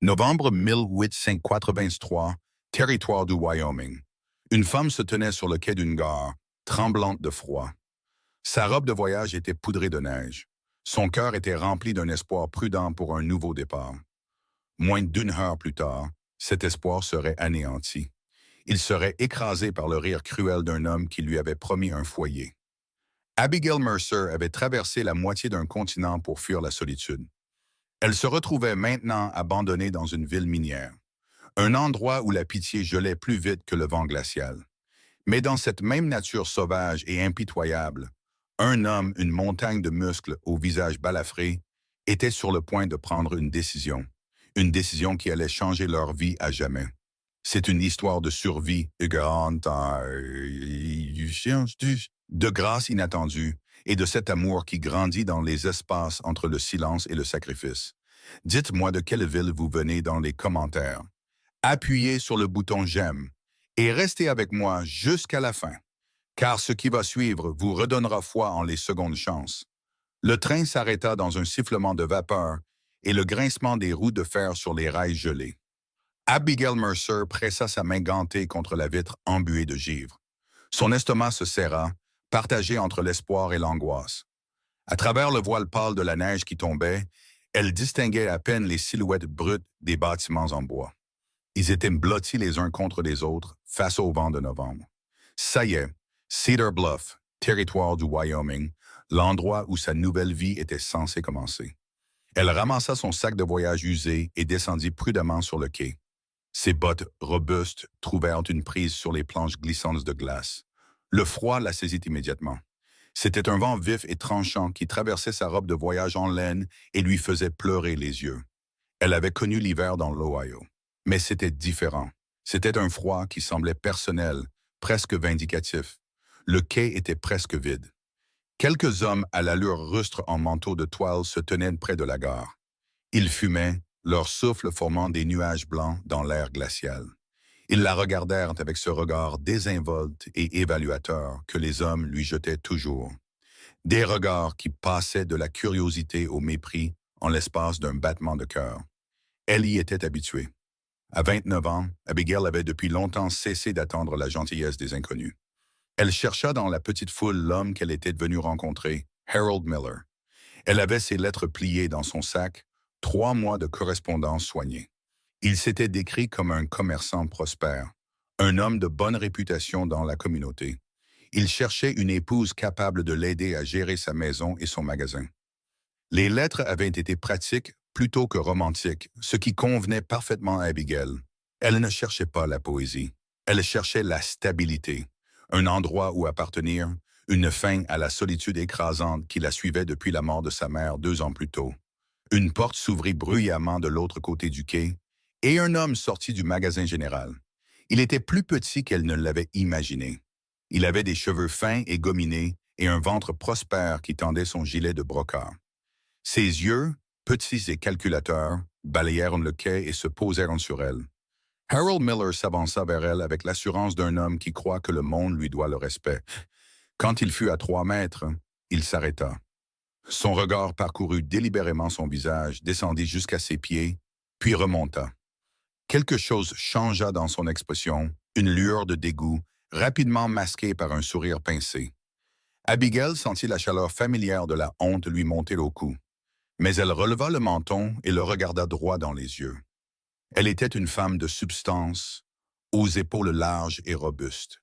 Novembre 1883, territoire du Wyoming. Une femme se tenait sur le quai d'une gare, tremblante de froid. Sa robe de voyage était poudrée de neige. Son cœur était rempli d'un espoir prudent pour un nouveau départ. Moins d'une heure plus tard, cet espoir serait anéanti. Il serait écrasé par le rire cruel d'un homme qui lui avait promis un foyer. Abigail Mercer avait traversé la moitié d'un continent pour fuir la solitude. Elle se retrouvait maintenant abandonnée dans une ville minière, un endroit où la pitié gelait plus vite que le vent glacial. Mais dans cette même nature sauvage et impitoyable, un homme, une montagne de muscles au visage balafré, était sur le point de prendre une décision qui allait changer leur vie à jamais. C'est une histoire de survie, de grâce inattendue et de cet amour qui grandit dans les espaces entre le silence et le sacrifice. Dites-moi de quelle ville vous venez dans les commentaires. Appuyez sur le bouton j'aime et restez avec moi jusqu'à la fin, car ce qui va suivre vous redonnera foi en les secondes chances. Le train s'arrêta dans un sifflement de vapeur et le grincement des roues de fer sur les rails gelés. Abigail Mercer pressa sa main gantée contre la vitre embuée de givre. Son estomac se serra, partagé entre l'espoir et l'angoisse. À travers le voile pâle de la neige qui tombait, elle distinguait à peine les silhouettes brutes des bâtiments en bois. Ils étaient blottis les uns contre les autres face au vent de novembre. Ça y est, Cedar Bluff, territoire du Wyoming, l'endroit où sa nouvelle vie était censée commencer. Elle ramassa son sac de voyage usé et descendit prudemment sur le quai. Ses bottes robustes trouvèrent une prise sur les planches glissantes de glace. Le froid la saisit immédiatement. C'était un vent vif et tranchant qui traversait sa robe de voyage en laine et lui faisait pleurer les yeux. Elle avait connu l'hiver dans l'Ohio. Mais c'était différent. C'était un froid qui semblait personnel, presque vindicatif. Le quai était presque vide. Quelques hommes à l'allure rustre en manteau de toile se tenaient près de la gare. Ils fumaient, leur souffle formant des nuages blancs dans l'air glacial. Ils la regardèrent avec ce regard désinvolte et évaluateur que les hommes lui jetaient toujours. Des regards qui passaient de la curiosité au mépris en l'espace d'un battement de cœur. Elle y était habituée. À 29 ans, Abigail avait depuis longtemps cessé d'attendre la gentillesse des inconnus. Elle chercha dans la petite foule l'homme qu'elle était devenue rencontrer, Harold Miller. Elle avait ses lettres pliées dans son sac, 3 mois de correspondance soignée. Il s'était décrit comme un commerçant prospère, un homme de bonne réputation dans la communauté. Il cherchait une épouse capable de l'aider à gérer sa maison et son magasin. Les lettres avaient été pratiques plutôt que romantiques, ce qui convenait parfaitement à Abigail. Elle ne cherchait pas la poésie. Elle cherchait la stabilité, un endroit où appartenir, une fin à la solitude écrasante qui la suivait depuis la mort de sa mère 2 ans plus tôt. Une porte s'ouvrit bruyamment de l'autre côté du quai, et un homme sortit du magasin général. Il était plus petit qu'elle ne l'avait imaginé. Il avait des cheveux fins et gominés et un ventre prospère qui tendait son gilet de brocart. Ses yeux, petits et calculateurs, balayèrent le quai et se posèrent sur elle. Harold Miller s'avança vers elle avec l'assurance d'un homme qui croit que le monde lui doit le respect. Quand il fut à 3 mètres, il s'arrêta. Son regard parcourut délibérément son visage, descendit jusqu'à ses pieds, puis remonta. Quelque chose changea dans son expression, une lueur de dégoût, rapidement masquée par un sourire pincé. Abigail sentit la chaleur familière de la honte lui monter au cou. Mais elle releva le menton et le regarda droit dans les yeux. Elle était une femme de substance, aux épaules larges et robustes.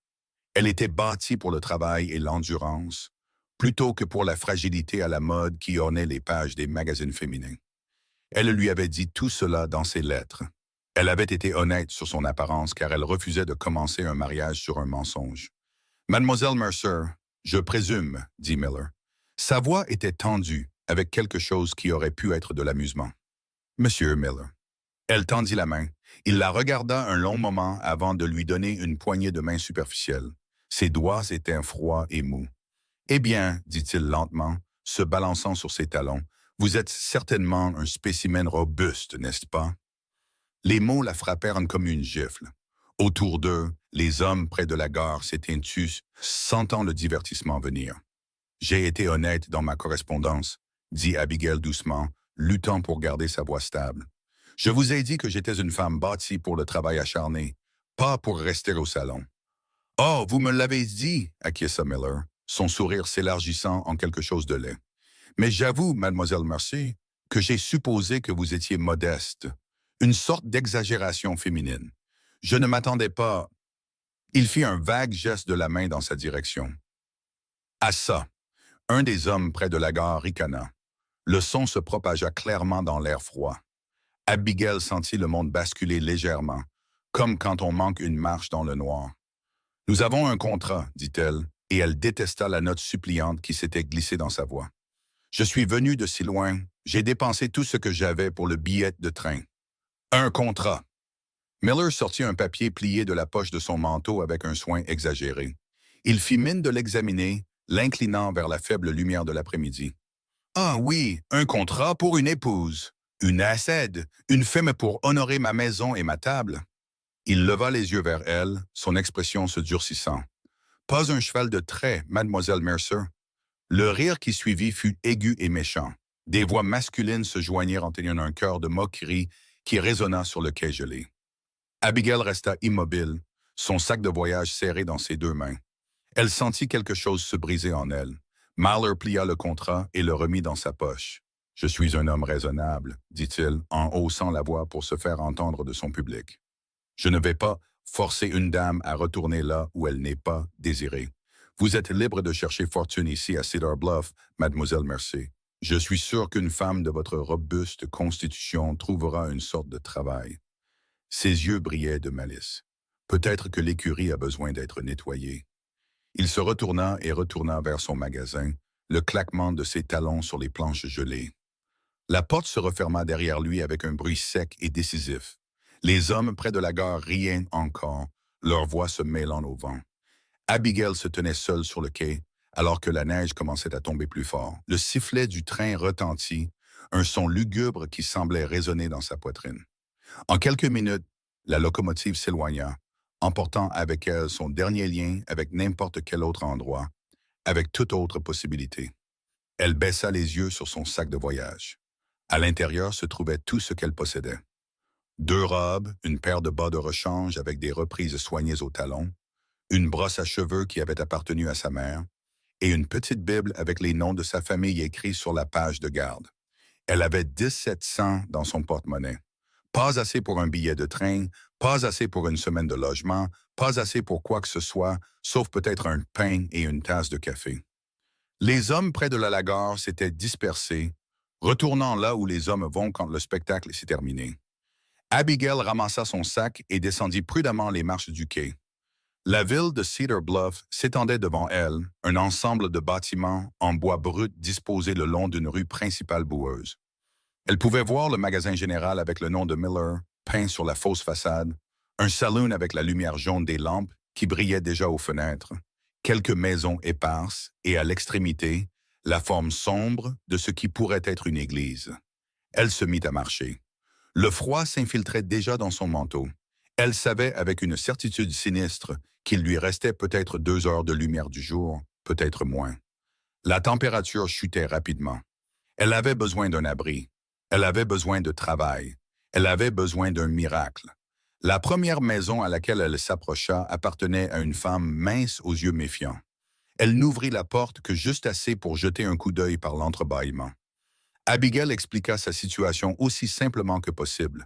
Elle était bâtie pour le travail et l'endurance, plutôt que pour la fragilité à la mode qui ornait les pages des magazines féminins. Elle lui avait dit tout cela dans ses lettres. Elle avait été honnête sur son apparence car elle refusait de commencer un mariage sur un mensonge. « Mademoiselle Mercer, je présume, » dit Miller. Sa voix était tendue, avec quelque chose qui aurait pu être de l'amusement. « Monsieur Miller. » Elle tendit la main. Il la regarda un long moment avant de lui donner une poignée de main superficielle. Ses doigts étaient froids et mous. « Eh bien, dit-il lentement, se balançant sur ses talons, vous êtes certainement un spécimen robuste, n'est-ce pas? » Les mots la frappèrent comme une gifle. Autour d'eux, les hommes près de la gare s'étaient tus, sentant le divertissement venir. « J'ai été honnête dans ma correspondance, » dit Abigail doucement, luttant pour garder sa voix stable. Je vous ai dit que j'étais une femme bâtie pour le travail acharné, pas pour rester au salon. Oh, vous me l'avez dit, acquiesça Miller, son sourire s'élargissant en quelque chose de laid. Mais j'avoue, mademoiselle Mercy, que j'ai supposé que vous étiez modeste, une sorte d'exagération féminine. Je ne m'attendais pas. Il fit un vague geste de la main dans sa direction. À ça, un des hommes près de la gare ricana. Le son se propagea clairement dans l'air froid. Abigail sentit le monde basculer légèrement, comme quand on manque une marche dans le noir. « Nous avons un contrat, dit-elle, et elle détesta la note suppliante qui s'était glissée dans sa voix. « Je suis venu de si loin, j'ai dépensé tout ce que j'avais pour le billet de train. Un contrat. » Miller sortit un papier plié de la poche de son manteau avec un soin exagéré. Il fit mine de l'examiner, l'inclinant vers la faible lumière de l'après-midi. « Ah oui, un contrat pour une épouse. Une accède, une femme pour honorer ma maison et ma table. » Il leva les yeux vers elle, son expression se durcissant. « Pas un cheval de trait, mademoiselle Mercer. » Le rire qui suivit fut aigu et méchant. Des voix masculines se joignirent en tenant un chœur de moquerie qui résonna sur le quai gelé. Abigail resta immobile, son sac de voyage serré dans ses deux mains. Elle sentit quelque chose se briser en elle. Mahler plia le contrat et le remit dans sa poche. « Je suis un homme raisonnable, dit-il, en haussant la voix pour se faire entendre de son public. Je ne vais pas forcer une dame à retourner là où elle n'est pas désirée. Vous êtes libre de chercher fortune ici à Cedar Bluff, mademoiselle Mercy. Je suis sûr qu'une femme de votre robuste constitution trouvera une sorte de travail. » Ses yeux brillaient de malice. Peut-être que l'écurie a besoin d'être nettoyée. Il se retourna et retourna vers son magasin, le claquement de ses talons sur les planches gelées. La porte se referma derrière lui avec un bruit sec et décisif. Les hommes près de la gare riaient encore, leurs voix se mêlant au vent. Abigail se tenait seule sur le quai, alors que la neige commençait à tomber plus fort. Le sifflet du train retentit, un son lugubre qui semblait résonner dans sa poitrine. En quelques minutes, la locomotive s'éloigna, emportant avec elle son dernier lien avec n'importe quel autre endroit, avec toute autre possibilité. Elle baissa les yeux sur son sac de voyage. À l'intérieur se trouvait tout ce qu'elle possédait. 2 robes, une paire de bas de rechange avec des reprises soignées au talon, une brosse à cheveux qui avait appartenu à sa mère, et une petite Bible avec les noms de sa famille écrits sur la page de garde. Elle avait 17 cents dans son porte-monnaie. Pas assez pour un billet de train, pas assez pour une semaine de logement, pas assez pour quoi que ce soit, sauf peut-être un pain et une tasse de café. Les hommes près de la gare s'étaient dispersés, retournant là où les hommes vont quand le spectacle s'est terminé. Abigail ramassa son sac et descendit prudemment les marches du quai. La ville de Cedar Bluff s'étendait devant elle, un ensemble de bâtiments en bois brut disposés le long d'une rue principale boueuse. Elle pouvait voir le magasin général avec le nom de Miller peint sur la fausse façade, un saloon avec la lumière jaune des lampes qui brillait déjà aux fenêtres, quelques maisons éparses et à l'extrémité, la forme sombre de ce qui pourrait être une église. Elle se mit à marcher. Le froid s'infiltrait déjà dans son manteau. Elle savait avec une certitude sinistre qu'il lui restait peut-être 2 heures de lumière du jour, peut-être moins. La température chutait rapidement. Elle avait besoin d'un abri. Elle avait besoin de travail. Elle avait besoin d'un miracle. La première maison à laquelle elle s'approcha appartenait à une femme mince aux yeux méfiants. Elle n'ouvrit la porte que juste assez pour jeter un coup d'œil par l'entrebâillement. Abigail expliqua sa situation aussi simplement que possible.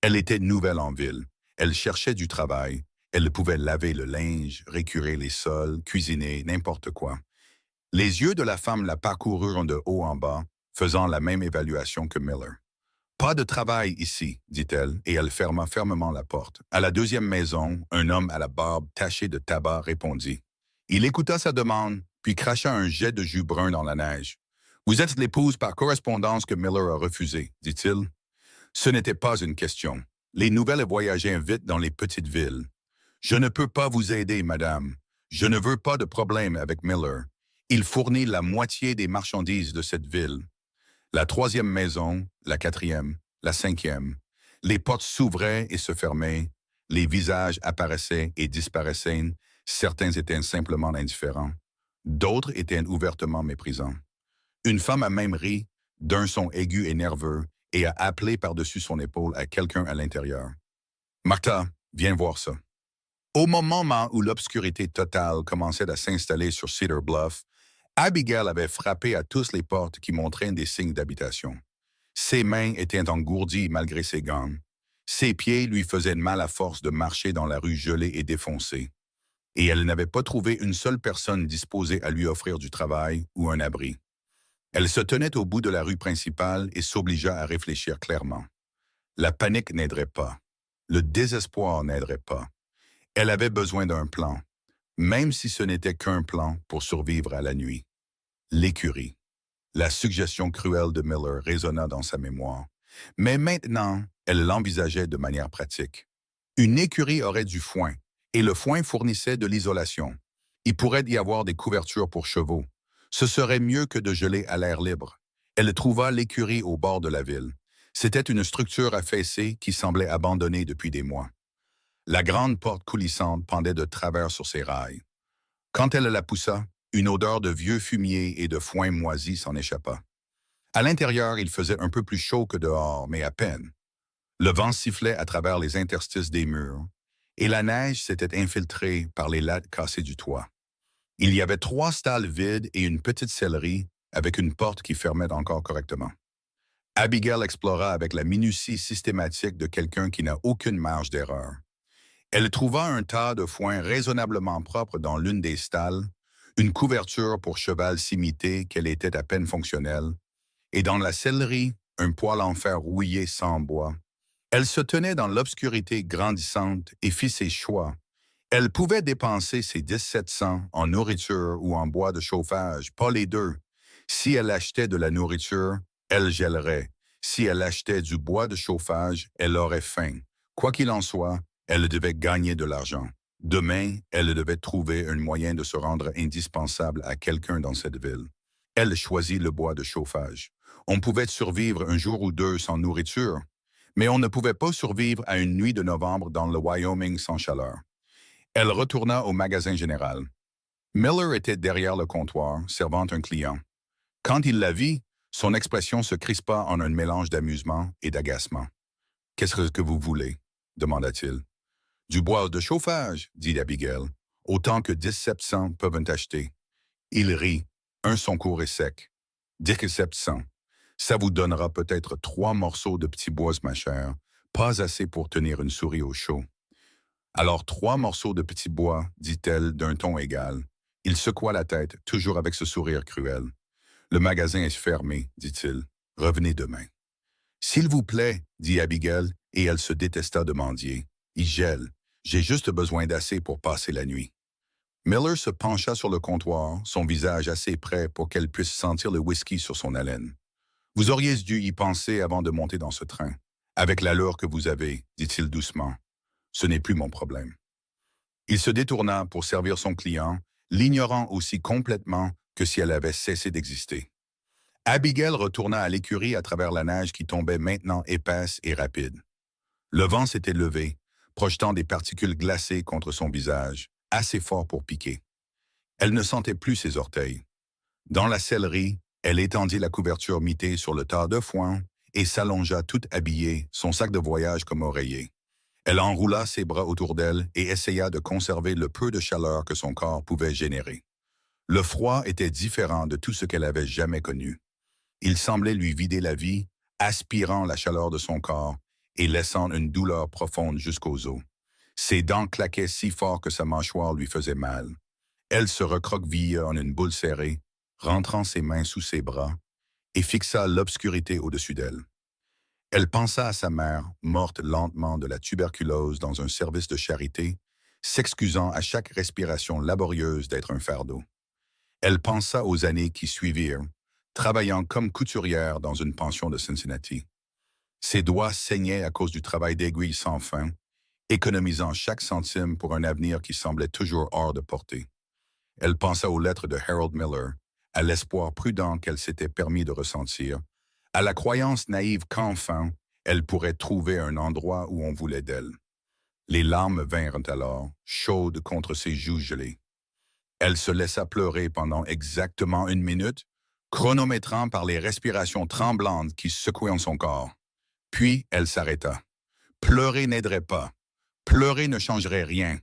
Elle était nouvelle en ville. Elle cherchait du travail. Elle pouvait laver le linge, récurer les sols, cuisiner, n'importe quoi. Les yeux de la femme la parcoururent de haut en bas, faisant la même évaluation que Miller. « Pas de travail ici, dit-elle, et elle ferma fermement la porte. À la deuxième maison, un homme à la barbe tachée de tabac répondit. Il écouta sa demande, puis cracha un jet de jus brun dans la neige. « Vous êtes l'épouse par correspondance que Miller a refusée, dit-il. Ce n'était pas une question. Les nouvelles voyageaient vite dans les petites villes. « Je ne peux pas vous aider, madame. Je ne veux pas de problème avec Miller. Il fournit la moitié des marchandises de cette ville. » La troisième maison, la quatrième, la cinquième. Les portes s'ouvraient et se fermaient. Les visages apparaissaient et disparaissaient. Certains étaient simplement indifférents. D'autres étaient ouvertement méprisants. Une femme a même ri, d'un son aigu et nerveux, et a appelé par-dessus son épaule à quelqu'un à l'intérieur. Martha, viens voir ça. Au moment où l'obscurité totale commençait à s'installer sur Cedar Bluff, Abigail avait frappé à toutes les portes qui montraient des signes d'habitation. Ses mains étaient engourdies malgré ses gants. Ses pieds lui faisaient mal à force de marcher dans la rue gelée et défoncée. Et elle n'avait pas trouvé une seule personne disposée à lui offrir du travail ou un abri. Elle se tenait au bout de la rue principale et s'obligea à réfléchir clairement. La panique n'aiderait pas. Le désespoir n'aiderait pas. Elle avait besoin d'un plan, même si ce n'était qu'un plan pour survivre à la nuit. L'écurie. La suggestion cruelle de Miller résonna dans sa mémoire. Mais maintenant, elle l'envisageait de manière pratique. Une écurie aurait du foin, et le foin fournissait de l'isolation. Il pourrait y avoir des couvertures pour chevaux. Ce serait mieux que de geler à l'air libre. Elle trouva l'écurie au bord de la ville. C'était une structure affaissée qui semblait abandonnée depuis des mois. La grande porte coulissante pendait de travers sur ses rails. Quand elle la poussa, une odeur de vieux fumier et de foin moisi s'en échappa. À l'intérieur, il faisait un peu plus chaud que dehors, mais à peine. Le vent sifflait à travers les interstices des murs, et la neige s'était infiltrée par les lattes cassées du toit. Il y avait 3 stalles vides et une petite sellerie avec une porte qui fermait encore correctement. Abigail explora avec la minutie systématique de quelqu'un qui n'a aucune marge d'erreur. Elle trouva un tas de foin raisonnablement propre dans l'une des stalles, une couverture pour cheval s'imiter qu'elle était à peine fonctionnelle, et dans la sellerie, un poêle en fer rouillé sans bois. Elle se tenait dans l'obscurité grandissante et fit ses choix. Elle pouvait dépenser ses 1700 en nourriture ou en bois de chauffage, pas les deux. Si elle achetait de la nourriture, elle gèlerait. Si elle achetait du bois de chauffage, elle aurait faim. Quoi qu'il en soit, elle devait gagner de l'argent. Demain, elle devait trouver un moyen de se rendre indispensable à quelqu'un dans cette ville. Elle choisit le bois de chauffage. On pouvait survivre un jour ou deux sans nourriture, mais on ne pouvait pas survivre à une nuit de novembre dans le Wyoming sans chaleur. Elle retourna au magasin général. Miller était derrière le comptoir, servant un client. Quand il la vit, son expression se crispa en un mélange d'amusement et d'agacement. « Qu'est-ce que vous voulez ?» demanda-t-il. « Du bois de chauffage, » dit Abigail, « autant que 1700 peuvent en acheter. » Il rit. Son court et sec. « 1700. Ça vous donnera peut-être 3 morceaux de petits bois, ma chère, pas assez pour tenir une souris au chaud. » Alors 3 morceaux de petits bois, dit-elle d'un ton égal. Il secoua la tête, toujours avec ce sourire cruel. Le magasin est fermé, dit-il. Revenez demain. S'il vous plaît, dit Abigail, et elle se détesta de mendier. Il gèle. J'ai juste besoin d'assez pour passer la nuit. Miller se pencha sur le comptoir, son visage assez près pour qu'elle puisse sentir le whisky sur son haleine. Vous auriez dû y penser avant de monter dans ce train. Avec l'allure que vous avez, dit-il doucement. Ce n'est plus mon problème. Il se détourna pour servir son client, l'ignorant aussi complètement que si elle avait cessé d'exister. Abigail retourna à l'écurie à travers la neige qui tombait maintenant épaisse et rapide. Le vent s'était levé, projetant des particules glacées contre son visage, assez fort pour piquer. Elle ne sentait plus ses orteils. Dans la sellerie, elle étendit la couverture mitée sur le tas de foin et s'allongea toute habillée, son sac de voyage comme oreiller. Elle enroula ses bras autour d'elle et essaya de conserver le peu de chaleur que son corps pouvait générer. Le froid était différent de tout ce qu'elle avait jamais connu. Il semblait lui vider la vie, aspirant la chaleur de son corps et laissant une douleur profonde jusqu'aux os. Ses dents claquaient si fort que sa mâchoire lui faisait mal. Elle se recroquevilla en une boule serrée, rentrant ses mains sous ses bras, et fixa l'obscurité au-dessus d'elle. Elle pensa à sa mère, morte lentement de la tuberculose dans un service de charité, s'excusant à chaque respiration laborieuse d'être un fardeau. Elle pensa aux années qui suivirent, travaillant comme couturière dans une pension de Cincinnati. Ses doigts saignaient à cause du travail d'aiguille sans fin, économisant chaque centime pour un avenir qui semblait toujours hors de portée. Elle pensa aux lettres de Harold Miller, à l'espoir prudent qu'elle s'était permis de ressentir, à la croyance naïve qu'enfin, elle pourrait trouver un endroit où on voulait d'elle. Les larmes vinrent alors, chaudes contre ses joues gelées. Elle se laissa pleurer pendant exactement 1 minute, chronométrant par les respirations tremblantes qui secouaient son corps. Puis elle s'arrêta. Pleurer n'aiderait pas. Pleurer ne changerait rien.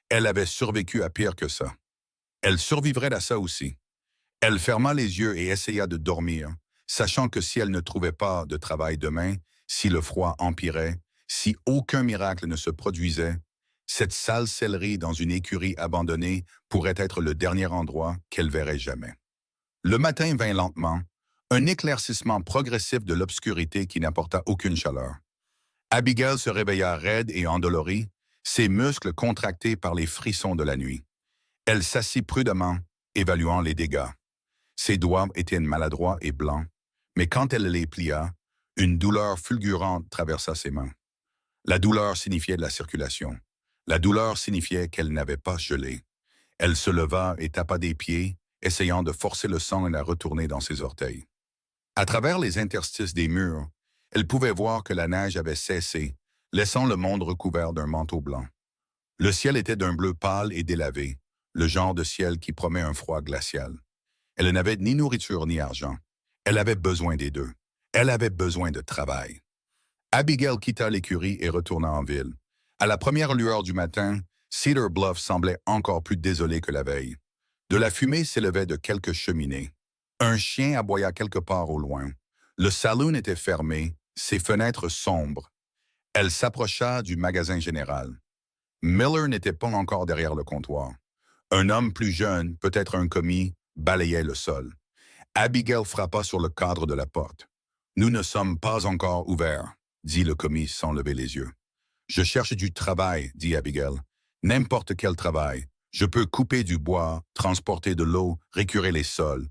Elle avait survécu à pire que ça. Elle survivrait à ça aussi. Elle ferma les yeux et essaya de dormir, sachant que si elle ne trouvait pas de travail demain, si le froid empirait, si aucun miracle ne se produisait, cette sale sellerie dans une écurie abandonnée pourrait être le dernier endroit qu'elle verrait jamais. Le matin vint lentement, un éclaircissement progressif de l'obscurité qui n'apporta aucune chaleur. Abigail se réveilla raide et endolorie, ses muscles contractés par les frissons de la nuit. Elle s'assit prudemment, évaluant les dégâts. Ses doigts étaient maladroits et blancs, mais quand elle les plia, une douleur fulgurante traversa ses mains. La douleur signifiait de la circulation. La douleur signifiait qu'elle n'avait pas gelé. Elle se leva et tapa des pieds, essayant de forcer le sang et la retourner dans ses orteils. À travers les interstices des murs, elle pouvait voir que la neige avait cessé, laissant le monde recouvert d'un manteau blanc. Le ciel était d'un bleu pâle et délavé, le genre de ciel qui promet un froid glacial. Elle n'avait ni nourriture ni argent. Elle avait besoin des deux. Elle avait besoin de travail. Abigail quitta l'écurie et retourna en ville. À la première lueur du matin, Cedar Bluff semblait encore plus désolé que la veille. De la fumée s'élevait de quelques cheminées. Un chien aboya quelque part au loin. Le saloon était fermé, ses fenêtres sombres. Elle s'approcha du magasin général. Miller n'était pas encore derrière le comptoir. Un homme plus jeune, peut-être un commis, balayait le sol. Abigail frappa sur le cadre de la porte. « Nous ne sommes pas encore ouverts », dit le commis sans lever les yeux. « Je cherche du travail », dit Abigail. « N'importe quel travail. Je peux couper du bois, transporter de l'eau, récurer les sols. »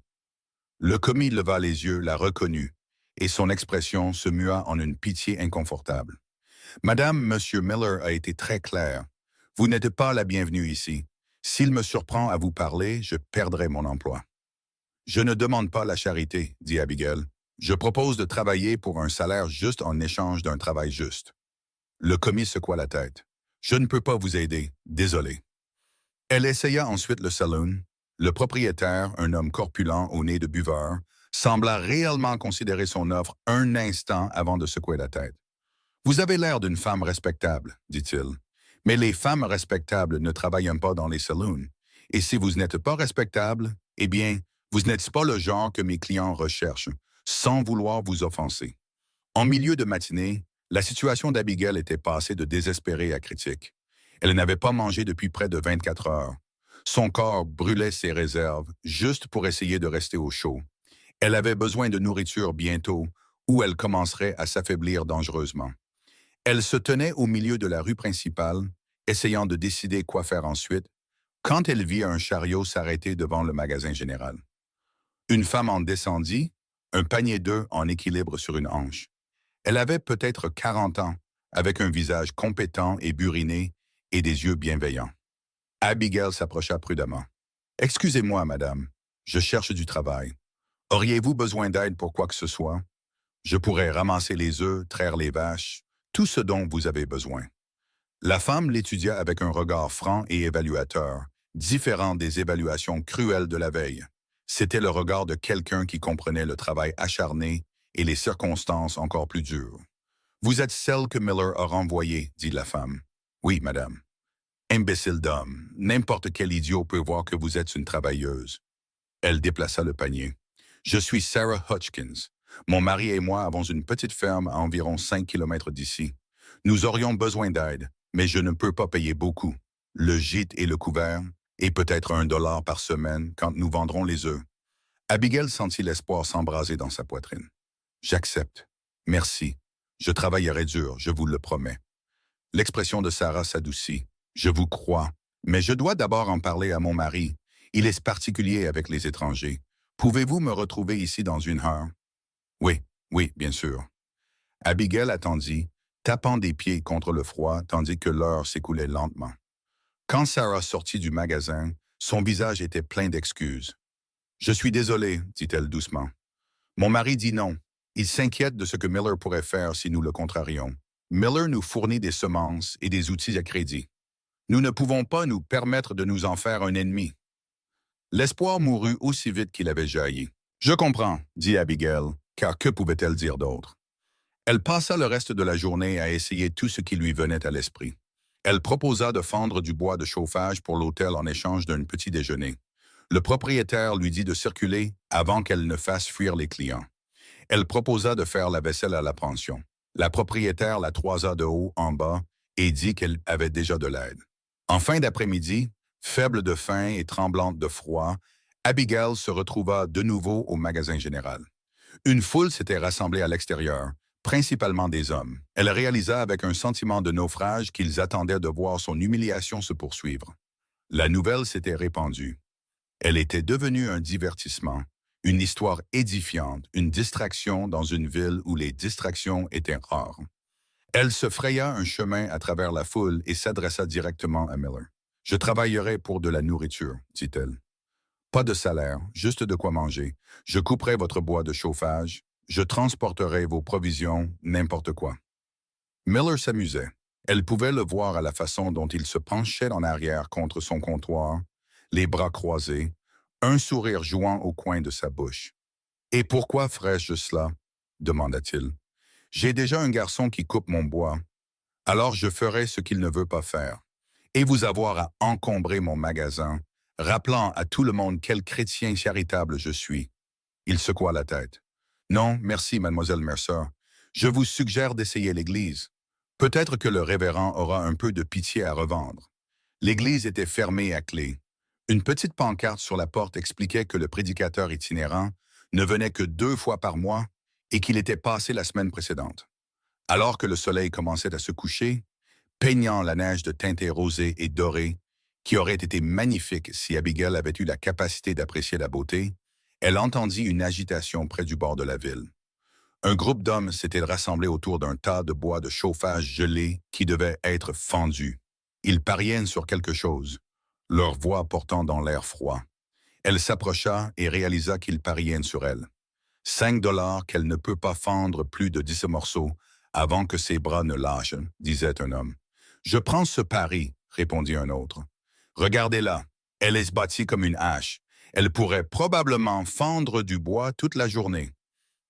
Le commis leva les yeux, la reconnut, et son expression se mua en une pitié inconfortable. « Madame, Monsieur Miller a été très clair. Vous n'êtes pas la bienvenue ici. S'il me surprend à vous parler, je perdrai mon emploi. » « Je ne demande pas la charité, » dit Abigail. « Je propose de travailler pour un salaire juste en échange d'un travail juste. » Le commis secoua la tête. « Je ne peux pas vous aider, désolé. » Elle essaya ensuite le saloon. Le propriétaire, un homme corpulent au nez de buveur, sembla réellement considérer son offre un instant avant de secouer la tête. « Vous avez l'air d'une femme respectable, » dit-il. « Mais les femmes respectables ne travaillent pas dans les saloons. Et si vous n'êtes pas respectable, eh bien, vous n'êtes pas le genre que mes clients recherchent, sans vouloir vous offenser. » En milieu de matinée, la situation d'Abigail était passée de désespérée à critique. Elle n'avait pas mangé depuis près de 24 heures. Son corps brûlait ses réserves, juste pour essayer de rester au chaud. Elle avait besoin de nourriture bientôt, ou elle commencerait à s'affaiblir dangereusement. Elle se tenait au milieu de la rue principale, essayant de décider quoi faire ensuite, quand elle vit un chariot s'arrêter devant le magasin général. Une femme en descendit, un panier d'œufs en équilibre sur une hanche. Elle avait peut-être 40 ans, avec un visage compétent et buriné et des yeux bienveillants. Abigail s'approcha prudemment. « Excusez-moi, madame, je cherche du travail. Auriez-vous besoin d'aide pour quoi que ce soit? Je pourrais ramasser les œufs, traire les vaches, tout ce dont vous avez besoin. » La femme l'étudia avec un regard franc et évaluateur, différent des évaluations cruelles de la veille. C'était le regard de quelqu'un qui comprenait le travail acharné et les circonstances encore plus dures. « Vous êtes celle que Miller a renvoyée, » dit la femme. « Oui, madame. »« Imbécile d'homme, n'importe quel idiot peut voir que vous êtes une travailleuse. » Elle déplaça le panier. « Je suis Sarah Hutchins. Mon mari et moi avons une petite ferme à environ 5 kilomètres d'ici. Nous aurions besoin d'aide, mais je ne peux pas payer beaucoup. Le gîte et le couvert, et peut-être $1 par semaine quand nous vendrons les œufs. » Abigail sentit l'espoir s'embraser dans sa poitrine. « J'accepte. Merci. Je travaillerai dur, je vous le promets. » L'expression de Sarah s'adoucit. « Je vous crois, mais je dois d'abord en parler à mon mari. Il est particulier avec les étrangers. Pouvez-vous me retrouver ici dans une heure? »« Oui, oui, bien sûr. » Abigail attendit, tapant des pieds contre le froid tandis que l'heure s'écoulait lentement. Quand Sarah sortit du magasin, son visage était plein d'excuses. « Je suis désolée, dit-elle doucement. Mon mari dit non. Il s'inquiète de ce que Miller pourrait faire si nous le contrarions. Miller nous fournit des semences et des outils à crédit. Nous ne pouvons pas nous permettre de nous en faire un ennemi. » L'espoir mourut aussi vite qu'il avait jailli. « Je comprends, dit Abigail, car que pouvait-elle dire d'autre? » Elle passa le reste de la journée à essayer tout ce qui lui venait à l'esprit. Elle proposa de fendre du bois de chauffage pour l'hôtel en échange d'un petit déjeuner. Le propriétaire lui dit de circuler avant qu'elle ne fasse fuir les clients. Elle proposa de faire la vaisselle à la pension. La propriétaire la toisa de haut en bas et dit qu'elle avait déjà de l'aide. En fin d'après-midi, faible de faim et tremblante de froid, Abigail se retrouva de nouveau au magasin général. Une foule s'était rassemblée à l'extérieur, principalement des hommes. Elle réalisa avec un sentiment de naufrage qu'ils attendaient de voir son humiliation se poursuivre. La nouvelle s'était répandue. Elle était devenue un divertissement, une histoire édifiante, une distraction dans une ville où les distractions étaient rares. Elle se fraya un chemin à travers la foule et s'adressa directement à Miller. « Je travaillerai pour de la nourriture, dit-elle. Pas de salaire, juste de quoi manger. Je couperai votre bois de chauffage. Je transporterai vos provisions, n'importe quoi. » Miller s'amusait. Elle pouvait le voir à la façon dont il se penchait en arrière contre son comptoir, les bras croisés, un sourire jouant au coin de sa bouche. « Et pourquoi ferais-je cela ?» demanda-t-il. « J'ai déjà un garçon qui coupe mon bois. Alors je ferai ce qu'il ne veut pas faire. Et vous avoir à encombrer mon magasin, rappelant à tout le monde quel chrétien charitable je suis. » Il secoua la tête. « Non, merci, mademoiselle Mercer. Je vous suggère d'essayer l'église. Peut-être que le révérend aura un peu de pitié à revendre. » L'église était fermée à clé. Une petite pancarte sur la porte expliquait que le prédicateur itinérant ne venait que 2 fois par mois et qu'il était passé la semaine précédente. Alors que le soleil commençait à se coucher, peignant la neige de teintée rosée et dorée, qui aurait été magnifique si Abigail avait eu la capacité d'apprécier la beauté, elle entendit une agitation près du bord de la ville. Un groupe d'hommes s'était rassemblé autour d'un tas de bois de chauffage gelé qui devait être fendu. Ils pariaient sur quelque chose, leur voix portant dans l'air froid. Elle s'approcha et réalisa qu'ils pariaient sur elle. 5 $ qu'elle ne peut pas fendre plus de 10 morceaux avant que ses bras ne lâchent, disait un homme. « Je prends ce pari, répondit un autre. Regardez-la, elle est bâtie comme une hache. Elle pourrait probablement fendre du bois toute la journée. »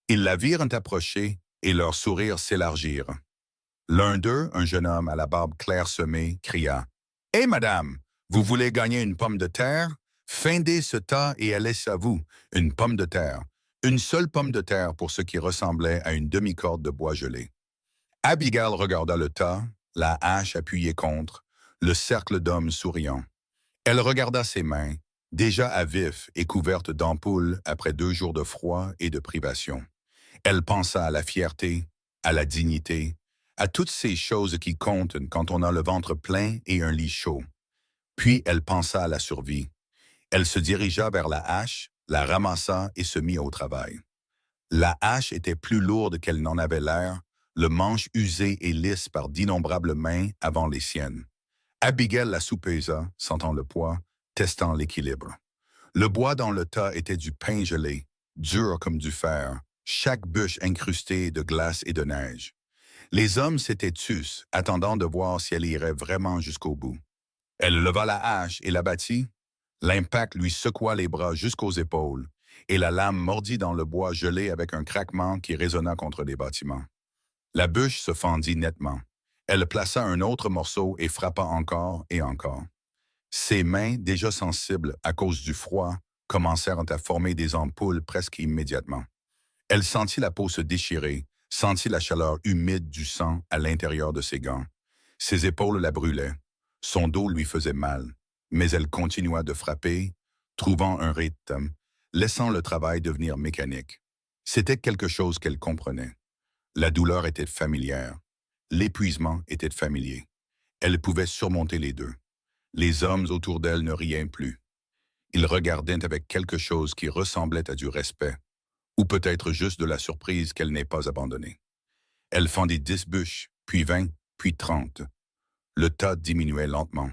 Ils la virent approcher et leurs sourires s'élargirent. L'un d'eux, un jeune homme à la barbe clairsemée, cria « Hé, madame, vous voulez gagner une pomme de terre? Fendez ce tas et elle est à vous, une pomme de terre. Une seule pomme de terre pour ce qui ressemblait à une demi-corde de bois gelé. » Abigail regarda le tas, la hache appuyée contre, le cercle d'hommes souriants. Elle regarda ses mains, déjà à vif et couvertes d'ampoules après 2 jours de froid et de privation. Elle pensa à la fierté, à la dignité, à toutes ces choses qui comptent quand on a le ventre plein et un lit chaud. Puis elle pensa à la survie. Elle se dirigea vers la hache, la ramassa et se mit au travail. La hache était plus lourde qu'elle n'en avait l'air, le manche usé et lisse par d'innombrables mains avant les siennes. Abigail la soupesa, sentant le poids, testant l'équilibre. Le bois dans le tas était du pain gelé, dur comme du fer, chaque bûche incrustée de glace et de neige. Les hommes s'étaient tus, attendant de voir si elle irait vraiment jusqu'au bout. Elle leva la hache et la battit. L'impact lui secoua les bras jusqu'aux épaules, et la lame mordit dans le bois gelé avec un craquement qui résonna contre les bâtiments. La bûche se fendit nettement. Elle plaça un autre morceau et frappa encore et encore. Ses mains, déjà sensibles à cause du froid, commencèrent à former des ampoules presque immédiatement. Elle sentit la peau se déchirer, sentit la chaleur humide du sang à l'intérieur de ses gants. Ses épaules la brûlaient. Son dos lui faisait mal, mais elle continua de frapper, trouvant un rythme, laissant le travail devenir mécanique. C'était quelque chose qu'elle comprenait. La douleur était familière. L'épuisement était familier. Elle pouvait surmonter les deux. Les hommes autour d'elle ne riaient plus. Ils regardaient avec quelque chose qui ressemblait à du respect, ou peut-être juste de la surprise qu'elle n'ait pas abandonnée. Elle fendit 10 bûches, puis 20, puis 30. Le tas diminuait lentement.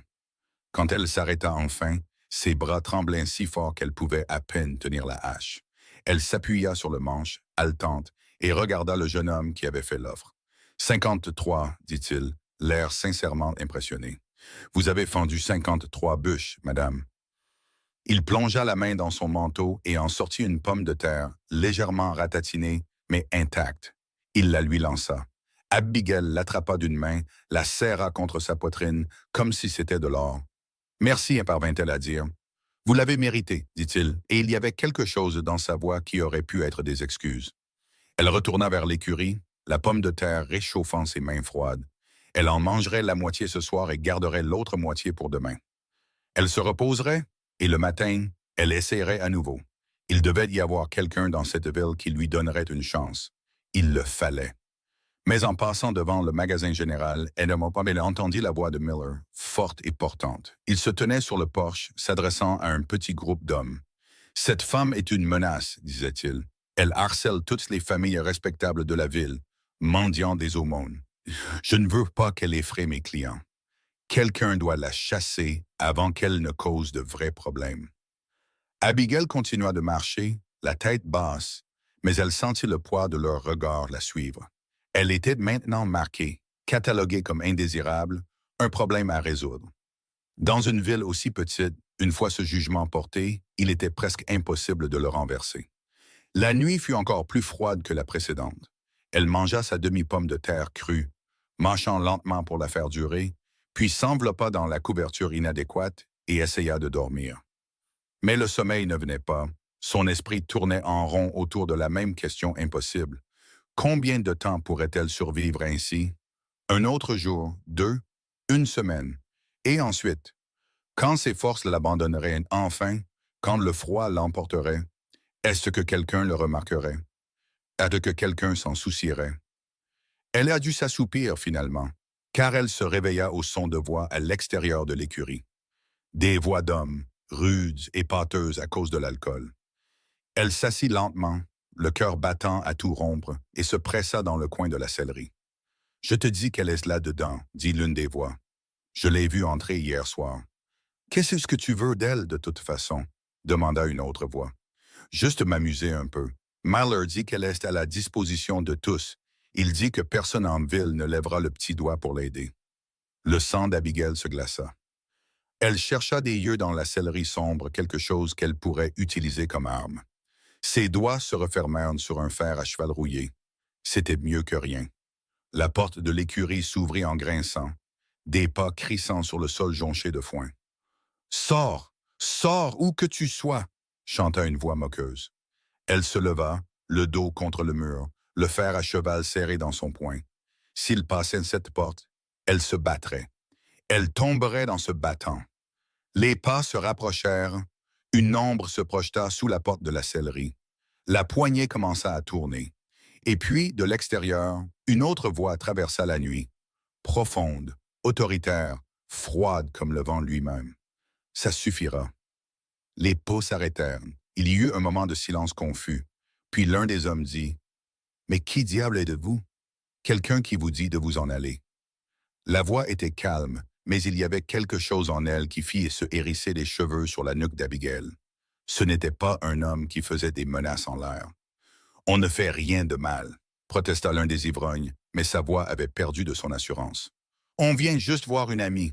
Quand elle s'arrêta enfin, ses bras tremblaient si fort qu'elle pouvait à peine tenir la hache. Elle s'appuya sur le manche, haletante, et regarda le jeune homme qui avait fait l'offre. « 53, dit-il, l'air sincèrement impressionné. « Vous avez fendu 53 bûches, madame. » Il plongea la main dans son manteau et en sortit une pomme de terre, légèrement ratatinée, mais intacte. Il la lui lança. Abigail l'attrapa d'une main, la serra contre sa poitrine, comme si c'était de l'or. « Merci, parvint-elle à dire. « Vous l'avez mérité, dit-il, et il y avait quelque chose dans sa voix qui aurait pu être des excuses. Elle retourna vers l'écurie, la pomme de terre réchauffant ses mains froides. Elle en mangerait la moitié ce soir et garderait l'autre moitié pour demain. Elle se reposerait, et le matin, elle essaierait à nouveau. Il devait y avoir quelqu'un dans cette ville qui lui donnerait une chance. Il le fallait. Mais en passant devant le magasin général, elle entendit la voix de Miller, forte et portante. Il se tenait sur le porche, s'adressant à un petit groupe d'hommes. « Cette femme est une menace, disait-il. Elle harcèle toutes les familles respectables de la ville, mendiant des aumônes. Je ne veux pas qu'elle effraie mes clients. Quelqu'un doit la chasser avant qu'elle ne cause de vrais problèmes. » Abigail continua de marcher, la tête basse, mais elle sentit le poids de leur regard la suivre. Elle était maintenant marquée, cataloguée comme indésirable, un problème à résoudre. Dans une ville aussi petite, une fois ce jugement porté, il était presque impossible de le renverser. La nuit fut encore plus froide que la précédente. Elle mangea sa demi-pomme de terre crue, mâchant lentement pour la faire durer, puis s'enveloppa dans la couverture inadéquate et essaya de dormir. Mais le sommeil ne venait pas. Son esprit tournait en rond autour de la même question impossible. Combien de temps pourrait-elle survivre ainsi? Un autre jour, 2, une semaine. Et ensuite, quand ses forces l'abandonneraient enfin, quand le froid l'emporterait, est-ce que quelqu'un le remarquerait? Est-ce que quelqu'un s'en soucierait? Elle a dû s'assoupir finalement, car elle se réveilla au son de voix à l'extérieur de l'écurie. Des voix d'hommes, rudes et pâteuses à cause de l'alcool. Elle s'assit lentement, le cœur battant à tout rompre, et se pressa dans le coin de la sellerie. « Je te dis qu'elle est là-dedans, » dit l'une des voix. « Je l'ai vue entrer hier soir. »« Qu'est-ce que tu veux d'elle, de toute façon? » demanda une autre voix. « Juste m'amuser un peu. Miller dit qu'elle est à la disposition de tous. Il dit que personne en ville ne lèvera le petit doigt pour l'aider. » Le sang d'Abigail se glaça. Elle chercha des yeux dans la sellerie sombre quelque chose qu'elle pourrait utiliser comme arme. Ses doigts se refermèrent sur un fer à cheval rouillé. C'était mieux que rien. La porte de l'écurie s'ouvrit en grinçant, des pas crissant sur le sol jonché de foin. « Sors! Sors où que tu sois! » chanta une voix moqueuse. Elle se leva, le dos contre le mur, le fer à cheval serré dans son poing. S'il passait cette porte, elle se battrait. Elle tomberait dans se battant. Les pas se rapprochèrent. Une ombre se projeta sous la porte de la sellerie. La poignée commença à tourner. Et puis, de l'extérieur, une autre voix traversa la nuit. Profonde, autoritaire, froide comme le vent lui-même. Ça suffira. Les pas s'arrêtèrent. Il y eut un moment de silence confus. Puis l'un des hommes dit, « Mais qui diable êtes-vous? Quelqu'un qui vous dit de vous en aller. » La voix était calme, mais il y avait quelque chose en elle qui fit se hérisser les cheveux sur la nuque d'Abigail. Ce n'était pas un homme qui faisait des menaces en l'air. « On ne fait rien de mal, » protesta l'un des ivrognes, mais sa voix avait perdu de son assurance. « On vient juste voir une amie.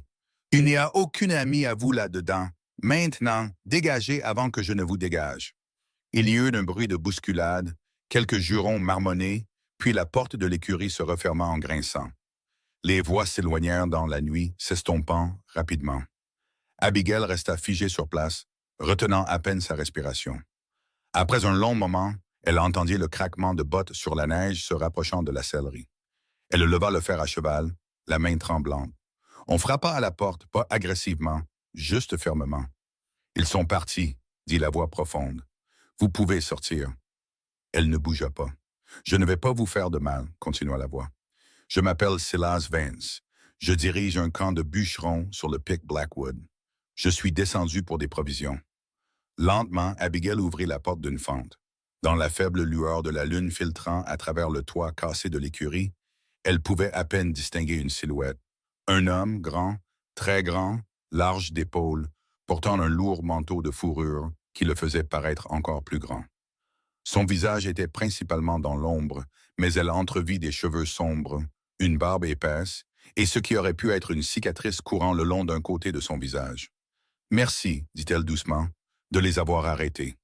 Il n'y a aucune amie à vous là-dedans. Maintenant, dégagez avant que je ne vous dégage. » Il y eut un bruit de bousculade, quelques jurons marmonnés, puis la porte de l'écurie se referma en grinçant. Les voix s'éloignèrent dans la nuit, s'estompant rapidement. Abigail resta figée sur place, retenant à peine sa respiration. Après un long moment, elle entendit le craquement de bottes sur la neige se rapprochant de la sellerie. Elle leva le fer à cheval, la main tremblante. On frappa à la porte, pas agressivement, juste fermement. « Ils sont partis, » dit la voix profonde. « Vous pouvez sortir. » Elle ne bougea pas. « Je ne vais pas vous faire de mal, » continua la voix. « Je m'appelle Silas Vance. Je dirige un camp de bûcherons sur le pic Blackwood. Je suis descendu pour des provisions. » Lentement, Abigail ouvrit la porte d'une fente. Dans la faible lueur de la lune filtrant à travers le toit cassé de l'écurie, elle pouvait à peine distinguer une silhouette. Un homme grand, très grand, large d'épaules, portant un lourd manteau de fourrure qui le faisait paraître encore plus grand. Son visage était principalement dans l'ombre, mais elle entrevit des cheveux sombres, une barbe épaisse, et ce qui aurait pu être une cicatrice courant le long d'un côté de son visage. « Merci, » dit-elle doucement, « de les avoir arrêtés. »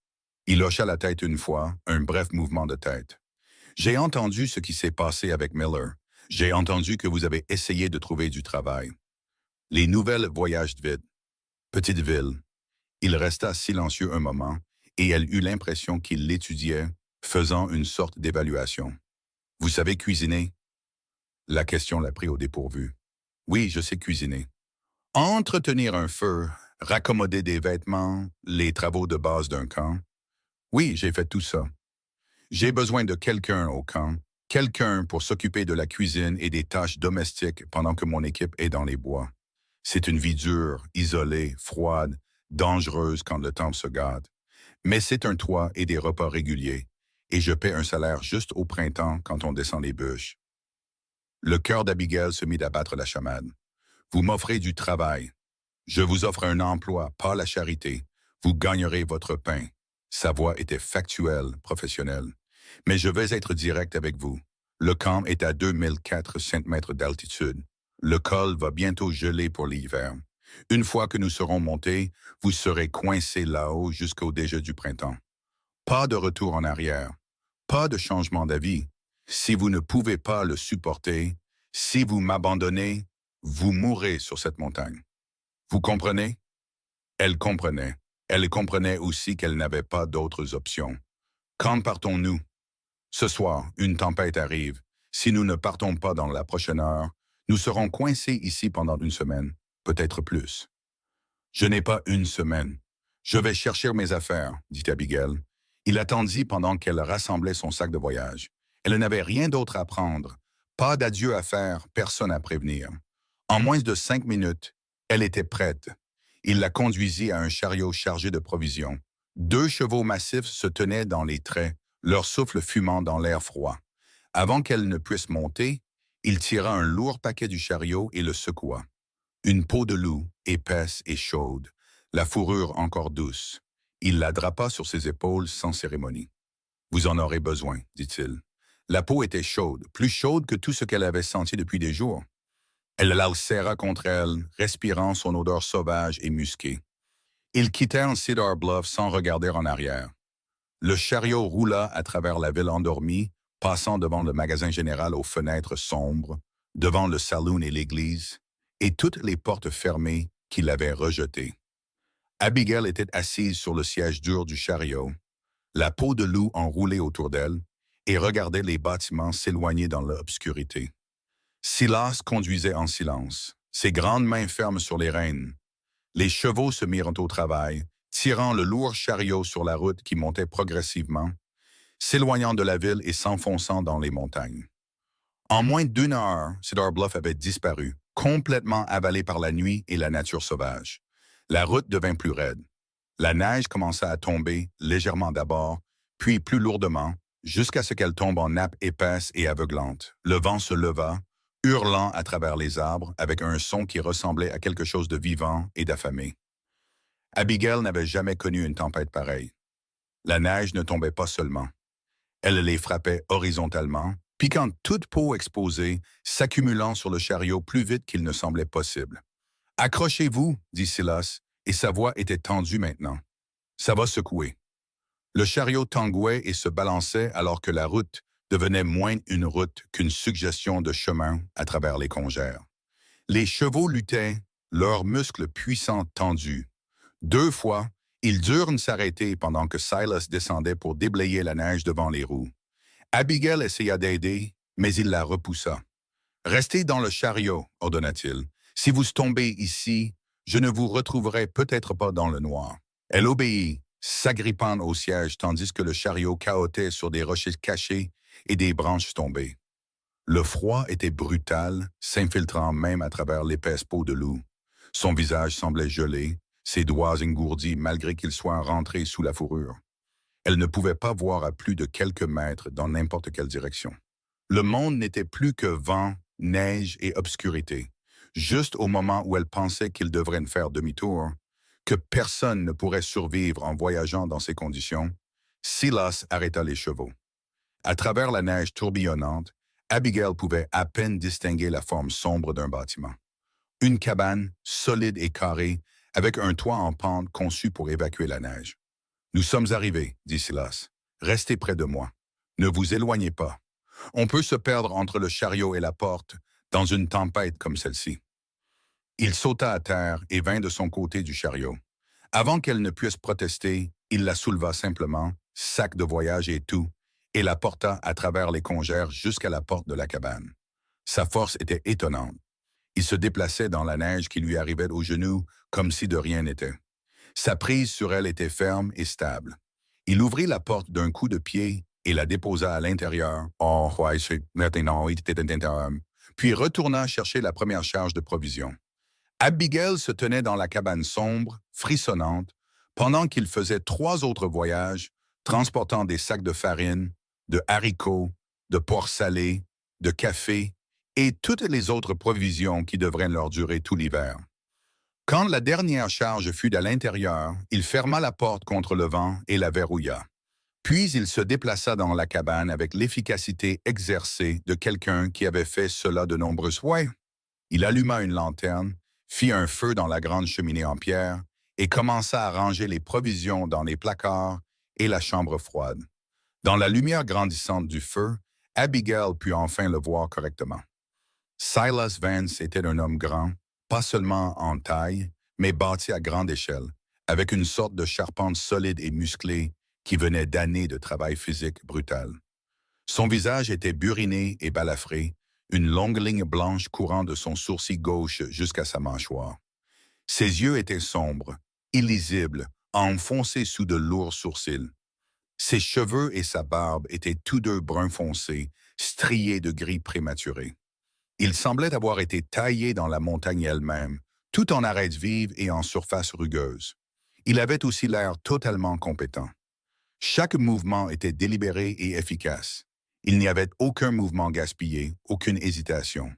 Il hocha la tête une fois, un bref mouvement de tête. « J'ai entendu ce qui s'est passé avec Miller. J'ai entendu que vous avez essayé de trouver du travail. Les nouvelles voyagent vite. Petite ville. Il resta silencieux un moment, et elle eut l'impression qu'il l'étudiait, faisant une sorte d'évaluation. Vous savez cuisiner? La question l'a pris au dépourvu. Oui, je sais cuisiner. Entretenir un feu, raccommoder des vêtements, les travaux de base d'un camp. Oui, j'ai fait tout ça. J'ai besoin de quelqu'un au camp, quelqu'un pour s'occuper de la cuisine et des tâches domestiques pendant que mon équipe est dans les bois. C'est une vie dure, isolée, froide, dangereuse quand le temps se gâte. Mais c'est un toit et des repas réguliers, et je paie un salaire juste au printemps quand on descend les bûches. Le cœur d'Abigail se mit à battre la chamade. Vous m'offrez du travail. Je vous offre un emploi, pas la charité. Vous gagnerez votre pain. Sa voix était factuelle, professionnelle. Mais je vais être direct avec vous. Le camp est à 2400 mètres d'altitude. Le col va bientôt geler pour l'hiver. Une fois que nous serons montés, vous serez coincés là-haut jusqu'au dégel du printemps. Pas de retour en arrière. Pas de changement d'avis. Si vous ne pouvez pas le supporter, si vous m'abandonnez, vous mourrez sur cette montagne. Vous comprenez? Elle comprenait. Elle comprenait aussi qu'elle n'avait pas d'autres options. Quand partons-nous? Ce soir, une tempête arrive. Si nous ne partons pas dans la prochaine heure, nous serons coincés ici pendant une semaine, peut-être plus. Je n'ai pas une semaine. Je vais chercher mes affaires, dit Abigail. Il attendit pendant qu'elle rassemblait son sac de voyage. Elle n'avait rien d'autre à prendre, pas d'adieu à faire, personne à prévenir. En moins de 5 minutes, elle était prête. Il la conduisit à un chariot chargé de provisions. 2 chevaux massifs se tenaient dans les traits, leur souffle fumant dans l'air froid. Avant qu'elle ne puisse monter, il tira un lourd paquet du chariot et le secoua. Une peau de loup, épaisse et chaude, la fourrure encore douce. Il la drapa sur ses épaules sans cérémonie. « Vous en aurez besoin, dit-il. » La peau était chaude, plus chaude que tout ce qu'elle avait senti depuis des jours. Elle la serra contre elle, respirant son odeur sauvage et musquée. Ils quittèrent Cedar Bluff sans regarder en arrière. Le chariot roula à travers la ville endormie, passant devant le magasin général aux fenêtres sombres, devant le saloon et l'église, et toutes les portes fermées qui l'avaient rejeté. Abigail était assise sur le siège dur du chariot, la peau de loup enroulée autour d'elle, et regardait les bâtiments s'éloigner dans l'obscurité. Silas conduisait en silence, ses grandes mains fermes sur les rênes. Les chevaux se mirent au travail, tirant le lourd chariot sur la route qui montait progressivement, s'éloignant de la ville et s'enfonçant dans les montagnes. En moins d'1 heure, Cedar Bluff avait disparu, complètement avalé par la nuit et la nature sauvage. La route devint plus raide. La neige commença à tomber, légèrement d'abord, puis plus lourdement, jusqu'à ce qu'elle tombe en nappe épaisse et aveuglante. Le vent se leva, hurlant à travers les arbres avec un son qui ressemblait à quelque chose de vivant et d'affamé. Abigail n'avait jamais connu une tempête pareille. La neige ne tombait pas seulement. Elle les frappait horizontalement, piquant toute peau exposée, s'accumulant sur le chariot plus vite qu'il ne semblait possible. « Accrochez-vous, dit Silas, et sa voix était tendue maintenant. Ça va secouer. » Le chariot tanguait et se balançait alors que la route devenait moins une route qu'une suggestion de chemin à travers les congères. Les chevaux luttaient, leurs muscles puissants tendus. 2 fois, ils durent s'arrêter pendant que Silas descendait pour déblayer la neige devant les roues. Abigail essaya d'aider, mais il la repoussa. « Restez dans le chariot, ordonna-t-il. Si vous tombez ici, je ne vous retrouverai peut-être pas dans le noir. » Elle obéit, s'agrippant au siège tandis que le chariot cahotait sur des rochers cachés et des branches tombées. Le froid était brutal, s'infiltrant même à travers l'épaisse peau de loup. Son visage semblait gelé, ses doigts engourdis malgré qu'ils soient rentrés sous la fourrure. Elle ne pouvait pas voir à plus de quelques mètres dans n'importe quelle direction. Le monde n'était plus que vent, neige et obscurité. Juste au moment où elle pensait qu'il devrait faire demi-tour, que personne ne pourrait survivre en voyageant dans ces conditions, Silas arrêta les chevaux. À travers la neige tourbillonnante, Abigail pouvait à peine distinguer la forme sombre d'un bâtiment. Une cabane, solide et carrée, avec un toit en pente conçu pour évacuer la neige. « Nous sommes arrivés, dit Silas. Restez près de moi. Ne vous éloignez pas. On peut se perdre entre le chariot et la porte dans une tempête comme celle-ci. Il sauta à terre et vint de son côté du chariot. Avant qu'elle ne puisse protester, il la souleva simplement, sac de voyage et tout, et la porta à travers les congères jusqu'à la porte de la cabane. Sa force était étonnante. Il se déplaçait dans la neige qui lui arrivait aux genoux comme si de rien n'était. Sa prise sur elle était ferme et stable. Il ouvrit la porte d'un coup de pied et la déposa à l'intérieur. Oh, ouais, c'est maintenant, il était à l'intérieur. Puis retourna chercher la première charge de provisions. Abigail se tenait dans la cabane sombre, frissonnante, pendant qu'il faisait 3 autres voyages, transportant des sacs de farine, de haricots, de porc salé, de café et toutes les autres provisions qui devraient leur durer tout l'hiver. Quand la dernière charge fut à l'intérieur, il ferma la porte contre le vent et la verrouilla. Puis il se déplaça dans la cabane avec l'efficacité exercée de quelqu'un qui avait fait cela de nombreuses fois. Il alluma une lanterne, fit un feu dans la grande cheminée en pierre et commença à ranger les provisions dans les placards et la chambre froide. Dans la lumière grandissante du feu, Abigail put enfin le voir correctement. Silas Vance était un homme grand, pas seulement en taille, mais bâti à grande échelle, avec une sorte de charpente solide et musclée qui venait d'années de travail physique brutal. Son visage était buriné et balafré, une longue ligne blanche courant de son sourcil gauche jusqu'à sa mâchoire. Ses yeux étaient sombres, illisibles, enfoncés sous de lourds sourcils. Ses cheveux et sa barbe étaient tous deux brun foncé, striés de gris prématuré. Il semblait avoir été taillé dans la montagne elle-même, tout en arêtes vives et en surface rugueuse. Il avait aussi l'air totalement compétent. Chaque mouvement était délibéré et efficace. Il n'y avait aucun mouvement gaspillé, aucune hésitation.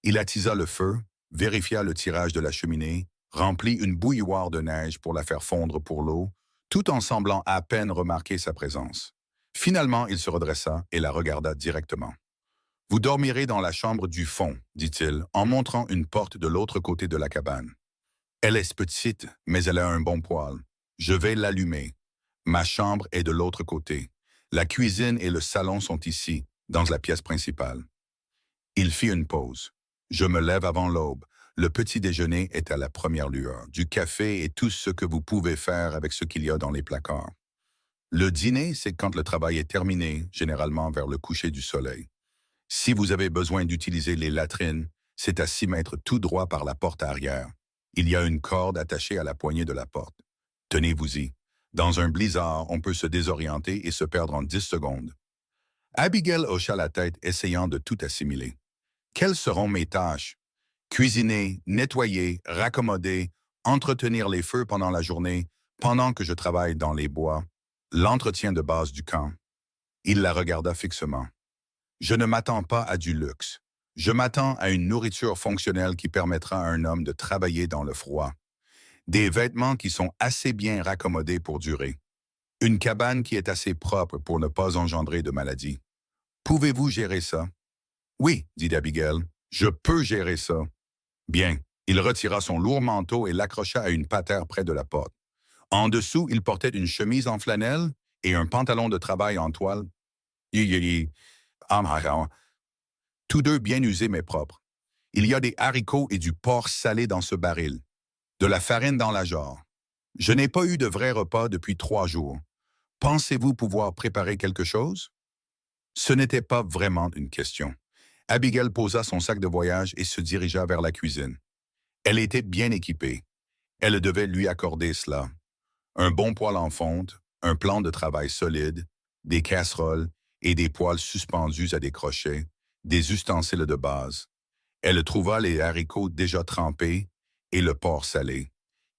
Il attisa le feu, vérifia le tirage de la cheminée, remplit une bouilloire de neige pour la faire fondre pour l'eau, tout en semblant à peine remarquer sa présence. Finalement, il se redressa et la regarda directement. « Vous dormirez dans la chambre du fond, dit-il, en montrant une porte de l'autre côté de la cabane. Elle est petite, mais elle a un bon poêle. Je vais l'allumer. Ma chambre est de l'autre côté. La cuisine et le salon sont ici, dans la pièce principale. » Il fit une pause. « Je me lève avant l'aube. Le petit déjeuner est à la première lueur. Du café et tout ce que vous pouvez faire avec ce qu'il y a dans les placards. Le dîner, c'est quand le travail est terminé, généralement vers le coucher du soleil. Si vous avez besoin d'utiliser les latrines, c'est à 6 mètres tout droit par la porte arrière. Il y a une corde attachée à la poignée de la porte. Tenez-vous-y. Dans un blizzard, on peut se désorienter et se perdre en 10 secondes. » Abigail hocha la tête, essayant de tout assimiler. « Quelles seront mes tâches? Cuisiner, nettoyer, raccommoder, entretenir les feux pendant la journée, pendant que je travaille dans les bois, l'entretien de base du camp. » Il la regarda fixement. « Je ne m'attends pas à du luxe. Je m'attends à une nourriture fonctionnelle qui permettra à un homme de travailler dans le froid. Des vêtements qui sont assez bien raccommodés pour durer. Une cabane qui est assez propre pour ne pas engendrer de maladies. Pouvez-vous gérer ça? » « Oui, dit Abigail, je peux gérer ça. » Bien, il retira son lourd manteau et l'accrocha à une patère près de la porte. En dessous, il portait une chemise en flanelle et un pantalon de travail en toile. Tous deux bien usés mais propres. Il y a des haricots et du porc salé dans ce baril. De la farine dans la jarre. Je n'ai pas eu de vrai repas depuis 3 jours. Pensez-vous pouvoir préparer quelque chose? Ce n'était pas vraiment une question. Abigail posa son sac de voyage et se dirigea vers la cuisine. Elle était bien équipée. Elle devait lui accorder cela. Un bon poêle en fonte, un plan de travail solide, des casseroles et des poêles suspendus à des crochets, des ustensiles de base. Elle trouva les haricots déjà trempés et le porc salé.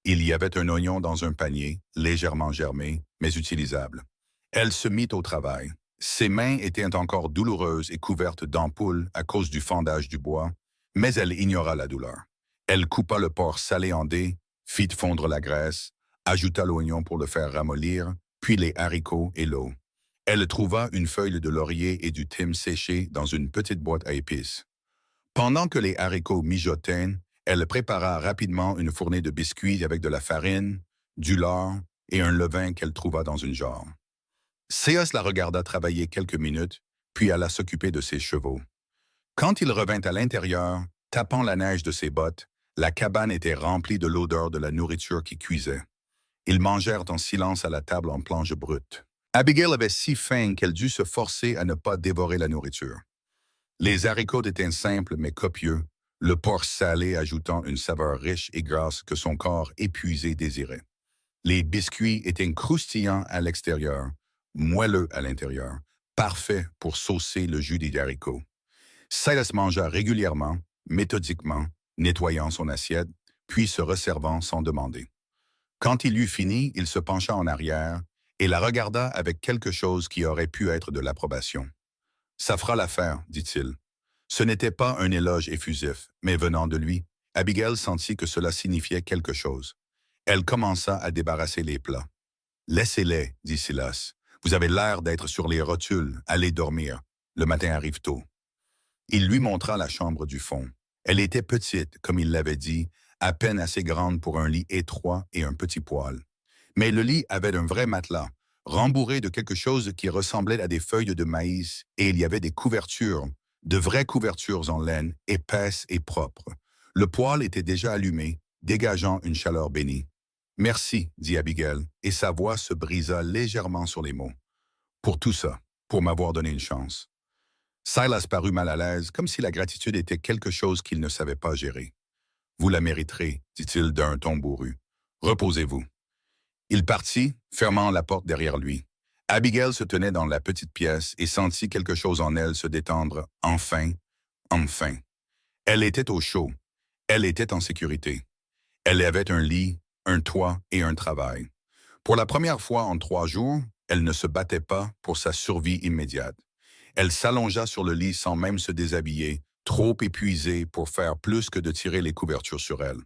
Il y avait un oignon dans un panier, légèrement germé, mais utilisable. Elle se mit au travail. Ses mains étaient encore douloureuses et couvertes d'ampoules à cause du fendage du bois, mais elle ignora la douleur. Elle coupa le porc salé en dés, fit fondre la graisse, ajouta l'oignon pour le faire ramollir, puis les haricots et l'eau. Elle trouva une feuille de laurier et du thym séché dans une petite boîte à épices. Pendant que les haricots mijotaient, elle prépara rapidement une fournée de biscuits avec de la farine, du lard et un levain qu'elle trouva dans une jarre. Céas la regarda travailler quelques minutes, puis alla s'occuper de ses chevaux. Quand il revint à l'intérieur, tapant la neige de ses bottes, la cabane était remplie de l'odeur de la nourriture qui cuisait. Ils mangèrent en silence à la table en planche brute. Abigail avait si faim qu'elle dut se forcer à ne pas dévorer la nourriture. Les haricots étaient simples mais copieux, le porc salé ajoutant une saveur riche et grasse que son corps épuisé désirait. Les biscuits étaient croustillants à l'extérieur, moelleux à l'intérieur, parfaits pour saucer le jus des haricots. Silas mangea régulièrement, méthodiquement, nettoyant son assiette, puis se resservant sans demander. Quand il eut fini, il se pencha en arrière et la regarda avec quelque chose qui aurait pu être de l'approbation. « Ça fera l'affaire, dit-il. » Ce n'était pas un éloge effusif, mais venant de lui, Abigail sentit que cela signifiait quelque chose. Elle commença à débarrasser les plats. « Laissez-les, dit Silas. Vous avez l'air d'être sur les rotules. Allez dormir. Le matin arrive tôt. » Il lui montra la chambre du fond. Elle était petite, comme il l'avait dit, à peine assez grande pour un lit étroit et un petit poêle. Mais le lit avait un vrai matelas, rembourré de quelque chose qui ressemblait à des feuilles de maïs, et il y avait des couvertures, de vraies couvertures en laine, épaisses et propres. Le poêle était déjà allumé, dégageant une chaleur bénie. « Merci, dit Abigail, et sa voix se brisa légèrement sur les mots. « Pour tout ça, pour m'avoir donné une chance. » Silas parut mal à l'aise, comme si la gratitude était quelque chose qu'il ne savait pas gérer. « Vous la mériterez, dit-il d'un ton bourru. Reposez-vous. » Il partit, fermant la porte derrière lui. Abigail se tenait dans la petite pièce et sentit quelque chose en elle se détendre, enfin, enfin. Elle était au chaud. Elle était en sécurité. Elle avait un lit, un toit et un travail. Pour la première fois en 3 jours, elle ne se battait pas pour sa survie immédiate. Elle s'allongea sur le lit sans même se déshabiller, trop épuisée pour faire plus que de tirer les couvertures sur elle.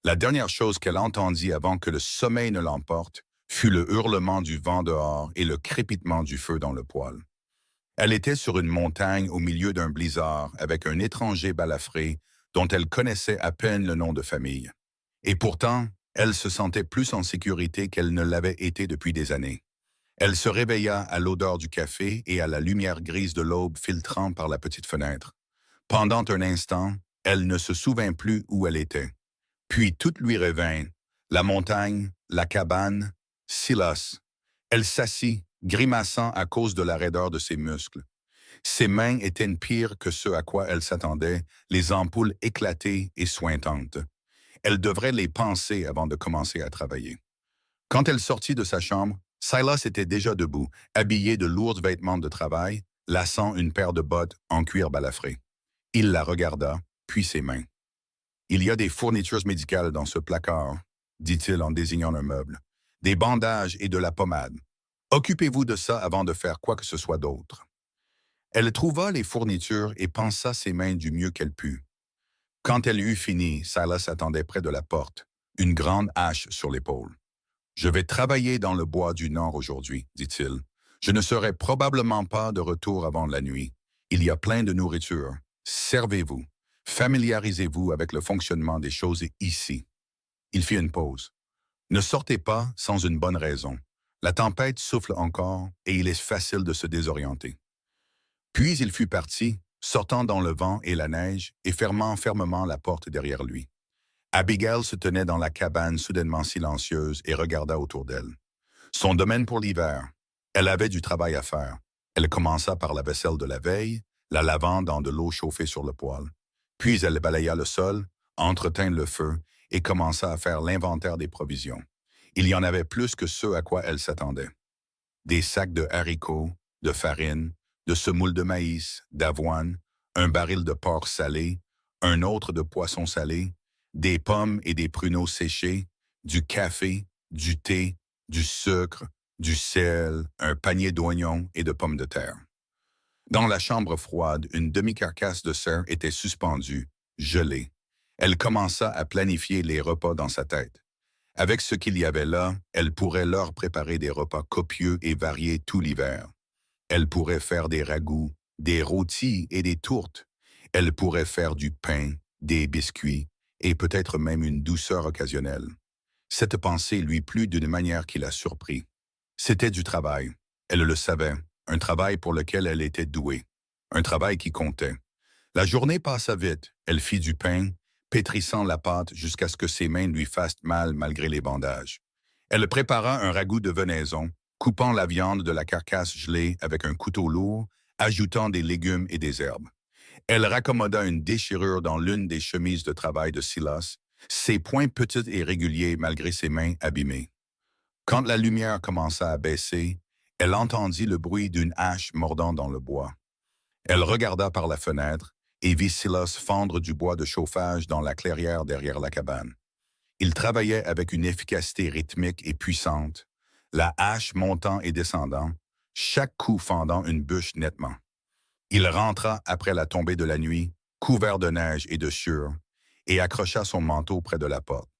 La dernière chose qu'elle entendit avant que le sommeil ne l'emporte fut le hurlement du vent dehors et le crépitement du feu dans le poêle. Elle était sur une montagne au milieu d'un blizzard avec un étranger balafré dont elle connaissait à peine le nom de famille. Et pourtant, elle se sentait plus en sécurité qu'elle ne l'avait été depuis des années. Elle se réveilla à l'odeur du café et à la lumière grise de l'aube filtrant par la petite fenêtre. Pendant un instant, elle ne se souvint plus où elle était. Puis tout lui revint, la montagne, la cabane, Silas. Elle s'assit, grimaçant à cause de la raideur de ses muscles. Ses mains étaient pires que ce à quoi elle s'attendait, les ampoules éclatées et suintantes. Elle devrait les panser avant de commencer à travailler. Quand elle sortit de sa chambre, Silas était déjà debout, habillé de lourds vêtements de travail, laçant une paire de bottes en cuir balafré. Il la regarda, puis ses mains. « Il y a des fournitures médicales dans ce placard, » dit-il en désignant un meuble. « Des bandages et de la pommade. Occupez-vous de ça avant de faire quoi que ce soit d'autre. » Elle trouva les fournitures et pansa ses mains du mieux qu'elle put. Quand elle eut fini, Silas attendait près de la porte, une grande hache sur l'épaule. « Je vais travailler dans le bois du Nord aujourd'hui, dit-il. Je ne serai probablement pas de retour avant la nuit. Il y a plein de nourriture. Servez-vous. Familiarisez-vous avec le fonctionnement des choses ici. » Il fit une pause. « Ne sortez pas sans une bonne raison. La tempête souffle encore et il est facile de se désorienter. » Puis il fut parti, sortant dans le vent et la neige et fermant fermement la porte derrière lui. Abigail se tenait dans la cabane soudainement silencieuse et regarda autour d'elle. Son domaine pour l'hiver. Elle avait du travail à faire. Elle commença par la vaisselle de la veille, la lavant dans de l'eau chauffée sur le poêle. Puis elle balaya le sol, entretint le feu et commença à faire l'inventaire des provisions. Il y en avait plus que ce à quoi elle s'attendait. Des sacs de haricots, de farine, de semoule de maïs, d'avoine, un baril de porc salé, un autre de poisson salé, des pommes et des pruneaux séchés, du café, du thé, du sucre, du sel, un panier d'oignons et de pommes de terre. Dans la chambre froide, une demi-carcasse de cerf était suspendue, gelée. Elle commença à planifier les repas dans sa tête. Avec ce qu'il y avait là, elle pourrait leur préparer des repas copieux et variés tout l'hiver. Elle pourrait faire des ragoûts, des rôtis et des tourtes. Elle pourrait faire du pain, des biscuits et peut-être même une douceur occasionnelle. Cette pensée lui plut d'une manière qui la surprit. C'était du travail. Elle le savait, un travail pour lequel elle était douée. Un travail qui comptait. La journée passa vite. Elle fit du pain, pétrissant la pâte jusqu'à ce que ses mains lui fassent mal malgré les bandages. Elle prépara un ragoût de venaison, coupant la viande de la carcasse gelée avec un couteau lourd, ajoutant des légumes et des herbes. Elle raccommoda une déchirure dans l'une des chemises de travail de Silas, ses poings petits et réguliers malgré ses mains abîmées. Quand la lumière commença à baisser, elle entendit le bruit d'une hache mordant dans le bois. Elle regarda par la fenêtre et vit Silas fendre du bois de chauffage dans la clairière derrière la cabane. Il travaillait avec une efficacité rythmique et puissante, la hache montant et descendant, chaque coup fendant une bûche nettement. Il rentra après la tombée de la nuit, couvert de neige et de sueur, et accrocha son manteau près de la porte.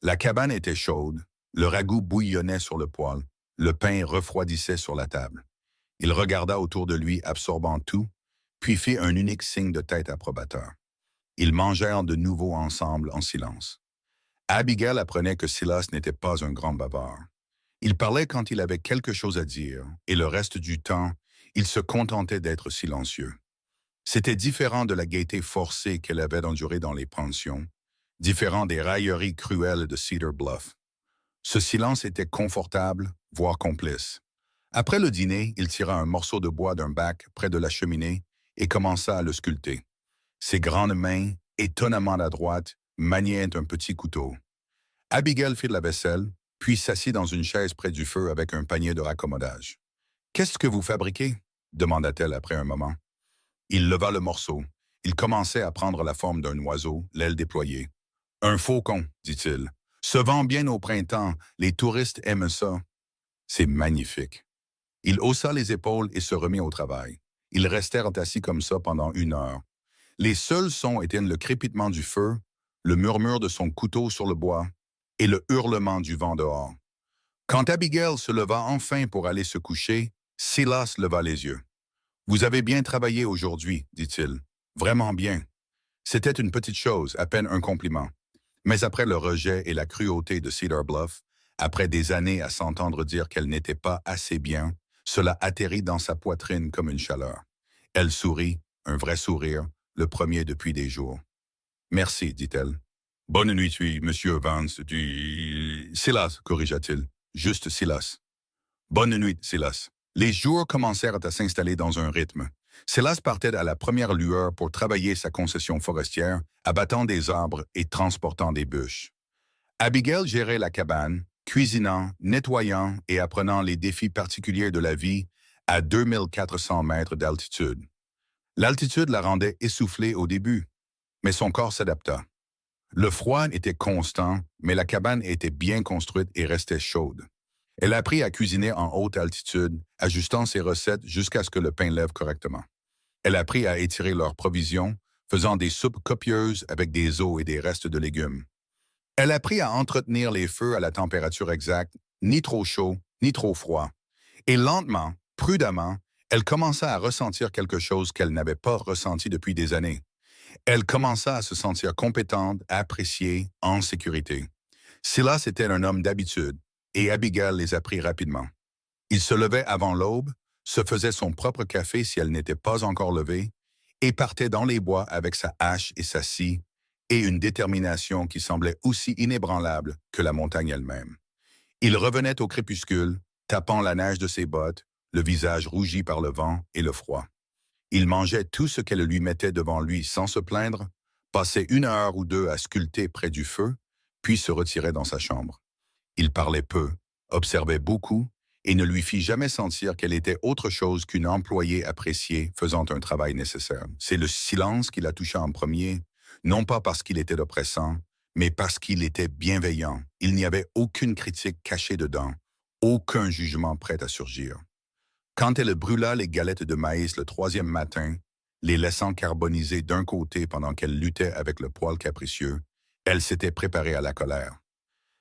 La cabane était chaude, le ragoût bouillonnait sur le poêle, le pain refroidissait sur la table. Il regarda autour de lui, absorbant tout, puis fit un unique signe de tête approbateur. Ils mangèrent de nouveau ensemble en silence. Abigail apprenait que Silas n'était pas un grand bavard. Il parlait quand il avait quelque chose à dire, et le reste du temps, il se contentait d'être silencieux. C'était différent de la gaieté forcée qu'elle avait endurée dans les pensions, différent des railleries cruelles de Cedar Bluff. Ce silence était confortable, voire complice. Après le dîner, il tira un morceau de bois d'un bac près de la cheminée et commença à le sculpter. Ses grandes mains, étonnamment adroites, maniaient un petit couteau. Abigail fit la vaisselle, puis s'assit dans une chaise près du feu avec un panier de raccommodage. « Qu'est-ce que vous fabriquez ?» demanda-t-elle après un moment. Il leva le morceau. Il commençait à prendre la forme d'un oiseau, l'aile déployée. « Un faucon, dit-il. Se vend bien au printemps, les touristes aiment ça. » C'est magnifique. Il haussa les épaules et se remit au travail. Ils restèrent assis comme ça pendant 1 heure. Les seuls sons étaient le crépitement du feu, le murmure de son couteau sur le bois et le hurlement du vent dehors. Quand Abigail se leva enfin pour aller se coucher, Silas leva les yeux. « Vous avez bien travaillé aujourd'hui, dit-il. Vraiment bien. » C'était une petite chose, à peine un compliment. Mais après le rejet et la cruauté de Cedar Bluff, après des années à s'entendre dire qu'elle n'était pas assez bien, cela atterrit dans sa poitrine comme une chaleur. Elle sourit, un vrai sourire, le premier depuis des jours. « Merci, dit-elle. »« Bonne nuit, monsieur Vance, du... » « Silas, corrigea-t-il. Juste Silas. »« Bonne nuit, Silas. » Les jours commencèrent à s'installer dans un rythme. Silas partait à la première lueur pour travailler sa concession forestière, abattant des arbres et transportant des bûches. Abigail gérait la cabane, cuisinant, nettoyant et apprenant les défis particuliers de la vie à 2400 mètres d'altitude. L'altitude la rendait essoufflée au début, mais son corps s'adapta. Le froid était constant, mais la cabane était bien construite et restait chaude. Elle apprit à cuisiner en haute altitude, ajustant ses recettes jusqu'à ce que le pain lève correctement. Elle apprit à étirer leurs provisions, faisant des soupes copieuses avec des os et des restes de légumes. Elle apprit à entretenir les feux à la température exacte, ni trop chaud, ni trop froid. Et lentement, prudemment, elle commença à ressentir quelque chose qu'elle n'avait pas ressenti depuis des années. Elle commença à se sentir compétente, appréciée, en sécurité. Silas était un homme d'habitude, et Abigail les apprit rapidement. Il se levait avant l'aube, se faisait son propre café si elle n'était pas encore levée, et partait dans les bois avec sa hache et sa scie, et une détermination qui semblait aussi inébranlable que la montagne elle-même. Il revenait au crépuscule, tapant la neige de ses bottes, le visage rougi par le vent et le froid. Il mangeait tout ce qu'elle lui mettait devant lui sans se plaindre, passait 1 heure ou 2 à sculpter près du feu, puis se retirait dans sa chambre. Il parlait peu, observait beaucoup, et ne lui fit jamais sentir qu'elle était autre chose qu'une employée appréciée faisant un travail nécessaire. C'est le silence qui la toucha en premier, non pas parce qu'il était oppressant, mais parce qu'il était bienveillant. Il n'y avait aucune critique cachée dedans, aucun jugement prêt à surgir. Quand elle brûla les galettes de maïs le 3e matin, les laissant carboniser d'un côté pendant qu'elle luttait avec le poêle capricieux, elle s'était préparée à la colère.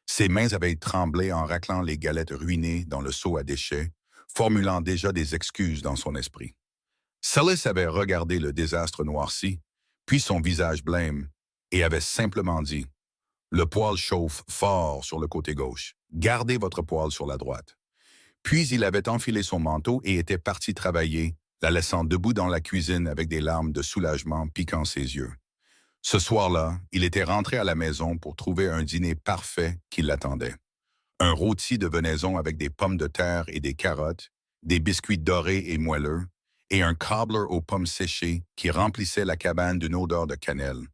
Ses mains avaient tremblé en raclant les galettes ruinées dans le seau à déchets, formulant déjà des excuses dans son esprit. Silas avait regardé le désastre noirci, puis son visage blême, et avait simplement dit « Le poêle chauffe fort sur le côté gauche. Gardez votre poêle sur la droite. » Puis il avait enfilé son manteau et était parti travailler, la laissant debout dans la cuisine avec des larmes de soulagement piquant ses yeux. Ce soir-là, il était rentré à la maison pour trouver un dîner parfait qui l'attendait. Un rôti de venaison avec des pommes de terre et des carottes, des biscuits dorés et moelleux, et un cobbler aux pommes séchées qui remplissait la cabane d'une odeur de cannelle.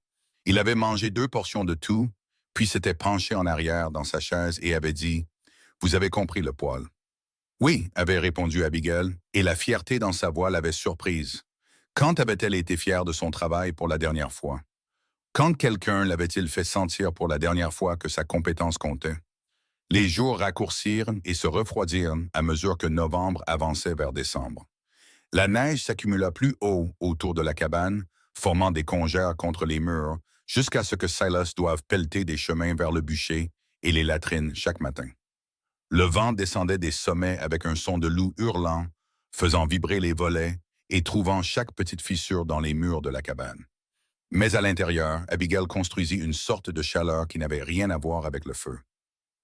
Il avait mangé 2 portions de tout, puis s'était penché en arrière dans sa chaise et avait dit « Vous avez compris le poil. » « Oui, » avait répondu Abigail, et la fierté dans sa voix l'avait surprise. Quand avait-elle été fière de son travail pour la dernière fois? Quand quelqu'un l'avait-il fait sentir pour la dernière fois que sa compétence comptait? Les jours raccourcirent et se refroidirent à mesure que novembre avançait vers décembre. La neige s'accumula plus haut autour de la cabane, formant des congères contre les murs, jusqu'à ce que Silas doive pelleter des chemins vers le bûcher et les latrines chaque matin. Le vent descendait des sommets avec un son de loup hurlant, faisant vibrer les volets et trouvant chaque petite fissure dans les murs de la cabane. Mais à l'intérieur, Abigail construisit une sorte de chaleur qui n'avait rien à voir avec le feu.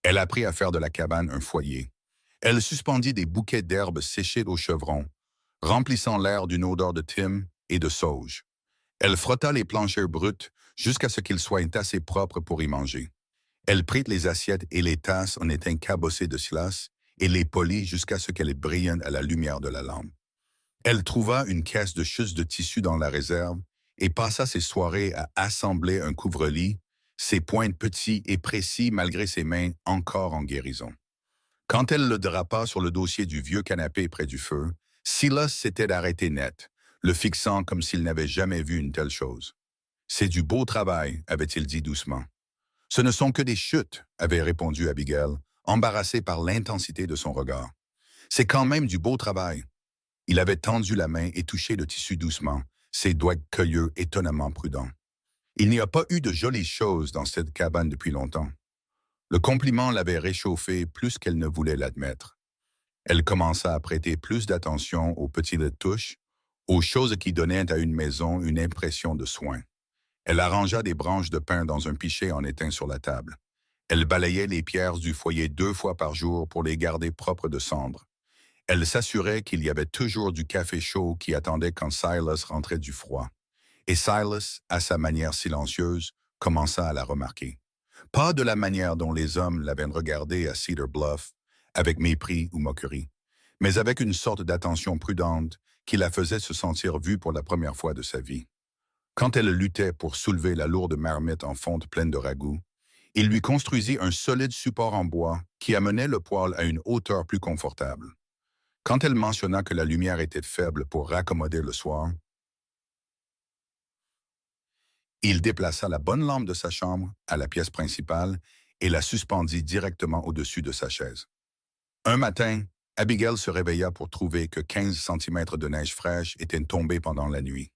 Elle apprit à faire de la cabane un foyer. Elle suspendit des bouquets d'herbes séchées au chevron, remplissant l'air d'une odeur de thym et de sauge. Elle frotta les planchers bruts jusqu'à ce qu'ils soient assez propres pour y manger. Elle prit les assiettes et les tasses en étain cabossées de Silas et les polit jusqu'à ce qu'elles brillent à la lumière de la lampe. Elle trouva une caisse de chusses de tissu dans la réserve et passa ses soirées à assembler un couvre-lit, ses pointes petits et précis malgré ses mains encore en guérison. Quand elle le drapa sur le dossier du vieux canapé près du feu, Silas s'était arrêté net, le fixant comme s'il n'avait jamais vu une telle chose. « C'est du beau travail, » avait-il dit doucement. « Ce ne sont que des chutes, » avait répondu Abigail, embarrassée par l'intensité de son regard. « C'est quand même du beau travail. » Il avait tendu la main et touché le tissu doucement, ses doigts cueilleux étonnamment prudents. Il n'y a pas eu de jolies choses dans cette cabane depuis longtemps. Le compliment l'avait réchauffée plus qu'elle ne voulait l'admettre. Elle commença à prêter plus d'attention aux petites touches, aux choses qui donnaient à une maison une impression de soin. Elle arrangea des branches de pin dans un pichet en étain sur la table. Elle balayait les pierres du foyer 2 fois par jour pour les garder propres de cendres. Elle s'assurait qu'il y avait toujours du café chaud qui attendait quand Silas rentrait du froid. Et Silas, à sa manière silencieuse, commença à la remarquer. Pas de la manière dont les hommes l'avaient regardée à Cedar Bluff, avec mépris ou moquerie, mais avec une sorte d'attention prudente qui la faisait se sentir vue pour la première fois de sa vie. Quand elle luttait pour soulever la lourde marmite en fonte pleine de ragoût, il lui construisit un solide support en bois qui amenait le poêle à une hauteur plus confortable. Quand elle mentionna que la lumière était faible pour raccommoder le soir, il déplaça la bonne lampe de sa chambre à la pièce principale et la suspendit directement au-dessus de sa chaise. Un matin, Abigail se réveilla pour trouver que 15 centimètres de neige fraîche étaient tombés pendant la nuit.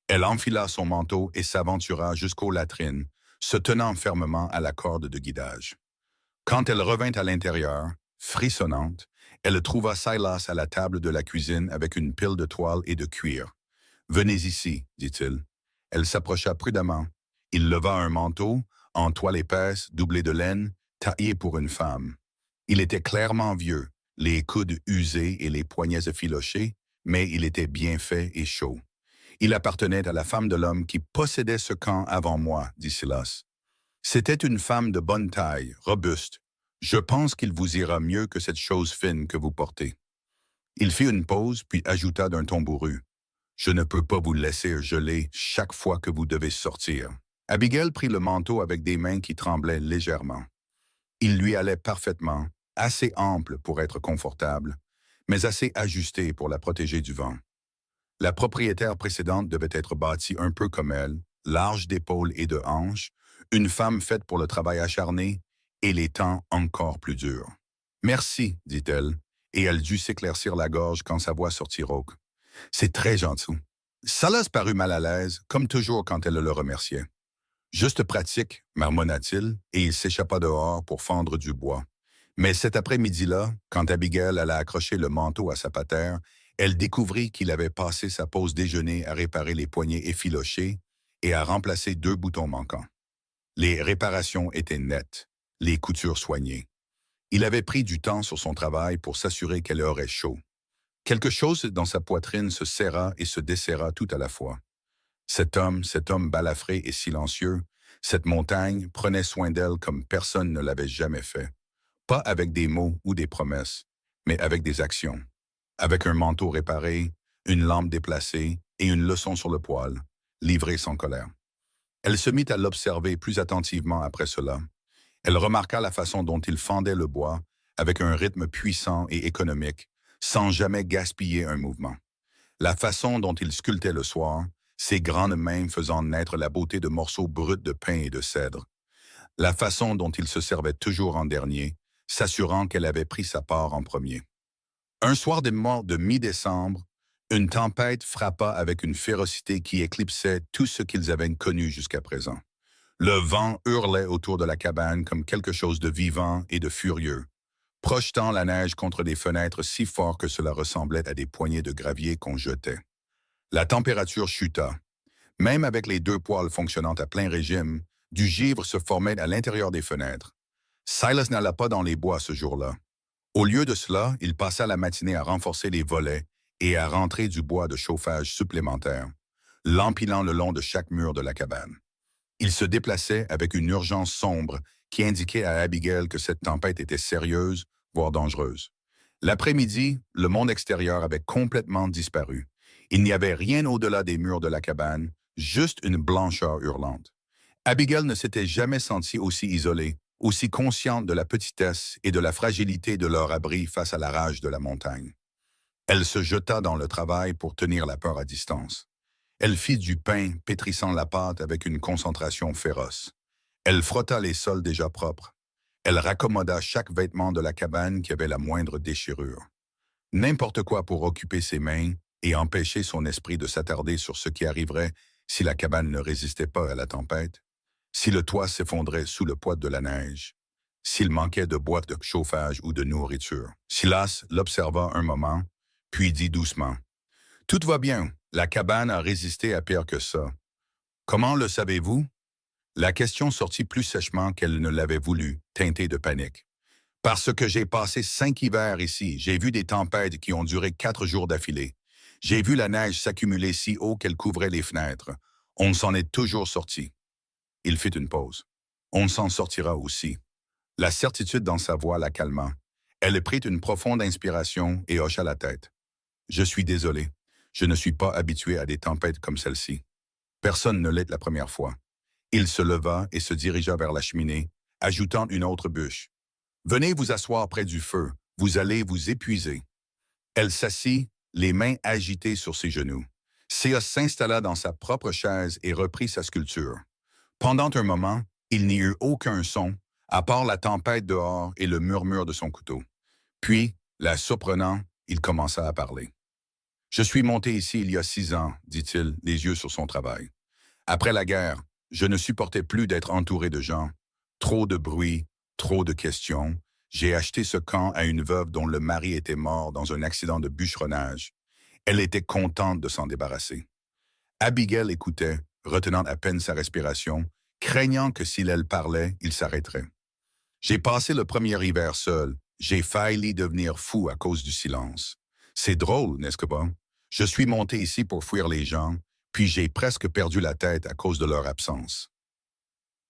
Elle enfila son manteau et s'aventura jusqu'aux latrines, se tenant fermement à la corde de guidage. Quand elle revint à l'intérieur, frissonnante, elle trouva Silas à la table de la cuisine avec une pile de toile et de cuir. « Venez ici, » dit-il. Elle s'approcha prudemment. Il leva un manteau, en toile épaisse, doublé de laine, taillé pour une femme. Il était clairement vieux, les coudes usés et les poignets effilochés, mais il était bien fait et chaud. Il appartenait à la femme de l'homme qui possédait ce camp avant moi, dit Silas. C'était une femme de bonne taille, robuste. Je pense qu'il vous ira mieux que cette chose fine que vous portez. Il fit une pause, puis ajouta d'un ton bourru. Je ne peux pas vous laisser geler chaque fois que vous devez sortir. Abigail prit le manteau avec des mains qui tremblaient légèrement. Il lui allait parfaitement, assez ample pour être confortable, mais assez ajusté pour la protéger du vent. La propriétaire précédente devait être bâtie un peu comme elle, large d'épaules et de hanches, une femme faite pour le travail acharné et les temps encore plus durs. « Merci, » dit-elle, et elle dut s'éclaircir la gorge quand sa voix sortit rauque. « C'est très gentil. » Silas parut mal à l'aise, comme toujours quand elle le remerciait. « Juste pratique, » marmonna-t-il, et il s'échappa dehors pour fendre du bois. Mais cet après-midi-là, quand Abigail alla accrocher le manteau à sa patère, elle découvrit qu'il avait passé sa pause déjeuner à réparer les poignets effilochés et à remplacer 2 boutons manquants. Les réparations étaient nettes, les coutures soignées. Il avait pris du temps sur son travail pour s'assurer qu'elle aurait chaud. Quelque chose dans sa poitrine se serra et se desserra tout à la fois. Cet homme balafré et silencieux, cette montagne prenait soin d'elle comme personne ne l'avait jamais fait. Pas avec des mots ou des promesses, mais avec des actions. Avec un manteau réparé, une lampe déplacée et une leçon sur le poil, livrée sans colère. Elle se mit à l'observer plus attentivement après cela. Elle remarqua la façon dont il fendait le bois, avec un rythme puissant et économique, sans jamais gaspiller un mouvement. La façon dont il sculptait le soir, ses grandes mains faisant naître la beauté de morceaux bruts de pain et de cèdre. La façon dont il se servait toujours en dernier, s'assurant qu'elle avait pris sa part en premier. Un soir de mi-décembre, une tempête frappa avec une férocité qui éclipsait tout ce qu'ils avaient connu jusqu'à présent. Le vent hurlait autour de la cabane comme quelque chose de vivant et de furieux, projetant la neige contre les fenêtres si fort que cela ressemblait à des poignées de gravier qu'on jetait. La température chuta. Même avec les deux poêles fonctionnant à plein régime, du givre se formait à l'intérieur des fenêtres. Silas n'alla pas dans les bois ce jour-là. Au lieu de cela, il passa la matinée à renforcer les volets et à rentrer du bois de chauffage supplémentaire, l'empilant le long de chaque mur de la cabane. Il se déplaçait avec une urgence sombre qui indiquait à Abigail que cette tempête était sérieuse, voire dangereuse. L'après-midi, le monde extérieur avait complètement disparu. Il n'y avait rien au-delà des murs de la cabane, juste une blancheur hurlante. Abigail ne s'était jamais sentie aussi isolée, aussi consciente de la petitesse et de la fragilité de leur abri face à la rage de la montagne. Elle se jeta dans le travail pour tenir la peur à distance. Elle fit du pain, pétrissant la pâte avec une concentration féroce. Elle frotta les sols déjà propres. Elle raccommoda chaque vêtement de la cabane qui avait la moindre déchirure. N'importe quoi pour occuper ses mains et empêcher son esprit de s'attarder sur ce qui arriverait si la cabane ne résistait pas à la tempête, si le toit s'effondrait sous le poids de la neige, s'il manquait de boîtes de chauffage ou de nourriture. Silas l'observa un moment, puis dit doucement, « Tout va bien, la cabane a résisté à pire que ça. Comment le savez-vous? » La question sortit plus sèchement qu'elle ne l'avait voulu, teintée de panique. « Parce que j'ai passé 5 hivers ici, j'ai vu des tempêtes qui ont duré 4 jours d'affilée. J'ai vu la neige s'accumuler si haut qu'elle couvrait les fenêtres. On s'en est toujours sorti. » Il fit une pause. « On s'en sortira aussi. » La certitude dans sa voix la calma. Elle prit une profonde inspiration et hocha la tête. « Je suis désolé. Je ne suis pas habitué à des tempêtes comme celle-ci. Personne ne l'est la première fois. » Il se leva et se dirigea vers la cheminée, ajoutant une autre bûche. « Venez vous asseoir près du feu. Vous allez vous épuiser. » Elle s'assit, les mains agitées sur ses genoux. Silas s'installa dans sa propre chaise et reprit sa sculpture. Pendant un moment, il n'y eut aucun son, à part la tempête dehors et le murmure de son couteau. Puis, la surprenant, il commença à parler. « Je suis monté ici il y a 6 ans, dit-il, les yeux sur son travail. Après la guerre, je ne supportais plus d'être entouré de gens. Trop de bruit, trop de questions. J'ai acheté ce camp à une veuve dont le mari était mort dans un accident de bûcheronnage. Elle était contente de s'en débarrasser. » Abigail écoutait, retenant à peine sa respiration, craignant que s'il elle parlait, il s'arrêterait. « J'ai passé le premier hiver seul. J'ai failli devenir fou à cause du silence. C'est drôle, n'est-ce pas? Je suis monté ici pour fuir les gens, puis j'ai presque perdu la tête à cause de leur absence. »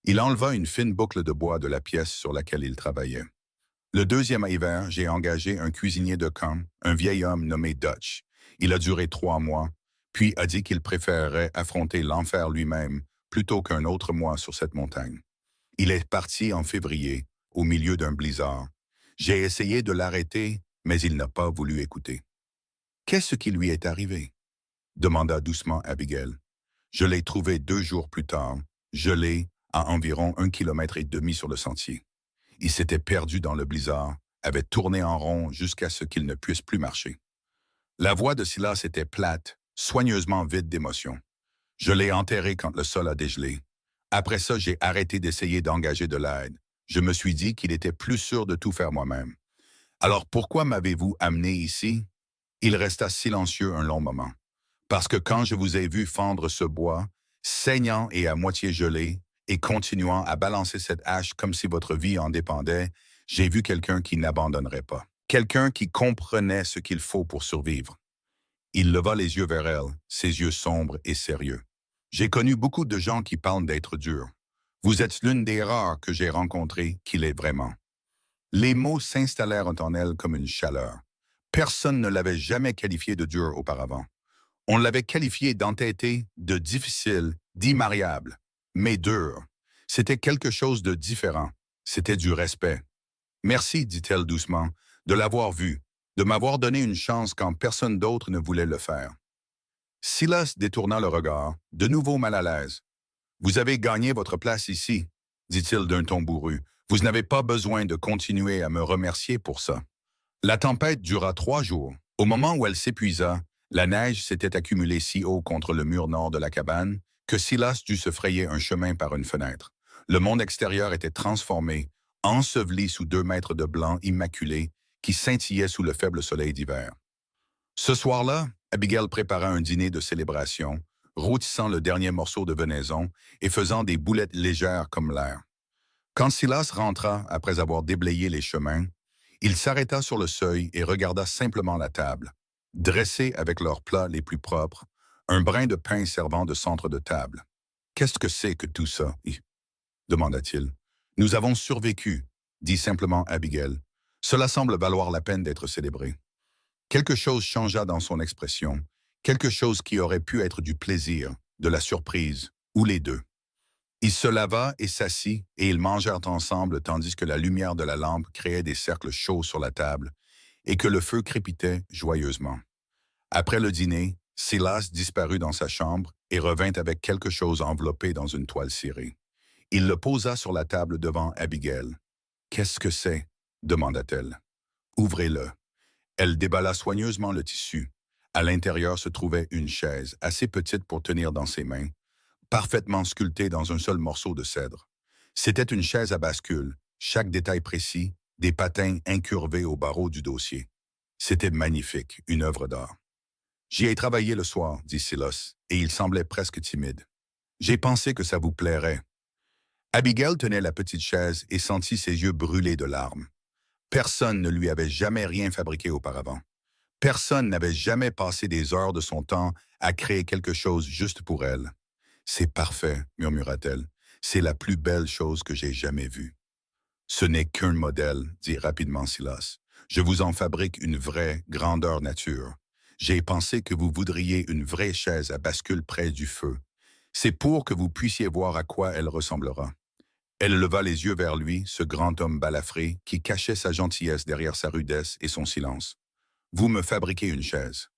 Il enleva une fine boucle de bois de la pièce sur laquelle il travaillait. « Le deuxième hiver, j'ai engagé un cuisinier de camp, un vieil homme nommé Dutch. Il a duré 3 mois, puis a dit qu'il préférerait affronter l'enfer lui-même plutôt qu'un autre mois sur cette montagne. Il est parti en février, au milieu d'un blizzard. J'ai essayé de l'arrêter, mais il n'a pas voulu écouter. »« Qu'est-ce qui lui est arrivé? » demanda doucement Abigail. « Je l'ai trouvé 2 jours plus tard, gelé à environ 1,5 kilomètre sur le sentier. Il s'était perdu dans le blizzard, avait tourné en rond jusqu'à ce qu'il ne puisse plus marcher. » La voix de Silas était plate, soigneusement vide d'émotion. « Je l'ai enterré quand le sol a dégelé. Après ça, j'ai arrêté d'essayer d'engager de l'aide. Je me suis dit qu'il était plus sûr de tout faire moi-même. Alors pourquoi m'avez-vous amené ici? » Il resta silencieux un long moment. « Parce que quand je vous ai vu fendre ce bois, saignant et à moitié gelé, et continuant à balancer cette hache comme si votre vie en dépendait, j'ai vu quelqu'un qui n'abandonnerait pas. Quelqu'un qui comprenait ce qu'il faut pour survivre. Il leva les yeux vers elle, ses yeux sombres et sérieux. J'ai connu beaucoup de gens qui parlent d'être durs. Vous êtes l'une des rares que j'ai rencontrées qui l'est vraiment. Les mots s'installèrent en elle comme une chaleur. Personne ne l'avait jamais qualifié de dur auparavant. On l'avait qualifié d'entêté, de difficile, d'immariable. Mais dur. C'était quelque chose de différent. C'était du respect. Merci, dit-elle doucement, de l'avoir vu, de m'avoir donné une chance quand personne d'autre ne voulait le faire. Silas détourna le regard, de nouveau mal à l'aise. Vous avez gagné votre place ici, dit-il d'un ton bourru. Vous n'avez pas besoin de continuer à me remercier pour ça. La tempête dura 3 jours. Au moment où elle s'épuisa, la neige s'était accumulée si haut contre le mur nord de la cabane que Silas dut se frayer un chemin par une fenêtre. Le monde extérieur était transformé, enseveli sous 2 mètres de blanc immaculé qui scintillait sous le faible soleil d'hiver. Ce soir-là, Abigail prépara un dîner de célébration, rôtissant le dernier morceau de venaison et faisant des boulettes légères comme l'air. Quand Silas rentra après avoir déblayé les chemins, il s'arrêta sur le seuil et regarda simplement la table, dressée avec leurs plats les plus propres, un brin de pain servant de centre de table. « Qu'est-ce que c'est que tout ça ?» demanda-t-il. « Nous avons survécu, » dit simplement Abigail. « Cela semble valoir la peine d'être célébré. » Quelque chose changea dans son expression, quelque chose qui aurait pu être du plaisir, de la surprise, ou les deux. Il se lava et s'assit, et ils mangèrent ensemble tandis que la lumière de la lampe créait des cercles chauds sur la table et que le feu crépitait joyeusement. Après le dîner, Silas disparut dans sa chambre et revint avec quelque chose enveloppé dans une toile cirée. Il le posa sur la table devant Abigail. « Qu'est-ce que c'est ?» demanda-t-elle. « Ouvrez-le. » Elle déballa soigneusement le tissu. À l'intérieur se trouvait une chaise, assez petite pour tenir dans ses mains, parfaitement sculptée dans un seul morceau de cèdre. C'était une chaise à bascule, chaque détail précis, des patins incurvés au barreau du dossier. C'était magnifique, une œuvre d'art. « J'y ai travaillé le soir, » dit Silas, et il semblait presque timide. « J'ai pensé que ça vous plairait. » Abigail tenait la petite chaise et sentit ses yeux brûler de larmes. Personne ne lui avait jamais rien fabriqué auparavant. Personne n'avait jamais passé des heures de son temps à créer quelque chose juste pour elle. « C'est parfait, » murmura-t-elle. « C'est la plus belle chose que j'ai jamais vue. »« Ce n'est qu'un modèle, » dit rapidement Silas. « Je vous en fabrique une vraie grandeur nature. J'ai pensé que vous voudriez une vraie chaise à bascule près du feu. C'est pour que vous puissiez voir à quoi elle ressemblera. » Elle leva les yeux vers lui, ce grand homme balafré qui cachait sa gentillesse derrière sa rudesse et son silence. « Vous me fabriquez une chaise.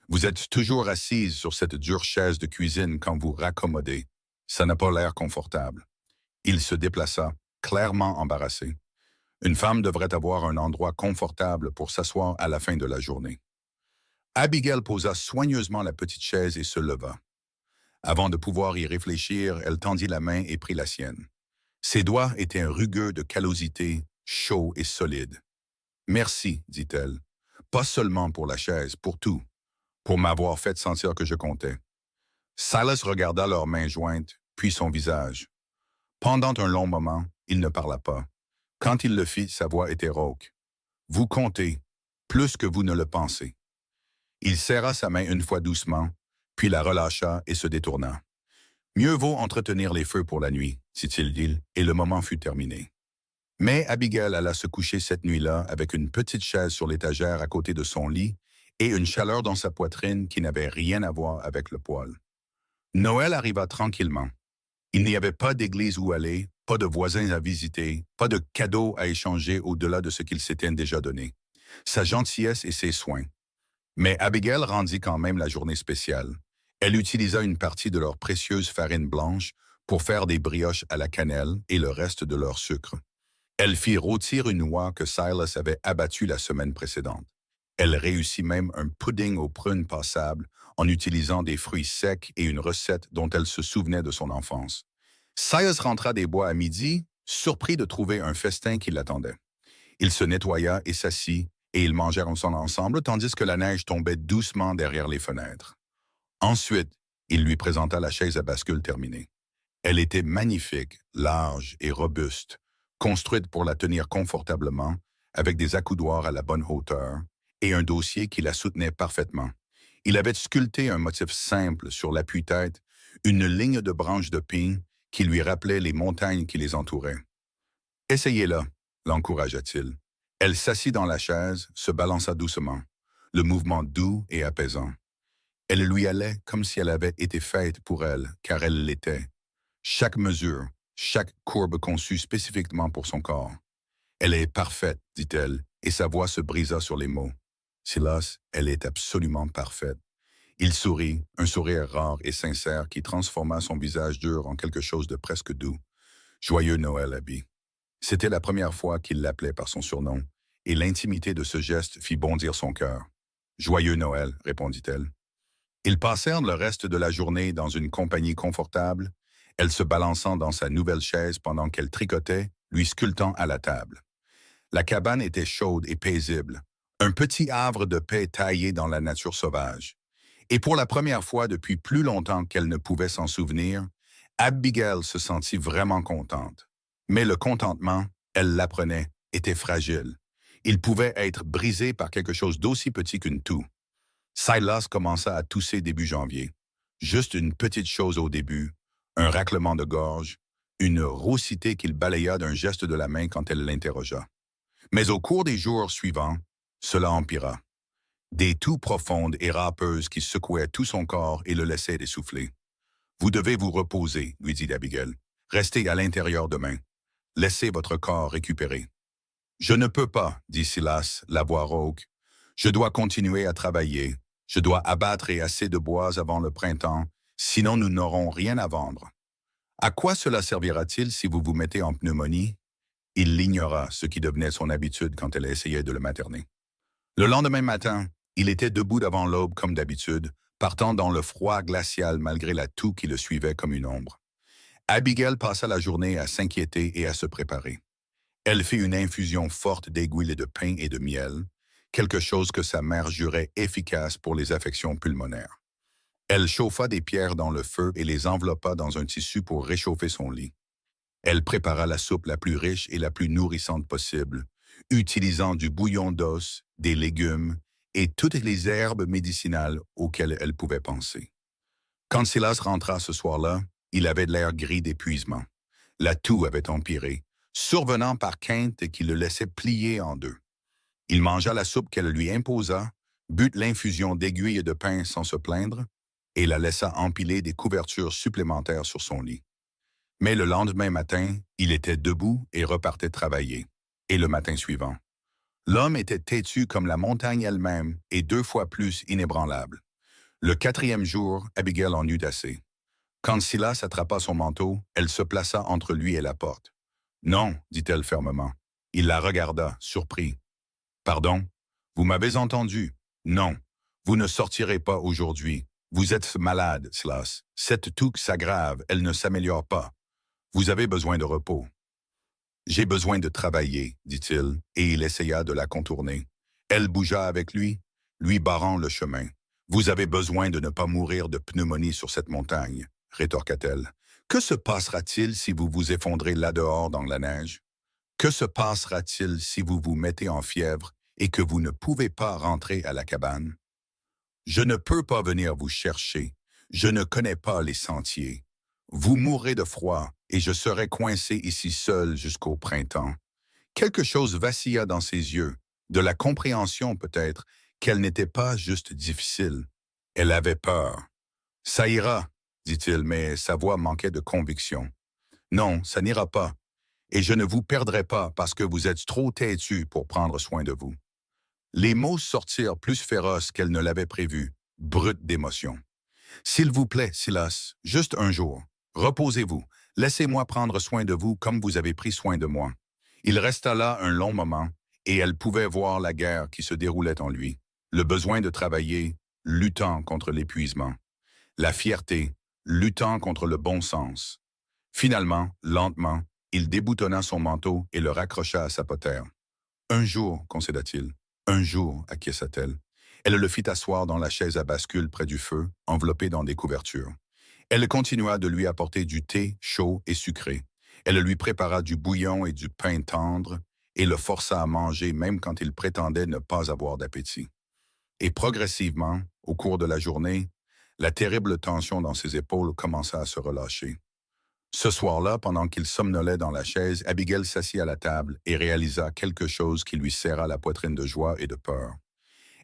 Vous êtes toujours assise sur cette dure chaise de cuisine quand vous raccommodez. Ça n'a pas l'air confortable. » Il se déplaça, clairement embarrassé. Une femme devrait avoir un endroit confortable pour s'asseoir à la fin de la journée. Abigail posa soigneusement la petite chaise et se leva. Avant de pouvoir y réfléchir, elle tendit la main et prit la sienne. Ses doigts étaient rugueux de callosité, chauds et solides. « Merci, dit-elle. Pas seulement pour la chaise, pour tout. Pour m'avoir fait sentir que je comptais. » Silas regarda leurs mains jointes, puis son visage. Pendant un long moment, il ne parla pas. Quand il le fit, sa voix était rauque. « Vous comptez, plus que vous ne le pensez. » Il serra sa main une fois doucement, puis la relâcha et se détourna. « Mieux vaut entretenir les feux pour la nuit, » dit-il, et le moment fut terminé. Mais Abigail alla se coucher cette nuit-là avec une petite chaise sur l'étagère à côté de son lit et une chaleur dans sa poitrine qui n'avait rien à voir avec le poêle. Noël arriva tranquillement. Il n'y avait pas d'église où aller, pas de voisins à visiter, pas de cadeaux à échanger au-delà de ce qu'il s'était déjà donné. Sa gentillesse et ses soins. Mais Abigail rendit quand même la journée spéciale. Elle utilisa une partie de leur précieuse farine blanche pour faire des brioches à la cannelle et le reste de leur sucre. Elle fit rôtir une oie que Silas avait abattue la semaine précédente. Elle réussit même un pudding aux prunes passables en utilisant des fruits secs et une recette dont elle se souvenait de son enfance. Silas rentra des bois à midi, surpris de trouver un festin qui l'attendait. Il se nettoya et s'assit, et ils mangèrent ensemble tandis que la neige tombait doucement derrière les fenêtres. Ensuite, il lui présenta la chaise à bascule terminée. Elle était magnifique, large et robuste, construite pour la tenir confortablement, avec des accoudoirs à la bonne hauteur et un dossier qui la soutenait parfaitement. Il avait sculpté un motif simple sur l'appui-tête, une ligne de branches de pin qui lui rappelait les montagnes qui les entouraient. « Essayez-la », l'encouragea-t-il. Elle s'assit dans la chaise, se balança doucement, le mouvement doux et apaisant. Elle lui allait comme si elle avait été faite pour elle, car elle l'était. Chaque mesure, chaque courbe conçue spécifiquement pour son corps. « Elle est parfaite, dit-elle, et sa voix se brisa sur les mots. Silas, elle est absolument parfaite. Il sourit, un sourire rare et sincère qui transforma son visage dur en quelque chose de presque doux. Joyeux Noël, Abby. C'était la première fois qu'il l'appelait par son surnom, et l'intimité de ce geste fit bondir son cœur. Joyeux Noël, répondit-elle. Ils passèrent le reste de la journée dans une compagnie confortable, elle se balançant dans sa nouvelle chaise pendant qu'elle tricotait, lui sculptant à la table. La cabane était chaude et paisible, un petit havre de paix taillé dans la nature sauvage. Et pour la première fois depuis plus longtemps qu'elle ne pouvait s'en souvenir, Abigail se sentit vraiment contente. Mais le contentement, elle l'apprenait, était fragile. Il pouvait être brisé par quelque chose d'aussi petit qu'une toux. Silas commença à tousser début janvier. Juste une petite chose au début, un raclement de gorge, une roussité qu'il balaya d'un geste de la main quand elle l'interrogea. Mais au cours des jours suivants, cela empira. Des toux profondes et râpeuses qui secouaient tout son corps et le laissaient essouffler. « Vous devez vous reposer, lui dit Abigail. Restez à l'intérieur demain. Laissez votre corps récupérer. »« Je ne peux pas, dit Silas, la voix rauque. Je dois continuer à travailler. Je dois abattre assez de bois avant le printemps, sinon nous n'aurons rien à vendre. À quoi cela servira-t-il si vous vous mettez en pneumonie? » Il l'ignora, ce qui devenait son habitude quand elle essayait de le materner. Le lendemain matin, il était debout devant l'aube comme d'habitude, partant dans le froid glacial malgré la toux qui le suivait comme une ombre. Abigail passa la journée à s'inquiéter et à se préparer. Elle fit une infusion forte d'aiguilles de pin et de miel, quelque chose que sa mère jurait efficace pour les affections pulmonaires. Elle chauffa des pierres dans le feu et les enveloppa dans un tissu pour réchauffer son lit. Elle prépara la soupe la plus riche et la plus nourrissante possible, utilisant du bouillon d'os, des légumes et toutes les herbes médicinales auxquelles elle pouvait penser. Quand Silas rentra ce soir-là, il avait de l'air gris d'épuisement. La toux avait empiré, survenant par quinte qui le laissait plier en deux. Il mangea la soupe qu'elle lui imposa, but l'infusion d'aiguilles de pain sans se plaindre, et la laissa empiler des couvertures supplémentaires sur son lit. Mais le lendemain matin, il était debout et repartait travailler. Et le matin suivant. L'homme était têtu comme la montagne elle-même et 2 fois plus inébranlable. Le 4e jour, Abigail en eut assez. Quand Silas attrapa son manteau, elle se plaça entre lui et la porte. « Non, dit-elle fermement. Il la regarda, surpris. « Pardon? Vous m'avez entendu? Non. Vous ne sortirez pas aujourd'hui. Vous êtes malade, Silas. Cette toux s'aggrave, elle ne s'améliore pas. Vous avez besoin de repos. » « J'ai besoin de travailler, dit-il, et il essaya de la contourner. Elle bougea avec lui barrant le chemin. « Vous avez besoin de ne pas mourir de pneumonie sur cette montagne, rétorqua-t-elle. Que se passera-t-il si vous vous effondrez là-dehors dans la neige? Que se passera-t-il si vous vous mettez en fièvre et que vous ne pouvez pas rentrer à la cabane? Je ne peux pas venir vous chercher. Je ne connais pas les sentiers. Vous mourrez de froid et je serai coincé ici seul jusqu'au printemps. » Quelque chose vacilla dans ses yeux, de la compréhension peut-être qu'elle n'était pas juste difficile. Elle avait peur. « Ça ira, » dit-il, mais sa voix manquait de conviction. « Non, ça n'ira pas. Et je ne vous perdrai pas parce que vous êtes trop têtu pour prendre soin de vous. » Les mots sortirent plus féroces qu'elle ne l'avait prévu, brutes d'émotion. « S'il vous plaît, Silas, juste un jour. Reposez-vous. Laissez-moi prendre soin de vous comme vous avez pris soin de moi. » Il resta là un long moment, et elle pouvait voir la guerre qui se déroulait en lui, le besoin de travailler, luttant contre l'épuisement, la fierté, luttant contre le bon sens. Finalement, lentement, il déboutonna son manteau et le raccrocha à sa potère. « Un jour, concéda-t-il. « Un jour, acquiesça-t-elle. » Elle le fit asseoir dans la chaise à bascule près du feu, enveloppée dans des couvertures. Elle continua de lui apporter du thé chaud et sucré. Elle lui prépara du bouillon et du pain tendre, et le força à manger même quand il prétendait ne pas avoir d'appétit. Et progressivement, au cours de la journée, la terrible tension dans ses épaules commença à se relâcher. Ce soir-là, pendant qu'il somnolait dans la chaise, Abigail s'assit à la table et réalisa quelque chose qui lui serra la poitrine de joie et de peur.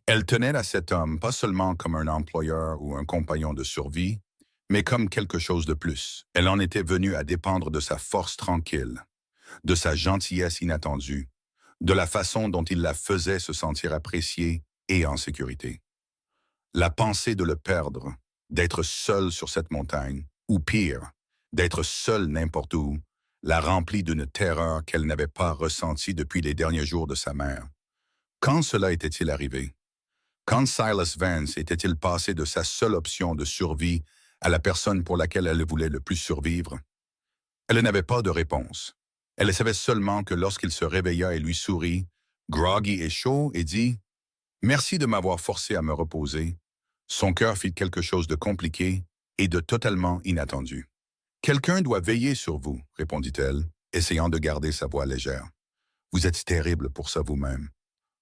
Elle tenait à cet homme pas seulement comme un employeur ou un compagnon de survie, mais comme quelque chose de plus. Elle en était venue à dépendre de sa force tranquille, de sa gentillesse inattendue, de la façon dont il la faisait se sentir appréciée et en sécurité. La pensée de le perdre, d'être seule sur cette montagne, ou pire, d'être seule n'importe où, la remplit d'une terreur qu'elle n'avait pas ressentie depuis les derniers jours de sa mère. Quand cela était-il arrivé? Quand Silas Vance était-il passé de sa seule option de survie à la personne pour laquelle elle voulait le plus survivre? Elle n'avait pas de réponse. Elle savait seulement que lorsqu'il se réveilla et lui sourit, groggy et chaud, et dit « Merci de m'avoir forcé à me reposer », son cœur fit quelque chose de compliqué et de totalement inattendu. « Quelqu'un doit veiller sur vous », répondit-elle, essayant de garder sa voix légère. « Vous êtes terrible pour ça vous-même. »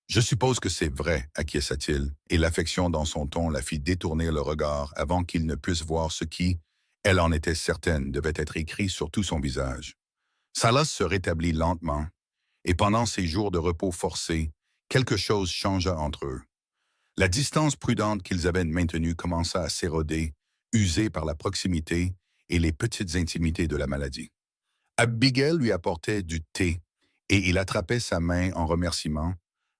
« Je suppose que c'est vrai, acquiesça-t-il, et l'affection dans son ton la fit détourner le regard avant qu'il ne puisse voir ce qui, elle en était certaine, devait être écrit sur tout son visage. Silas se rétablit lentement, et pendant ces jours de repos forcé, quelque chose changea entre eux. La distance prudente qu'ils avaient maintenue commença à s'éroder, usée par la proximité et les petites intimités de la maladie. Abigail lui apportait du thé, et il attrapait sa main en remerciement,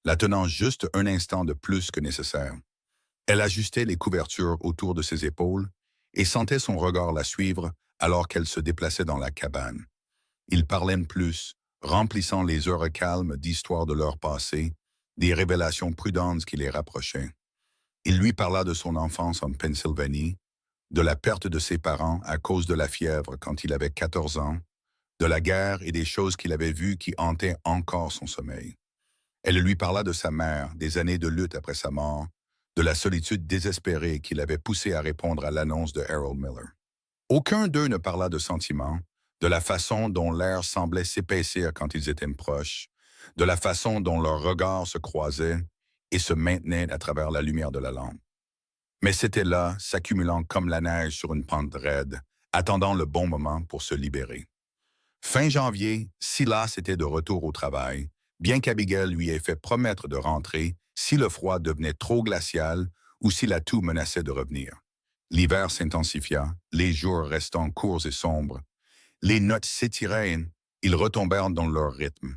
la tenant juste un instant de plus que nécessaire. Elle ajustait les couvertures autour de ses épaules et sentait son regard la suivre alors qu'elle se déplaçait dans la cabane. Ils parlaient de plus, remplissant les heures calmes d'histoires de leur passé, des révélations prudentes qui les rapprochaient. Il lui parla de son enfance en Pennsylvanie, de la perte de ses parents à cause de la fièvre quand il avait 14 ans, de la guerre et des choses qu'il avait vues qui hantaient encore son sommeil. Elle lui parla de sa mère, des années de lutte après sa mort, de la solitude désespérée qui l'avait poussé à répondre à l'annonce de Harold Miller. Aucun d'eux ne parla de sentiments, de la façon dont l'air semblait s'épaissir quand ils étaient proches, de la façon dont leurs regards se croisaient et se maintenaient à travers la lumière de la lampe. Mais c'était là, s'accumulant comme la neige sur une pente raide, attendant le bon moment pour se libérer. Fin janvier, Silas était de retour au travail, bien qu'Abigail lui ait fait promettre de rentrer si le froid devenait trop glacial ou si la toux menaçait de revenir. L'hiver s'intensifia, les jours restant courts et sombres. Les notes s'étiraient, ils retombèrent dans leur rythme.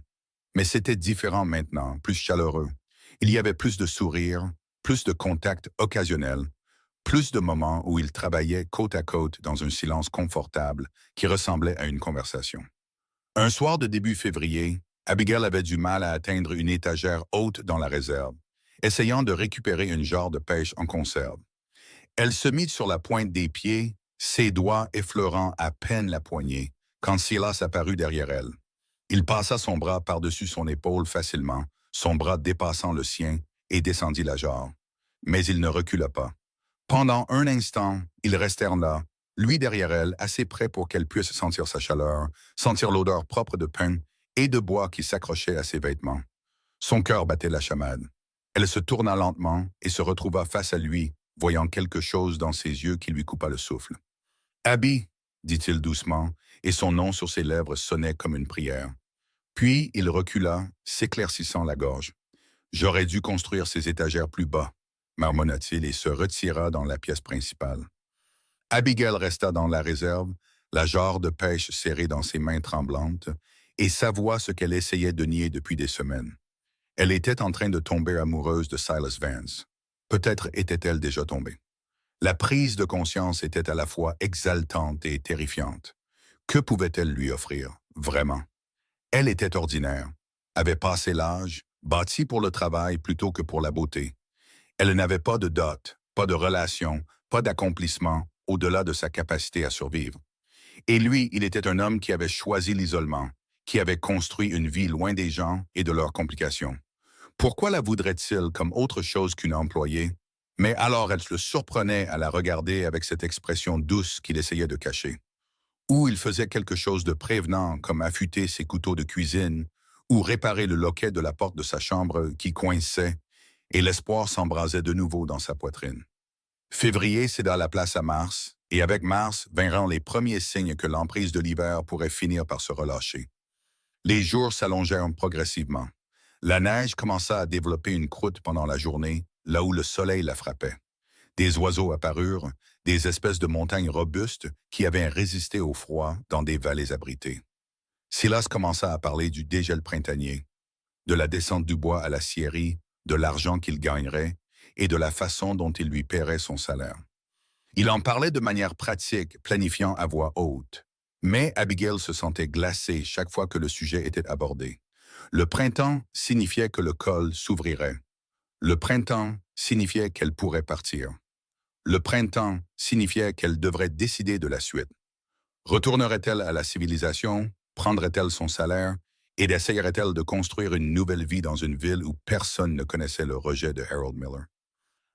Mais c'était différent maintenant, plus chaleureux. Il y avait plus de sourires, plus de contacts occasionnels, plus de moments où ils travaillaient côte à côte dans un silence confortable qui ressemblait à une conversation. Un soir de début février, Abigail avait du mal à atteindre une étagère haute dans la réserve, essayant de récupérer une jarre de pêche en conserve. Elle se mit sur la pointe des pieds, ses doigts effleurant à peine la poignée, quand Silas apparut derrière elle. Il passa son bras par-dessus son épaule facilement, son bras dépassant le sien, et descendit la jarre. Mais il ne recula pas. Pendant un instant, ils restèrent là, lui derrière elle, assez près pour qu'elle puisse sentir sa chaleur, sentir l'odeur propre de pain et de bois qui s'accrochait à ses vêtements. Son cœur battait la chamade. Elle se tourna lentement et se retrouva face à lui, voyant quelque chose dans ses yeux qui lui coupa le souffle. « Abby » dit-il doucement, et son nom sur ses lèvres sonnait comme une prière. Puis il recula, s'éclaircissant la gorge. « J'aurais dû construire ces étagères plus bas » marmonna-t-il et se retira dans la pièce principale. Abigail resta dans la réserve, la jarre de pêche serrée dans ses mains tremblantes, et savoua ce qu'elle essayait de nier depuis des semaines. Elle était en train de tomber amoureuse de Silas Vance. Peut-être était-elle déjà tombée. La prise de conscience était à la fois exaltante et terrifiante. Que pouvait-elle lui offrir, vraiment? Elle était ordinaire, avait passé l'âge, bâtie pour le travail plutôt que pour la beauté. Elle n'avait pas de dot, pas de relation, pas d'accomplissement au-delà de sa capacité à survivre. Et lui, il était un homme qui avait choisi l'isolement, qui avait construit une vie loin des gens et de leurs complications. Pourquoi la voudrait-il comme autre chose qu'une employée? Mais alors elle le surprenait à la regarder avec cette expression douce qu'il essayait de cacher. Ou il faisait quelque chose de prévenant comme affûter ses couteaux de cuisine, ou réparer le loquet de la porte de sa chambre qui coinçait, et l'espoir s'embrasait de nouveau dans sa poitrine. Février céda la place à mars, et avec mars vinrent les premiers signes que l'emprise de l'hiver pourrait finir par se relâcher. Les jours s'allongèrent progressivement. La neige commença à développer une croûte pendant la journée, là où le soleil la frappait. Des oiseaux apparurent, des espèces de montagnes robustes qui avaient résisté au froid dans des vallées abritées. Silas commença à parler du dégel printanier, de la descente du bois à la scierie, de l'argent qu'il gagnerait et de la façon dont il lui paierait son salaire. Il en parlait de manière pratique, planifiant à voix haute. Mais Abigail se sentait glacée chaque fois que le sujet était abordé. Le printemps signifiait que le col s'ouvrirait. Le printemps signifiait qu'elle pourrait partir. Le printemps signifiait qu'elle devrait décider de la suite. Retournerait-elle à la civilisation, prendrait-elle son salaire et essayerait-elle de construire une nouvelle vie dans une ville où personne ne connaissait le rejet de Harold Miller?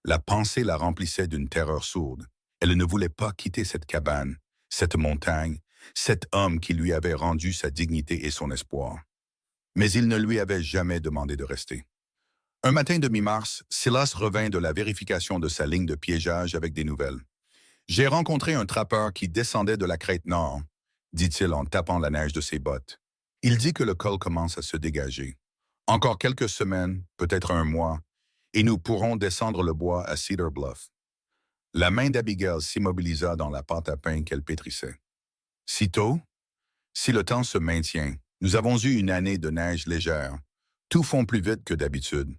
La pensée la remplissait d'une terreur sourde. Elle ne voulait pas quitter cette cabane, cette montagne, cet homme qui lui avait rendu sa dignité et son espoir. Mais il ne lui avait jamais demandé de rester. Un matin de mi-mars, Silas revint de la vérification de sa ligne de piégeage avec des nouvelles. « J'ai rencontré un trappeur qui descendait de la crête nord, » dit-il en tapant la neige de ses bottes. Il dit que le col commence à se dégager. Encore quelques semaines, peut-être un mois, et nous pourrons descendre le bois à Cedar Bluff. La main d'Abigail s'immobilisa dans la pâte à pain qu'elle pétrissait. Sitôt, si le temps se maintient, nous avons eu une année de neige légère. Tout fond plus vite que d'habitude.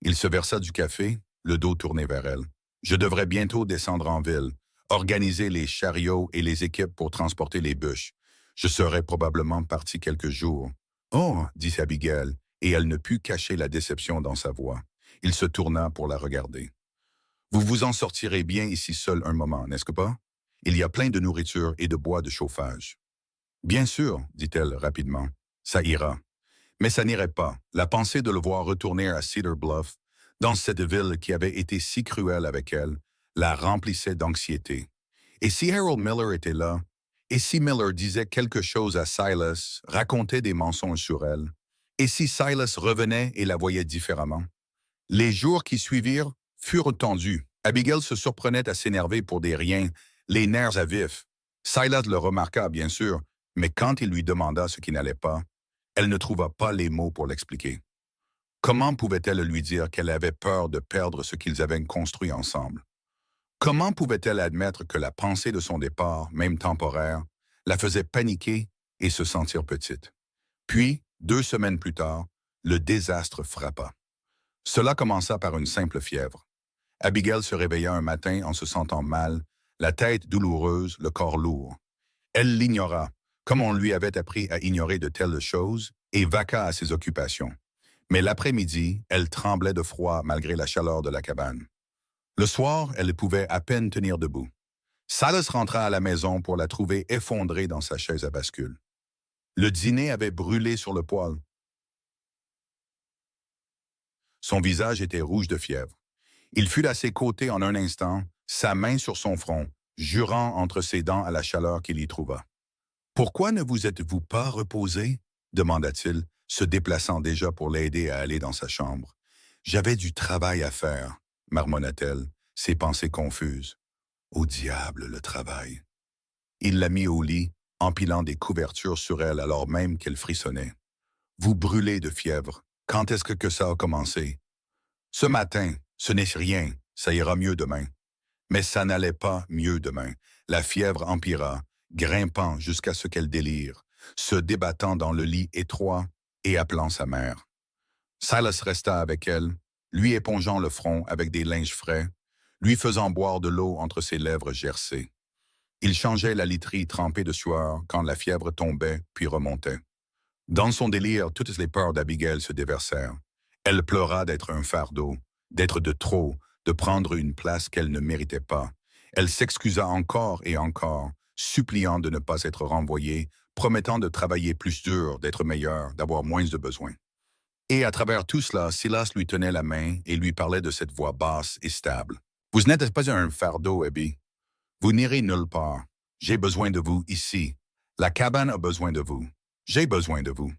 Il se versa du café, le dos tourné vers elle. Je devrais bientôt descendre en ville, organiser les chariots et les équipes pour transporter les bûches. Je serais probablement parti quelques jours. Oh, dit Abigail, et elle ne put cacher la déception dans sa voix. Il se tourna pour la regarder. Vous vous en sortirez bien ici seul un moment, n'est-ce que pas? Il y a plein de nourriture et de bois de chauffage. Bien sûr, dit-elle rapidement. Ça ira. Mais ça n'irait pas. La pensée de le voir retourner à Cedar Bluff, dans cette ville qui avait été si cruelle avec elle, la remplissait d'anxiété. Et si Harold Miller était là, et si Miller disait quelque chose à Silas, racontait des mensonges sur elle, et si Silas revenait et la voyait différemment? Les jours qui suivirent furent tendus. Abigail se surprenait à s'énerver pour des riens, les nerfs à vif. Silas le remarqua, bien sûr, mais quand il lui demanda ce qui n'allait pas, elle ne trouva pas les mots pour l'expliquer. Comment pouvait-elle lui dire qu'elle avait peur de perdre ce qu'ils avaient construit ensemble? Comment pouvait-elle admettre que la pensée de son départ, même temporaire, la faisait paniquer et se sentir petite? Puis, 2 semaines plus tard, le désastre frappa. Cela commença par une simple fièvre. Abigail se réveilla un matin en se sentant mal, la tête douloureuse, le corps lourd. Elle l'ignora, comme on lui avait appris à ignorer de telles choses, et vaqua à ses occupations. Mais l'après-midi, elle tremblait de froid malgré la chaleur de la cabane. Le soir, elle pouvait à peine tenir debout. Silas rentra à la maison pour la trouver effondrée dans sa chaise à bascule. Le dîner avait brûlé sur le poêle. Son visage était rouge de fièvre. Il fut à ses côtés en un instant, sa main sur son front, jurant entre ses dents à la chaleur qu'il y trouva. « Pourquoi ne vous êtes-vous pas reposé? » demanda-t-il, se déplaçant déjà pour l'aider à aller dans sa chambre. « J'avais du travail à faire, » marmonna-t-elle, ses pensées confuses. « Au diable, le travail. » Il la mit au lit, empilant des couvertures sur elle alors même qu'elle frissonnait. « Vous brûlez de fièvre. Quand est-ce que ça a commencé? »« Ce matin, ce n'est rien, ça ira mieux demain. » Mais ça n'allait pas mieux demain. La fièvre empira, grimpant jusqu'à ce qu'elle délire, se débattant dans le lit étroit et appelant sa mère. Silas resta avec elle, lui épongeant le front avec des linges frais, lui faisant boire de l'eau entre ses lèvres gercées. Il changeait la literie trempée de sueur quand la fièvre tombait puis remontait. Dans son délire, toutes les peurs d'Abigail se déversèrent. Elle pleura d'être un fardeau, d'être de trop, de prendre une place qu'elle ne méritait pas. Elle s'excusa encore et encore, suppliant de ne pas être renvoyée, promettant de travailler plus dur, d'être meilleure, d'avoir moins de besoins. Et à travers tout cela, Silas lui tenait la main et lui parlait de cette voix basse et stable. « Vous n'êtes pas un fardeau, Abby. Vous n'irez nulle part. J'ai besoin de vous ici. La cabane a besoin de vous. J'ai besoin de vous. »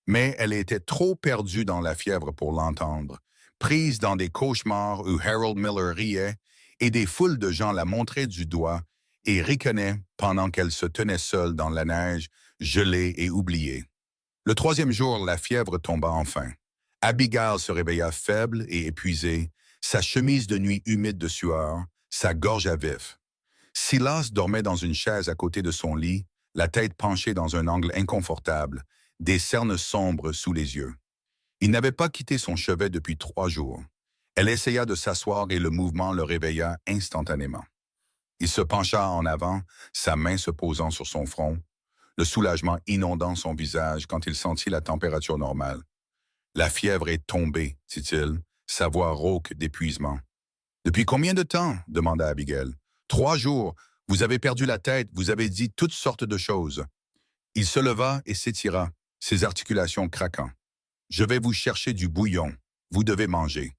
Mais elle était trop perdue dans la fièvre pour l'entendre, prise dans des cauchemars où Harold Miller riait et des foules de gens la montraient du doigt et ricanaient pendant qu'elle se tenait seule dans la neige, gelée et oubliée. Le troisième jour, la fièvre tomba enfin. Abigail se réveilla faible et épuisée, sa chemise de nuit humide de sueur, sa gorge à vif. Silas dormait dans une chaise à côté de son lit, la tête penchée dans un angle inconfortable, des cernes sombres sous les yeux. Il n'avait pas quitté son chevet depuis 3 jours. Elle essaya de s'asseoir et le mouvement le réveilla instantanément. Il se pencha en avant, sa main se posant sur son front, le soulagement inondant son visage quand il sentit la température normale. La fièvre est tombée, dit-il, sa voix rauque d'épuisement. Depuis combien de temps? Demanda Abigail. 3 jours. Vous avez perdu la tête, vous avez dit toutes sortes de choses. Il se leva et s'étira, ses articulations craquant. Je vais vous chercher du bouillon. Vous devez manger.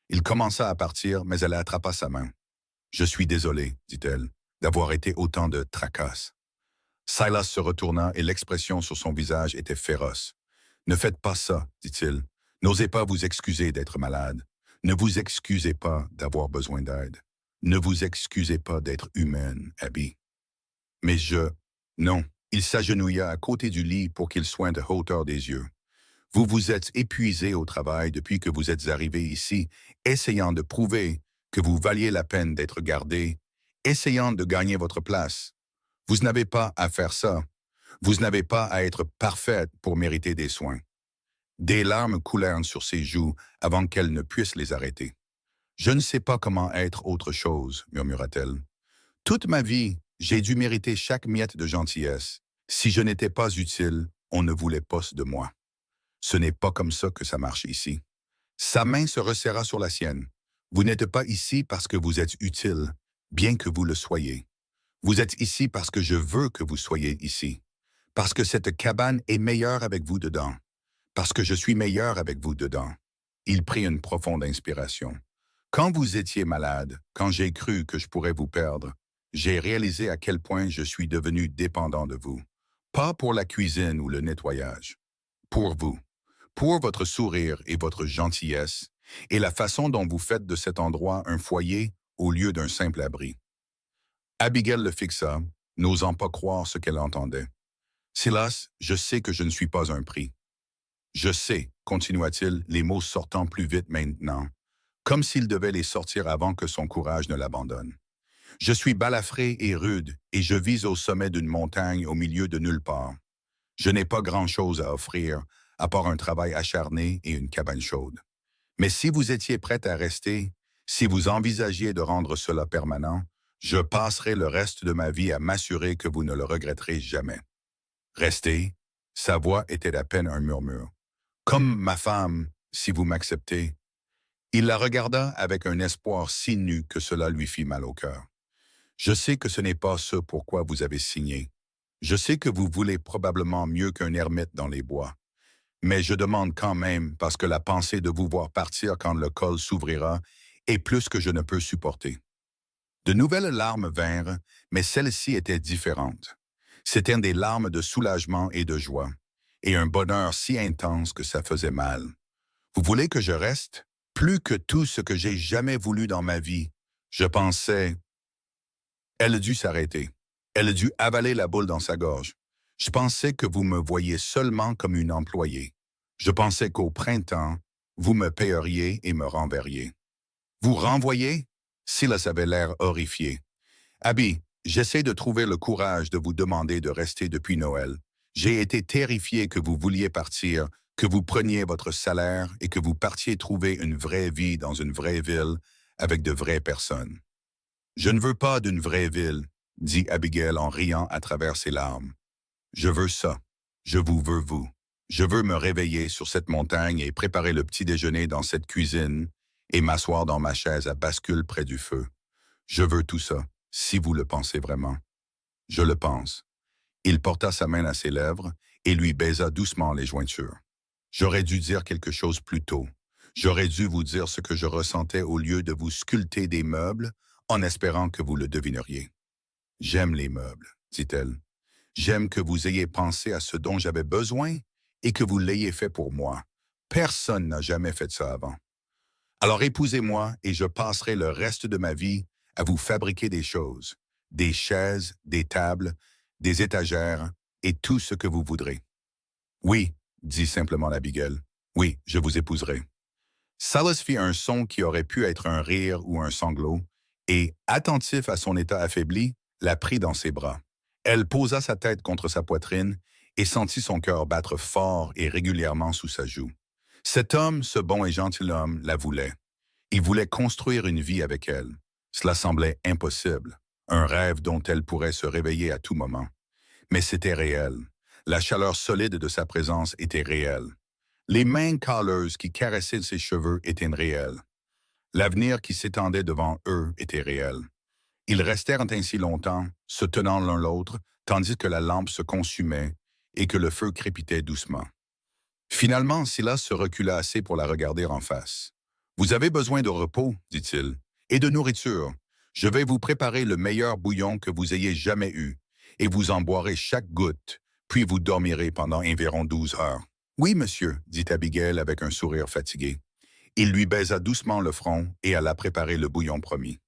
Il commença à partir, mais elle attrapa sa main. Je suis désolée, dit-elle, d'avoir été autant de tracasses. Silas se retourna et l'expression sur son visage était féroce. Ne faites pas ça, dit-il. N'osez pas vous excuser d'être malade. Ne vous excusez pas d'avoir besoin d'aide. Ne vous excusez pas d'être humaine, Abby. Mais Non. Il s'agenouilla à côté du lit pour qu'il soigne de hauteur des yeux. Vous vous êtes épuisé au travail depuis que vous êtes arrivé ici, essayant de prouver que vous valiez la peine d'être gardé, essayant de gagner votre place. Vous n'avez pas à faire ça. Vous n'avez pas à être parfaite pour mériter des soins. Des larmes coulèrent sur ses joues avant qu'elle ne puisse les arrêter. Je ne sais pas comment être autre chose, murmura-t-elle. Toute ma vie, j'ai dû mériter chaque miette de gentillesse. Si je n'étais pas utile, on ne voulait pas de moi. Ce n'est pas comme ça que ça marche ici. Sa main se resserra sur la sienne. Vous n'êtes pas ici parce que vous êtes utile, bien que vous le soyez. Vous êtes ici parce que je veux que vous soyez ici. Parce que cette cabane est meilleure avec vous dedans. Parce que je suis meilleur avec vous dedans. Il prit une profonde inspiration. Quand vous étiez malade, quand j'ai cru que je pourrais vous perdre, j'ai réalisé à quel point je suis devenu dépendant de vous. Pas pour la cuisine ou le nettoyage. Pour vous. Pour votre sourire et votre gentillesse, et la façon dont vous faites de cet endroit un foyer au lieu d'un simple abri. Abigail le fixa, n'osant pas croire ce qu'elle entendait. Silas, je sais que je ne suis pas un prix. Je sais, continua-t-il, les mots sortant plus vite maintenant, comme s'il devait les sortir avant que son courage ne l'abandonne. Je suis balafré et rude, et je vis au sommet d'une montagne au milieu de nulle part. Je n'ai pas grand-chose à offrir, à part un travail acharné et une cabane chaude. Mais si vous étiez prête à rester, si vous envisagiez de rendre cela permanent, je passerai le reste de ma vie à m'assurer que vous ne le regretterez jamais. Restez, sa voix était à peine un murmure. Comme ma femme, si vous m'acceptez. Il la regarda avec un espoir si nu que cela lui fit mal au cœur. Je sais que ce n'est pas ce pourquoi vous avez signé. Je sais que vous voulez probablement mieux qu'un ermite dans les bois. Mais je demande quand même parce que la pensée de vous voir partir quand le col s'ouvrira est plus que je ne peux supporter. De nouvelles larmes vinrent, mais celles-ci étaient différentes. C'étaient des larmes de soulagement et de joie, et un bonheur si intense que ça faisait mal. Vous voulez que je reste? Plus que tout ce que j'ai jamais voulu dans ma vie. Je pensais... Elle dut s'arrêter. Elle dut avaler la boule dans sa gorge. Je pensais que vous me voyiez seulement comme une employée. Je pensais qu'au printemps, vous me paieriez et me renverriez. Vous renvoyez? Silas avait l'air horrifié. Abby, j'essaie de trouver le courage de vous demander de rester depuis Noël. J'ai été terrifié que vous vouliez partir, que vous preniez votre salaire et que vous partiez trouver une vraie vie dans une vraie ville avec de vraies personnes. Je ne veux pas d'une vraie ville, dit Abigail en riant à travers ses larmes. Je veux ça. Je vous veux vous. Je veux me réveiller sur cette montagne et préparer le petit déjeuner dans cette cuisine et m'asseoir dans ma chaise à bascule près du feu. Je veux tout ça, si vous le pensez vraiment. Je le pense. Il porta sa main à ses lèvres et lui baisa doucement les jointures. J'aurais dû dire quelque chose plus tôt. J'aurais dû vous dire ce que je ressentais au lieu de vous sculpter des meubles en espérant que vous le devineriez. J'aime les meubles, dit-elle. J'aime que vous ayez pensé à ce dont j'avais besoin et que vous l'ayez fait pour moi. Personne n'a jamais fait ça avant. Alors épousez-moi et je passerai le reste de ma vie à vous fabriquer des choses, des chaises, des tables, des étagères et tout ce que vous voudrez. Oui, dit simplement l'Abigail. Oui, je vous épouserai. Silas fit un son qui aurait pu être un rire ou un sanglot, et, attentif à son état affaibli, la prit dans ses bras. Elle posa sa tête contre sa poitrine et sentit son cœur battre fort et régulièrement sous sa joue. Cet homme, ce bon et gentil homme, la voulait. Il voulait construire une vie avec elle. Cela semblait impossible, un rêve dont elle pourrait se réveiller à tout moment. Mais c'était réel. La chaleur solide de sa présence était réelle. Les mains calleuses qui caressaient ses cheveux étaient réelles. L'avenir qui s'étendait devant eux était réel. Ils restèrent ainsi longtemps, se tenant l'un l'autre, tandis que la lampe se consumait et que le feu crépitait doucement. Finalement, Silas se recula assez pour la regarder en face. « Vous avez besoin de repos, dit-il, et de nourriture. Je vais vous préparer le meilleur bouillon que vous ayez jamais eu, et vous en boirez chaque goutte, puis vous dormirez pendant environ 12 heures. »« Oui, monsieur, » dit Abigail avec un sourire fatigué. Il lui baisa doucement le front et alla préparer le bouillon promis.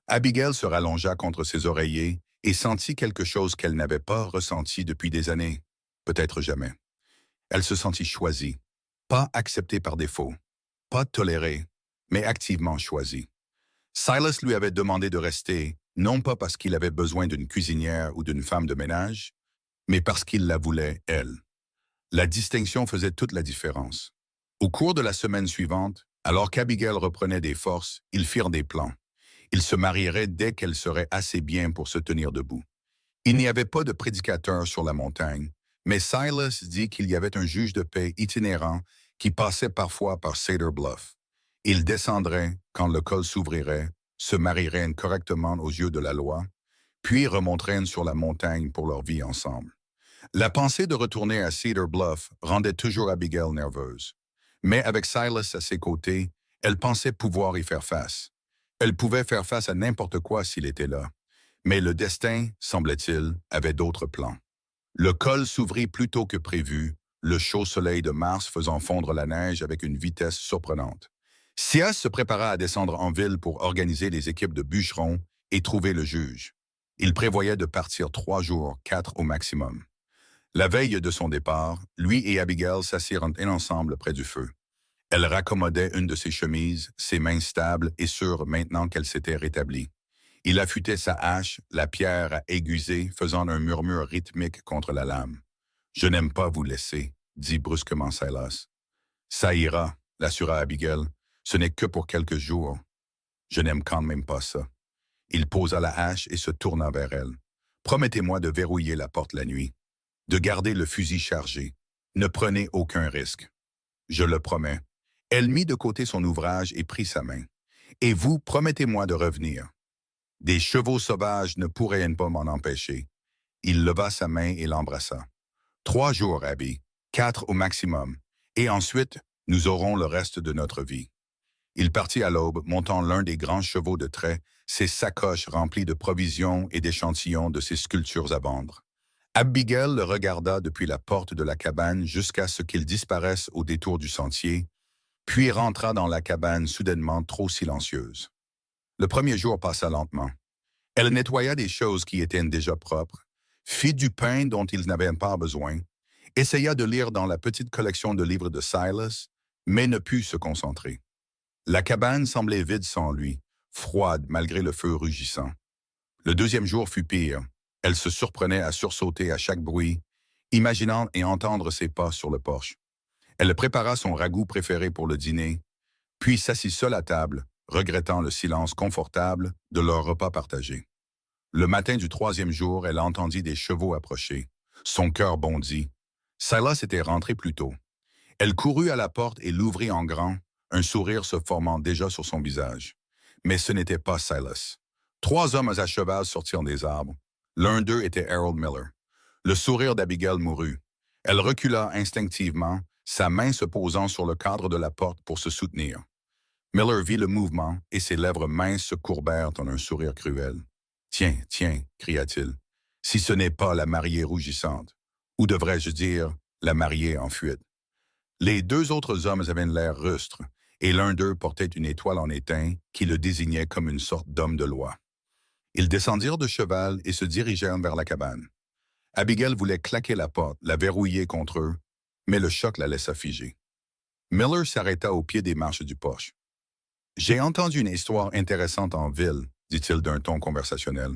Abigail se rallongea contre ses oreillers et sentit quelque chose qu'elle n'avait pas ressenti depuis des années, peut-être jamais. Elle se sentit choisie, pas acceptée par défaut, pas tolérée, mais activement choisie. Silas lui avait demandé de rester, non pas parce qu'il avait besoin d'une cuisinière ou d'une femme de ménage, mais parce qu'il la voulait, elle. La distinction faisait toute la différence. Au cours de la semaine suivante, alors qu'Abigail reprenait des forces, ils firent des plans. Ils se marieraient dès qu'elle serait assez bien pour se tenir debout. Il n'y avait pas de prédicateur sur la montagne, mais Silas dit qu'il y avait un juge de paix itinérant qui passait parfois par Cedar Bluff. Ils descendraient quand le col s'ouvrirait, se marieraient correctement aux yeux de la loi, puis remonteraient sur la montagne pour leur vie ensemble. La pensée de retourner à Cedar Bluff rendait toujours Abigail nerveuse. Mais avec Silas à ses côtés, elle pensait pouvoir y faire face. Elle pouvait faire face à n'importe quoi s'il était là. Mais le destin, semblait-il, avait d'autres plans. Le col s'ouvrit plus tôt que prévu, le chaud soleil de mars faisant fondre la neige avec une vitesse surprenante. Sias se prépara à descendre en ville pour organiser les équipes de bûcherons et trouver le juge. Il prévoyait de partir 3 jours, 4 au maximum. La veille de son départ, lui et Abigail s'assirent ensemble près du feu. Elle raccommodait une de ses chemises, ses mains stables et sûres maintenant qu'elle s'était rétablie. Il affûtait sa hache, la pierre à aiguiser, faisant un murmure rythmique contre la lame. « Je n'aime pas vous laisser, » dit brusquement Silas. « Ça ira, » l'assura Abigail. « Ce n'est que pour quelques jours. Je n'aime quand même pas ça. » Il posa la hache et se tourna vers elle. « Promettez-moi de verrouiller la porte la nuit, de garder le fusil chargé. Ne prenez aucun risque. »« Je le promets. » Elle mit de côté son ouvrage et prit sa main. « Et vous, promettez-moi de revenir. » Des chevaux sauvages ne pourraient pas m'en empêcher. Il leva sa main et l'embrassa. « 3 jours, Abby, 4 au maximum, et ensuite, nous aurons le reste de notre vie. » Il partit à l'aube, montant l'un des grands chevaux de trait, ses sacoches remplies de provisions et d'échantillons de ses sculptures à vendre. Abigail le regarda depuis la porte de la cabane jusqu'à ce qu'il disparaisse au détour du sentier, puis rentra dans la cabane soudainement trop silencieuse. Le premier jour passa lentement. Elle nettoya des choses qui étaient déjà propres, fit du pain dont ils n'avaient pas besoin, essaya de lire dans la petite collection de livres de Silas, mais ne put se concentrer. La cabane semblait vide sans lui, froide malgré le feu rugissant. Le deuxième jour fut pire. Elle se surprenait à sursauter à chaque bruit, imaginant et entendre ses pas sur le porche. Elle prépara son ragoût préféré pour le dîner, puis s'assit seule à table, regrettant le silence confortable de leur repas partagé. Le matin du 3e jour, elle entendit des chevaux approcher. Son cœur bondit. Silas était rentré plus tôt. Elle courut à la porte et l'ouvrit en grand, un sourire se formant déjà sur son visage. Mais ce n'était pas Silas. 3 hommes à cheval sortirent des arbres. L'un d'eux était Harold Miller. Le sourire d'Abigail mourut. Elle recula instinctivement, sa main se posant sur le cadre de la porte pour se soutenir. Miller vit le mouvement et ses lèvres minces se courbèrent en un sourire cruel. « Tiens, tiens, cria-t-il, si ce n'est pas la mariée rougissante, ou devrais-je dire, la mariée en fuite. Les deux autres hommes avaient l'air rustre, et l'un d'eux portait une étoile en étain qui le désignait comme une sorte d'homme de loi. Ils descendirent de cheval et se dirigèrent vers la cabane. Abigail voulait claquer la porte, la verrouiller contre eux, mais le choc la laissa figer. Miller s'arrêta au pied des marches du porche. « J'ai entendu une histoire intéressante en ville, dit-il d'un ton conversationnel.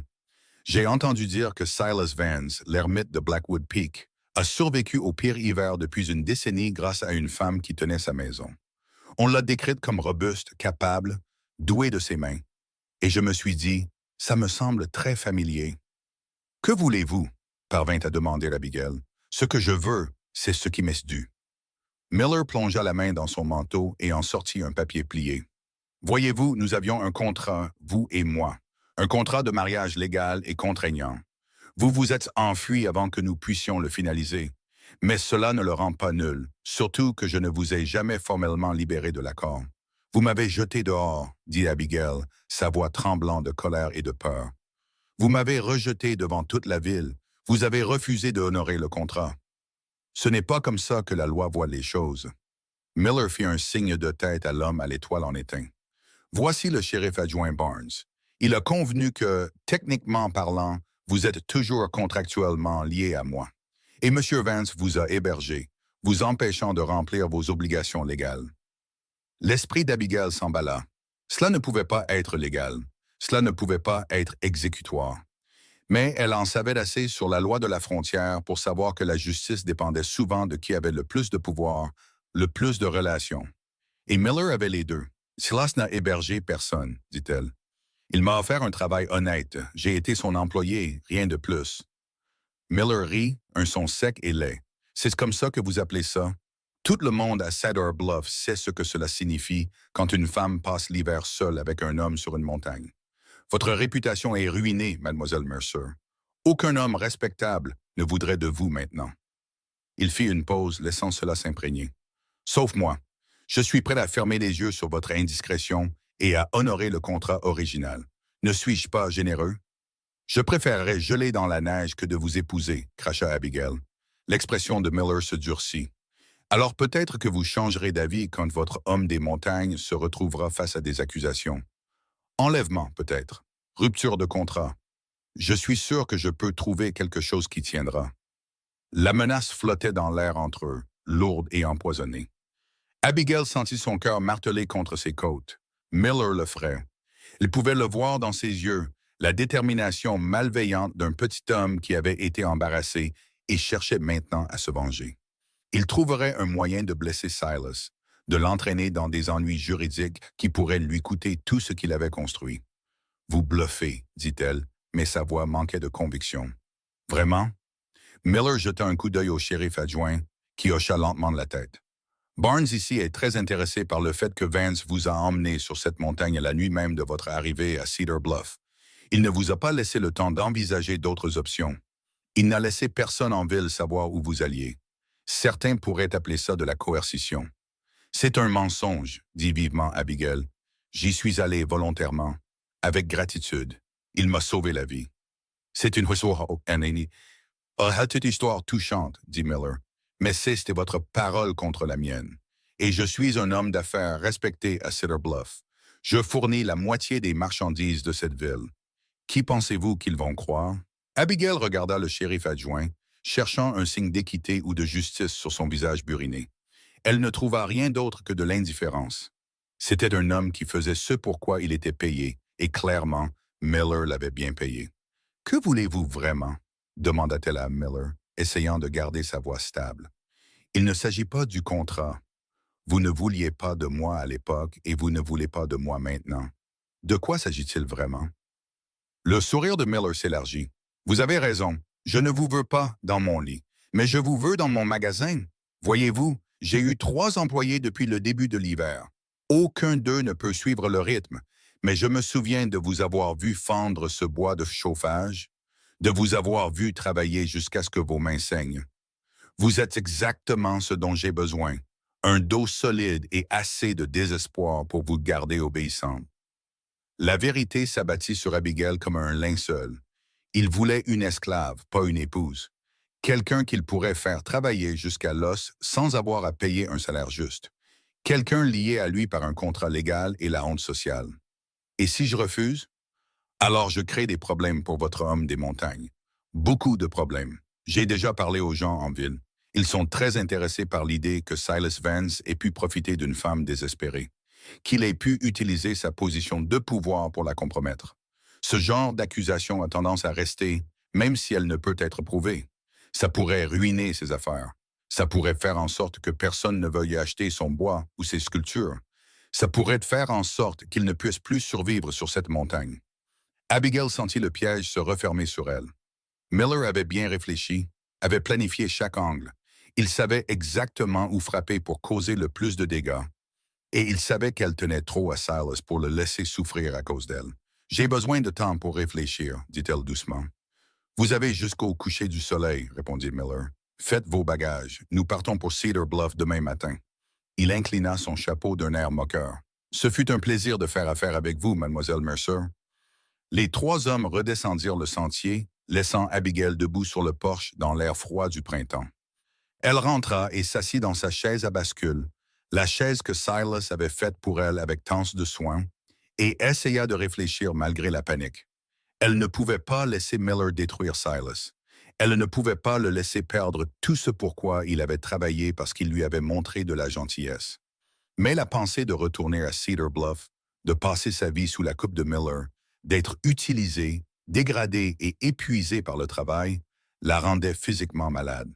J'ai entendu dire que Silas Vance, l'ermite de Blackwood Peak, a survécu au pire hiver depuis une décennie grâce à une femme qui tenait sa maison. On l'a décrite comme robuste, capable, douée de ses mains. Et je me suis dit, ça me semble très familier. « Que voulez-vous? » parvint à demander Abigail. « Ce que je veux, c'est ce qui m'est dû. » Miller plongea la main dans son manteau et en sortit un papier plié. « Voyez-vous, nous avions un contrat, vous et moi. Un contrat de mariage légal et contraignant. Vous vous êtes enfui avant que nous puissions le finaliser. Mais cela ne le rend pas nul, surtout que je ne vous ai jamais formellement libéré de l'accord. Vous m'avez jeté dehors, dit Abigail, sa voix tremblant de colère et de peur. Vous m'avez rejeté devant toute la ville. Vous avez refusé d'honorer le contrat. Ce n'est pas comme ça que la loi voit les choses. » Miller fit un signe de tête à l'homme à l'étoile en étain. « Voici le shérif adjoint Barnes. Il a convenu que, techniquement parlant, vous êtes toujours contractuellement lié à moi. Et M. Vance vous a hébergé, vous empêchant de remplir vos obligations légales. » L'esprit d'Abigail s'emballa. Cela ne pouvait pas être légal. Cela ne pouvait pas être exécutoire. Mais elle en savait assez sur la loi de la frontière pour savoir que la justice dépendait souvent de qui avait le plus de pouvoir, le plus de relations. Et Miller avait les deux. « Silas n'a hébergé personne, dit-elle. Il m'a offert un travail honnête. J'ai été son employé, rien de plus. » Miller rit, un son sec et laid. « C'est comme ça que vous appelez ça? Tout le monde à Cedar Bluff sait ce que cela signifie quand une femme passe l'hiver seule avec un homme sur une montagne. Votre réputation est ruinée, mademoiselle Mercer. Aucun homme respectable ne voudrait de vous maintenant. » Il fit une pause, laissant cela s'imprégner. « Sauf moi. Je suis prêt à fermer les yeux sur votre indiscrétion et à honorer le contrat original. Ne suis-je pas généreux? » « Je préférerais geler dans la neige que de vous épouser, » cracha Abigail. L'expression de Miller se durcit. « Alors peut-être que vous changerez d'avis quand votre homme des montagnes se retrouvera face à des accusations. Enlèvement, peut-être. Rupture de contrat. Je suis sûr que je peux trouver quelque chose qui tiendra. » La menace flottait dans l'air entre eux, lourde et empoisonnée. Abigail sentit son cœur martelé contre ses côtes. Miller le ferait. Il pouvait le voir dans ses yeux, la détermination malveillante d'un petit homme qui avait été embarrassé et cherchait maintenant à se venger. Il trouverait un moyen de blesser Silas, de l'entraîner dans des ennuis juridiques qui pourraient lui coûter tout ce qu'il avait construit. « Vous bluffez, » dit-elle, mais sa voix manquait de conviction. « Vraiment? » Miller jeta un coup d'œil au shérif adjoint, qui hocha lentement de la tête. « Barnes ici est très intéressé par le fait que Vance vous a emmené sur cette montagne la nuit même de votre arrivée à Cedar Bluff. Il ne vous a pas laissé le temps d'envisager d'autres options. Il n'a laissé personne en ville savoir où vous alliez. Certains pourraient appeler ça de la coercition. »« C'est un mensonge, » dit vivement Abigail. « J'y suis allé volontairement, avec gratitude. Il m'a sauvé la vie. »« C'est une histoire touchante, » dit Miller. « Mais c'était votre parole contre la mienne. Et je suis un homme d'affaires respecté à Cedar Bluff. Je fournis la moitié des marchandises de cette ville. Qui pensez-vous qu'ils vont croire? » Abigail regarda le shérif adjoint, cherchant un signe d'équité ou de justice sur son visage buriné. Elle ne trouva rien d'autre que de l'indifférence. C'était un homme qui faisait ce pourquoi il était payé, et clairement, Miller l'avait bien payé. « Que voulez-vous vraiment? » demanda-t-elle à Miller, essayant de garder sa voix stable. « Il ne s'agit pas du contrat. Vous ne vouliez pas de moi à l'époque et vous ne voulez pas de moi maintenant. De quoi s'agit-il vraiment? » Le sourire de Miller s'élargit. « Vous avez raison. Je ne vous veux pas dans mon lit, mais je vous veux dans mon magasin. Voyez-vous, j'ai eu 3 employés depuis le début de l'hiver. Aucun d'eux ne peut suivre le rythme, mais je me souviens de vous avoir vu fendre ce bois de chauffage, de vous avoir vu travailler jusqu'à ce que vos mains saignent. Vous êtes exactement ce dont j'ai besoin, un dos solide et assez de désespoir pour vous garder obéissante. » La vérité s'abattit sur Abigail comme un linceul. Il voulait une esclave, pas une épouse. Quelqu'un qu'il pourrait faire travailler jusqu'à l'os sans avoir à payer un salaire juste. Quelqu'un lié à lui par un contrat légal et la honte sociale. Et si je refuse? Alors je crée des problèmes pour votre homme des montagnes. Beaucoup de problèmes. J'ai déjà parlé aux gens en ville. Ils sont très intéressés par l'idée que Silas Vance ait pu profiter d'une femme désespérée, qu'il ait pu utiliser sa position de pouvoir pour la compromettre. Ce genre d'accusation a tendance à rester, même si elle ne peut être prouvée. Ça pourrait ruiner ses affaires. Ça pourrait faire en sorte que personne ne veuille acheter son bois ou ses sculptures. Ça pourrait faire en sorte qu'il ne puisse plus survivre sur cette montagne. Abigail sentit le piège se refermer sur elle. Miller avait bien réfléchi, avait planifié chaque angle. Il savait exactement où frapper pour causer le plus de dégâts. Et il savait qu'elle tenait trop à Silas pour le laisser souffrir à cause d'elle. « J'ai besoin de temps pour réfléchir, dit-elle doucement. « Vous avez jusqu'au coucher du soleil, répondit Miller. Faites vos bagages. Nous partons pour Cedar Bluff demain matin. Il inclina son chapeau d'un air moqueur. Ce fut un plaisir de faire affaire avec vous, mademoiselle Mercer. Les trois hommes redescendirent le sentier, laissant Abigail debout sur le porche dans l'air froid du printemps. Elle rentra et s'assit dans sa chaise à bascule, la chaise que Silas avait faite pour elle avec tant de soin, et essaya de réfléchir malgré la panique. Elle ne pouvait pas laisser Miller détruire Silas. Elle ne pouvait pas le laisser perdre tout ce pourquoi il avait travaillé parce qu'il lui avait montré de la gentillesse. Mais la pensée de retourner à Cedar Bluff, de passer sa vie sous la coupe de Miller, d'être utilisé, dégradé et épuisé par le travail, la rendait physiquement malade.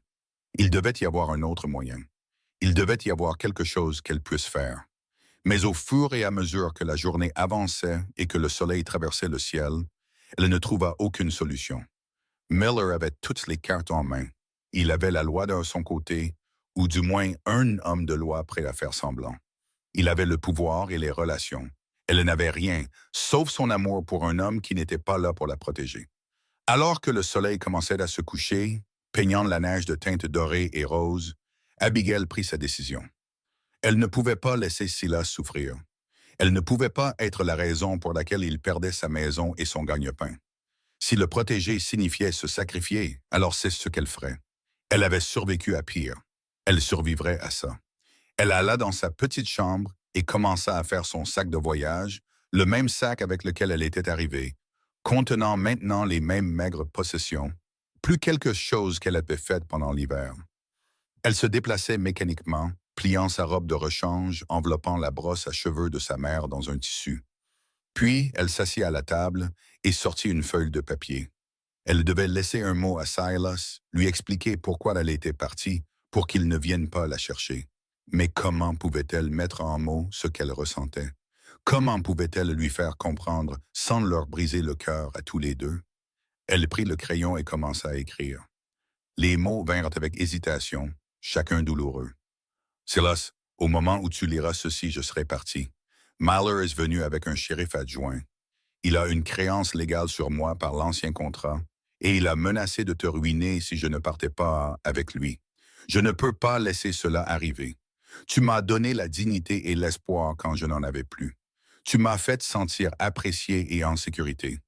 Il devait y avoir un autre moyen. Il devait y avoir quelque chose qu'elle puisse faire. Mais au fur et à mesure que la journée avançait et que le soleil traversait le ciel, elle ne trouva aucune solution. Miller avait toutes les cartes en main. Il avait la loi de son côté, ou du moins un homme de loi prêt à faire semblant. Il avait le pouvoir et les relations. Elle n'avait rien, sauf son amour pour un homme qui n'était pas là pour la protéger. Alors que le soleil commençait à se coucher, peignant la neige de teintes dorées et roses, Abigail prit sa décision. Elle ne pouvait pas laisser Silas souffrir. Elle ne pouvait pas être la raison pour laquelle il perdait sa maison et son gagne-pain. Si le protéger signifiait se sacrifier, alors c'est ce qu'elle ferait. Elle avait survécu à pire. Elle survivrait à ça. Elle alla dans sa petite chambre et commença à faire son sac de voyage, le même sac avec lequel elle était arrivée, contenant maintenant les mêmes maigres possessions, plus quelque chose qu'elle avait fait pendant l'hiver. Elle se déplaçait mécaniquement, pliant sa robe de rechange, enveloppant la brosse à cheveux de sa mère dans un tissu. Puis, elle s'assit à la table et sortit une feuille de papier. Elle devait laisser un mot à Silas, lui expliquer pourquoi elle était partie, pour qu'il ne vienne pas la chercher. Mais comment pouvait-elle mettre en mots ce qu'elle ressentait? Comment pouvait-elle lui faire comprendre sans leur briser le cœur à tous les deux? Elle prit le crayon et commença à écrire. Les mots vinrent avec hésitation, chacun douloureux. Silas, au moment où tu liras ceci, je serai parti. Miller est venu avec un shérif adjoint. Il a une créance légale sur moi par l'ancien contrat et il a menacé de te ruiner si je ne partais pas avec lui. Je ne peux pas laisser cela arriver. Tu m'as donné la dignité et l'espoir quand je n'en avais plus. Tu m'as fait sentir apprécié et en sécurité.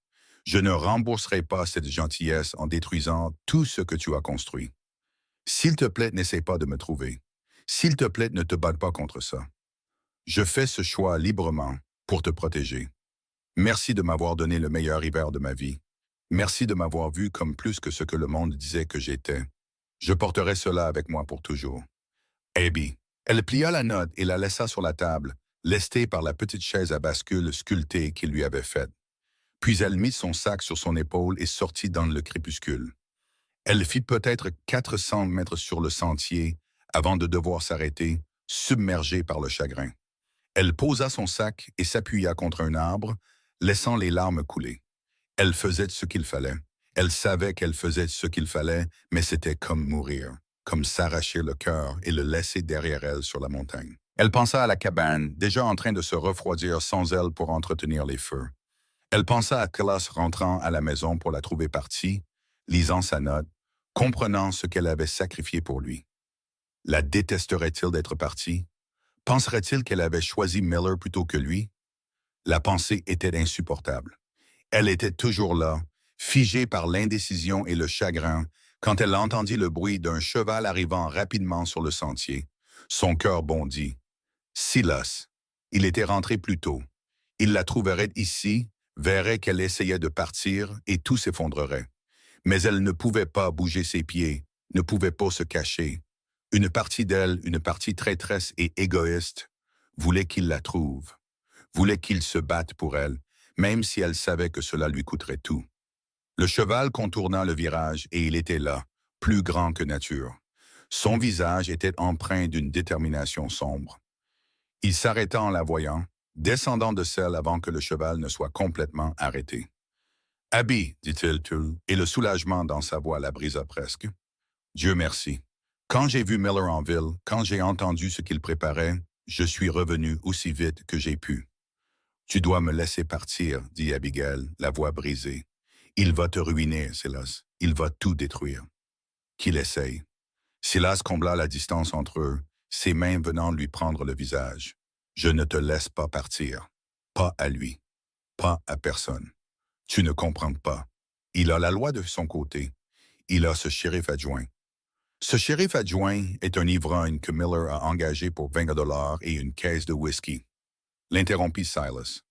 Je ne rembourserai pas cette gentillesse en détruisant tout ce que tu as construit. S'il te plaît, n'essaie pas de me trouver. S'il te plaît, ne te batte pas contre ça. Je fais ce choix librement pour te protéger. Merci de m'avoir donné le meilleur hiver de ma vie. Merci de m'avoir vu comme plus que ce que le monde disait que j'étais. Je porterai cela avec moi pour toujours. Abby. Elle plia la note et la laissa sur la table, lestée par la petite chaise à bascule sculptée qu'il lui avait faite. Puis elle mit son sac sur son épaule et sortit dans le crépuscule. Elle fit peut-être 400 mètres sur le sentier avant de devoir s'arrêter, submergée par le chagrin. Elle posa son sac et s'appuya contre un arbre, laissant les larmes couler. Elle faisait ce qu'il fallait. Elle savait qu'elle faisait ce qu'il fallait, mais c'était comme mourir, comme s'arracher le cœur et le laisser derrière elle sur la montagne. Elle pensa à la cabane, déjà en train de se refroidir sans elle pour entretenir les feux. Elle pensa à Silas rentrant à la maison pour la trouver partie, lisant sa note, comprenant ce qu'elle avait sacrifié pour lui. La détesterait-il d'être partie? Penserait-il qu'elle avait choisi Miller plutôt que lui? La pensée était insupportable. Elle était toujours là, figée par l'indécision et le chagrin, Quand elle entendit le bruit d'un cheval arrivant rapidement sur le sentier, son cœur bondit. Silas. Il était rentré plus tôt. Il la trouverait ici, verrait qu'elle essayait de partir et tout s'effondrerait. Mais elle ne pouvait pas bouger ses pieds, ne pouvait pas se cacher. Une partie d'elle, une partie traîtresse et égoïste, voulait qu'il la trouve, voulait qu'il se batte pour elle, même si elle savait que cela lui coûterait tout. Le cheval contourna le virage et il était là, plus grand que nature. Son visage était empreint d'une détermination sombre. Il s'arrêta en la voyant, descendant de selle avant que le cheval ne soit complètement arrêté. « Abby, dit-il tout, et le soulagement dans sa voix la brisa presque. Dieu merci. Quand j'ai vu Miller en ville, quand j'ai entendu ce qu'il préparait, je suis revenu aussi vite que j'ai pu. Tu dois me laisser partir, dit Abigail, la voix brisée. Il va te ruiner, Silas. Il va tout détruire. Qu'il essaye. Silas combla la distance entre eux, ses mains venant lui prendre le visage. Je ne te laisse pas partir. Pas à lui. Pas à personne. Tu ne comprends pas. Il a la loi de son côté. Il a ce shérif adjoint. Ce shérif adjoint est un ivrogne que Miller a engagé pour 20 $ et une caisse de whisky. L'interrompit Silas.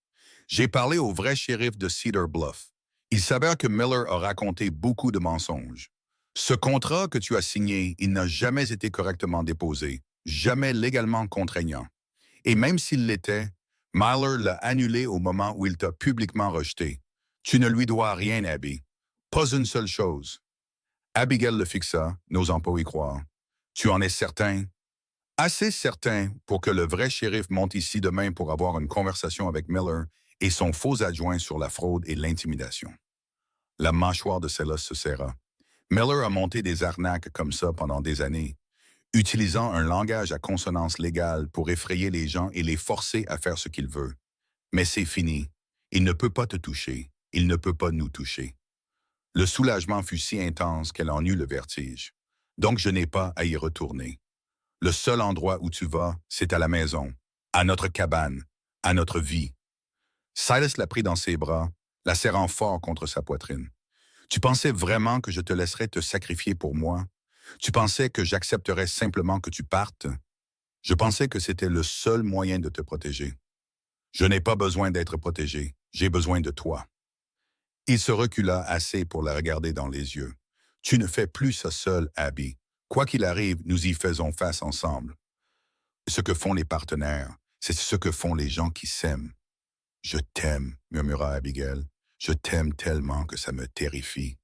J'ai parlé au vrai shérif de Cedar Bluff. Il s'avère que Miller a raconté beaucoup de mensonges. Ce contrat que tu as signé, il n'a jamais été correctement déposé, jamais légalement contraignant. Et même s'il l'était, Myler l'a annulé au moment où il t'a publiquement rejeté. Tu ne lui dois rien, Abby. Pas une seule chose. Abigail le fixa, n'osant pas y croire. Tu en es certain? Assez certain pour que le vrai shérif monte ici demain pour avoir une conversation avec Miller et son faux adjoint sur la fraude et l'intimidation. La mâchoire de Silas se serra. Miller a monté des arnaques comme ça pendant des années, utilisant un langage à consonance légale pour effrayer les gens et les forcer à faire ce qu'il veut. Mais c'est fini. Il ne peut pas te toucher. Il ne peut pas nous toucher. Le soulagement fut si intense qu'elle en eut le vertige. Donc je n'ai pas à y retourner. Le seul endroit où tu vas, c'est à la maison, à notre cabane, à notre vie. Silas la prit dans ses bras, la serrant fort contre sa poitrine. Tu pensais vraiment que je te laisserais te sacrifier pour moi? Tu pensais que j'accepterais simplement que tu partes? Je pensais que c'était le seul moyen de te protéger. Je n'ai pas besoin d'être protégé, j'ai besoin de toi. Il se recula assez pour la regarder dans les yeux. Tu ne fais plus ça seul, Abby. Quoi qu'il arrive, nous y faisons face ensemble. Ce que font les partenaires, c'est ce que font les gens qui s'aiment. Je t'aime, murmura Abigail. Je t'aime tellement que ça me terrifie.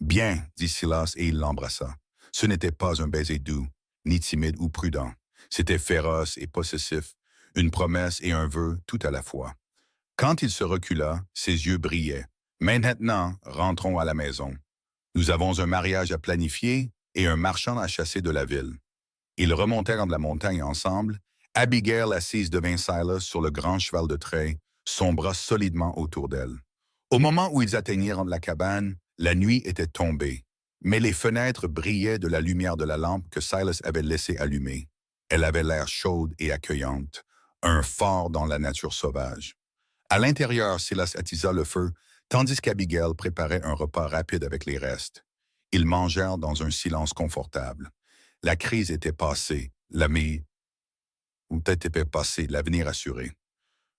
Bien, dit Silas et il l'embrassa. Ce n'était pas un baiser doux, ni timide ou prudent. C'était féroce et possessif, une promesse et un vœu tout à la fois. Quand il se recula, ses yeux brillaient. Maintenant, rentrons à la maison. Nous avons un mariage à planifier et un marchand à chasser de la ville. Ils remontèrent de la montagne ensemble, Abigail assise devant Silas sur le grand cheval de trait, son bras solidement autour d'elle. Au moment où ils atteignirent la cabane, la nuit était tombée, mais les fenêtres brillaient de la lumière de la lampe que Silas avait laissée allumée. Elle avait l'air chaude et accueillante, un phare dans la nature sauvage. À l'intérieur, Silas attisa le feu, tandis qu'Abigail préparait un repas rapide avec les restes. Ils mangèrent dans un silence confortable. La crise était passée, l'avenir assuré.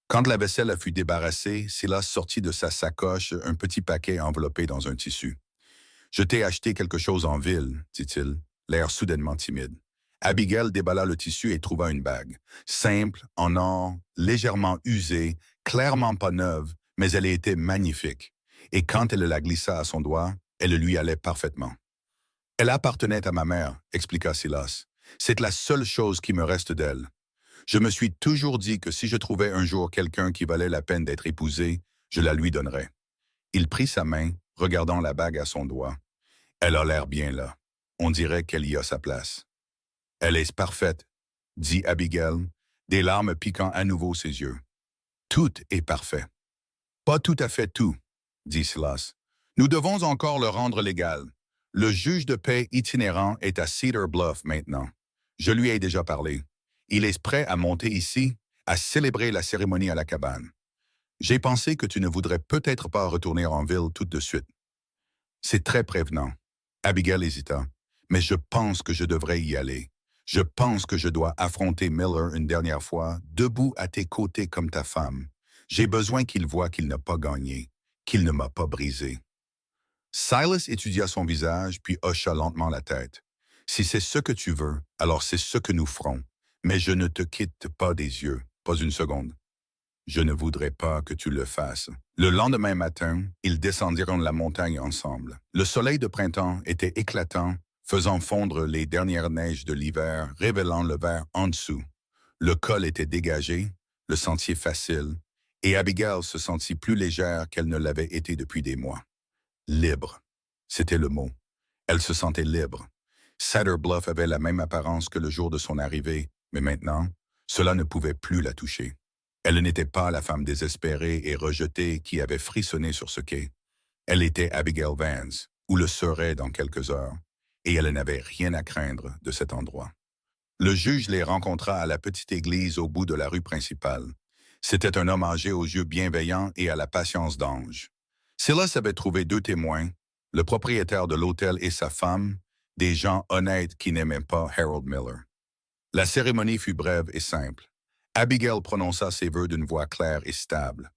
Quand la vaisselle fut débarrassée, Silas sortit de sa sacoche un petit paquet enveloppé dans un tissu. « Je t'ai acheté quelque chose en ville, dit-il, l'air soudainement timide. Abigail déballa le tissu et trouva une bague. Simple, en or, légèrement usée, clairement pas neuve, mais elle était magnifique. Et quand elle la glissa à son doigt, elle lui allait parfaitement. « Elle appartenait à ma mère, expliqua Silas. C'est la seule chose qui me reste d'elle. Je me suis toujours dit que si je trouvais un jour quelqu'un qui valait la peine d'être épousé, je la lui donnerais. » Il prit sa main, regardant la bague à son doigt. « Elle a l'air bien là. On dirait qu'elle y a sa place. »« Elle est parfaite, » dit Abigail, des larmes piquant à nouveau ses yeux. « Tout est parfait. »« Pas tout à fait tout, » dit Silas. « Nous devons encore le rendre légal. Le juge de paix itinérant est à Cedar Bluff maintenant. Je lui ai déjà parlé. Il est prêt à monter ici, à célébrer la cérémonie à la cabane. J'ai pensé que tu ne voudrais peut-être pas retourner en ville tout de suite. C'est très prévenant. Abigail hésita. Mais je pense que je devrais y aller. Je pense que je dois affronter Miller une dernière fois, debout à tes côtés comme ta femme. J'ai besoin qu'il voie qu'il n'a pas gagné, qu'il ne m'a pas brisé. Silas étudia son visage, puis hocha lentement la tête. Si c'est ce que tu veux, alors c'est ce que nous ferons. Mais je ne te quitte pas des yeux, pas une seconde. Je ne voudrais pas que tu le fasses. Le lendemain matin, ils descendirent la montagne ensemble. Le soleil de printemps était éclatant, faisant fondre les dernières neiges de l'hiver, révélant le vert en dessous. Le col était dégagé, le sentier facile, et Abigail se sentit plus légère qu'elle ne l'avait été depuis des mois. Libre. C'était le mot. Elle se sentait libre. Cedar Bluff avait la même apparence que le jour de son arrivée, mais maintenant, cela ne pouvait plus la toucher. Elle n'était pas la femme désespérée et rejetée qui avait frissonné sur ce quai. Elle était Abigail Vance, ou le serait dans quelques heures, et elle n'avait rien à craindre de cet endroit. Le juge les rencontra à la petite église au bout de la rue principale. C'était un homme âgé aux yeux bienveillants et à la patience d'ange. Silas avait trouvé 2 témoins, le propriétaire de l'hôtel et sa femme, des gens honnêtes qui n'aimaient pas Harold Miller. La cérémonie fut brève et simple. Abigail prononça ses vœux d'une voix claire et stable.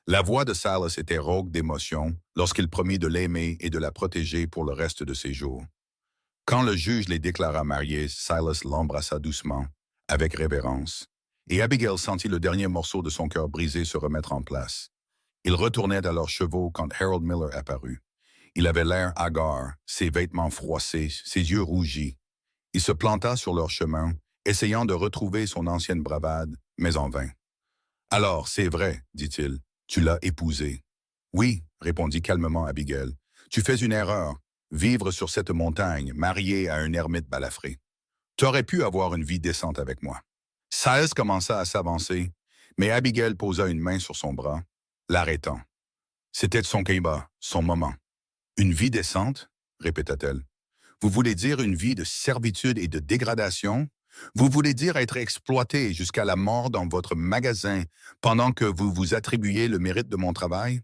La voix de Silas était rauque d'émotion lorsqu'il promit de l'aimer et de la protéger pour le reste de ses jours. Quand le juge les déclara mariés, Silas l'embrassa doucement, avec révérence, et Abigail sentit le dernier morceau de son cœur brisé se remettre en place. Ils retournaient à leurs chevaux quand Harold Miller apparut. Il avait l'air hagard, ses vêtements froissés, ses yeux rougis. Il se planta sur leur chemin, essayant de retrouver son ancienne bravade, mais en vain. « Alors, c'est vrai, dit-il, tu l'as épousée. »« Oui, répondit calmement Abigail, tu fais une erreur. Vivre sur cette montagne, marié à un ermite balafré. Tu aurais pu avoir une vie décente avec moi. » Silas commença à s'avancer, mais Abigail posa une main sur son bras, l'arrêtant. C'était son combat, son moment. « Une vie décente ?» répéta-t-elle. « Vous voulez dire une vie de servitude et de dégradation? Vous voulez dire être exploité jusqu'à la mort dans votre magasin pendant que vous vous attribuez le mérite de mon travail? »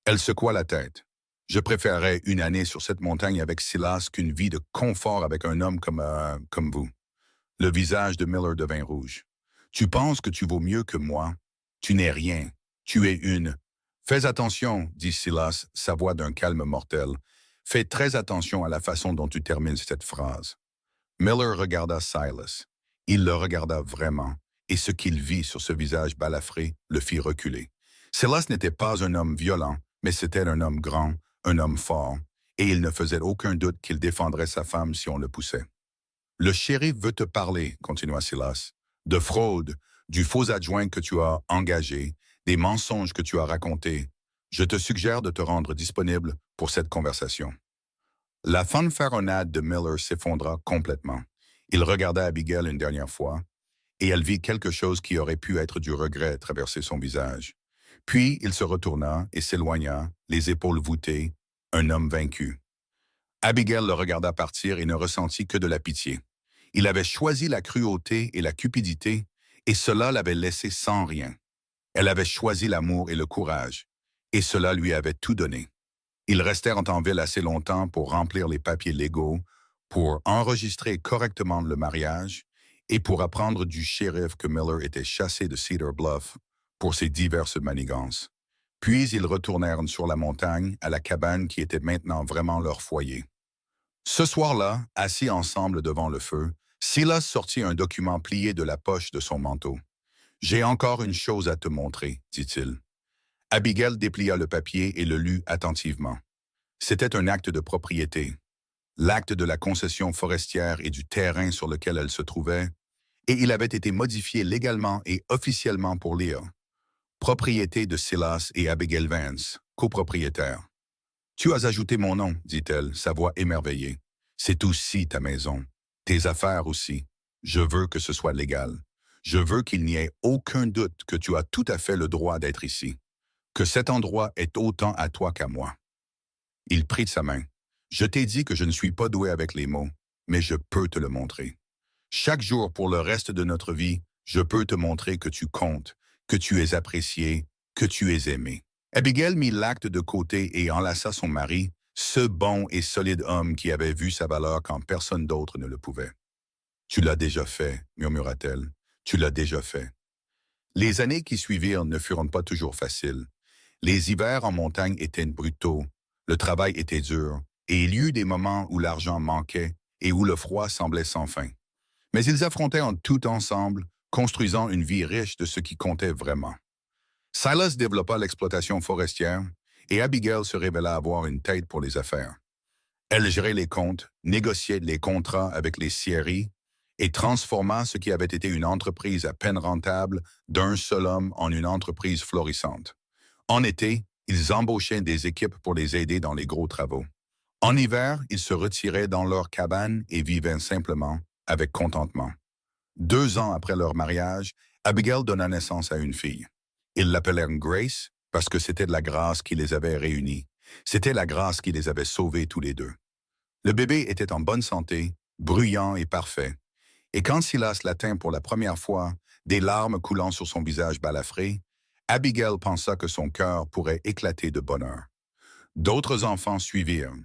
Elle secoua la tête. « Je préférerais une année sur cette montagne avec Silas qu'une vie de confort avec un homme comme vous. » Le visage de Miller devint rouge. « Tu penses que tu vaux mieux que moi? Tu n'es rien. Tu es une... » « Fais attention, dit Silas, sa voix d'un calme mortel. « Fais très attention à la façon dont tu termines cette phrase. » Miller regarda Silas. Il le regarda vraiment, et ce qu'il vit sur ce visage balafré le fit reculer. Silas n'était pas un homme violent, mais c'était un homme grand, un homme fort, et il ne faisait aucun doute qu'il défendrait sa femme si on le poussait. « Le shérif veut te parler, continua Silas, de fraude, du faux adjoint que tu as engagé, des mensonges que tu as racontés. Je te suggère de te rendre disponible pour cette conversation. » La fanfaronnade de Miller s'effondra complètement. Il regarda Abigail une dernière fois, et elle vit quelque chose qui aurait pu être du regret traverser son visage. Puis il se retourna et s'éloigna, les épaules voûtées, un homme vaincu. Abigail le regarda partir et ne ressentit que de la pitié. Il avait choisi la cruauté et la cupidité, et cela l'avait laissé sans rien. Elle avait choisi l'amour et le courage, et cela lui avait tout donné. Ils restèrent en ville assez longtemps pour remplir les papiers légaux, pour enregistrer correctement le mariage et pour apprendre du shérif que Miller était chassé de Cedar Bluff pour ses diverses manigances. Puis ils retournèrent sur la montagne à la cabane qui était maintenant vraiment leur foyer. Ce soir-là, assis ensemble devant le feu, Silas sortit un document plié de la poche de son manteau. « J'ai encore une chose à te montrer, dit-il. » Abigail déplia le papier et le lut attentivement. C'était un acte de propriété, l'acte de la concession forestière et du terrain sur lequel elle se trouvait, et il avait été modifié légalement et officiellement pour lire. Propriété de Silas et Abigail Vance, copropriétaires. « Tu as ajouté mon nom, dit-elle, sa voix émerveillée. C'est aussi ta maison, tes affaires aussi. Je veux que ce soit légal. Je veux qu'il n'y ait aucun doute que tu as tout à fait le droit d'être ici, que cet endroit est autant à toi qu'à moi. » Il prit sa main. « Je t'ai dit que je ne suis pas doué avec les mots, mais je peux te le montrer. Chaque jour pour le reste de notre vie, je peux te montrer que tu comptes, que tu es apprécié, que tu es aimé. » Abigail mit l'acte de côté et enlaça son mari, Ce bon et solide homme qui avait vu sa valeur quand personne d'autre ne le pouvait. Tu l'as déjà fait, murmura-t-elle. Tu l'as déjà fait. Les années qui suivirent ne furent pas toujours faciles. Les hivers en montagne étaient brutaux, le travail était dur, et il y eut des moments où l'argent manquait et où le froid semblait sans fin. Mais ils affrontaient en tout ensemble, construisant une vie riche de ce qui comptait vraiment. Silas développa l'exploitation forestière et Abigail se révéla avoir une tête pour les affaires. Elle gérait les comptes, négociait les contrats avec les scieries et transforma ce qui avait été une entreprise à peine rentable d'un seul homme en une entreprise florissante. En été, ils embauchaient des équipes pour les aider dans les gros travaux. En hiver, ils se retiraient dans leur cabane et vivaient simplement, avec contentement. 2 ans après leur mariage, Abigail donna naissance à une fille. Ils l'appelèrent Grace parce que c'était de la grâce qui les avait réunis. C'était la grâce qui les avait sauvés tous les deux. Le bébé était en bonne santé, bruyant et parfait. Et quand Silas l'atteint pour la première fois, des larmes coulant sur son visage balafré, Abigail pensa que son cœur pourrait éclater de bonheur. D'autres enfants suivirent.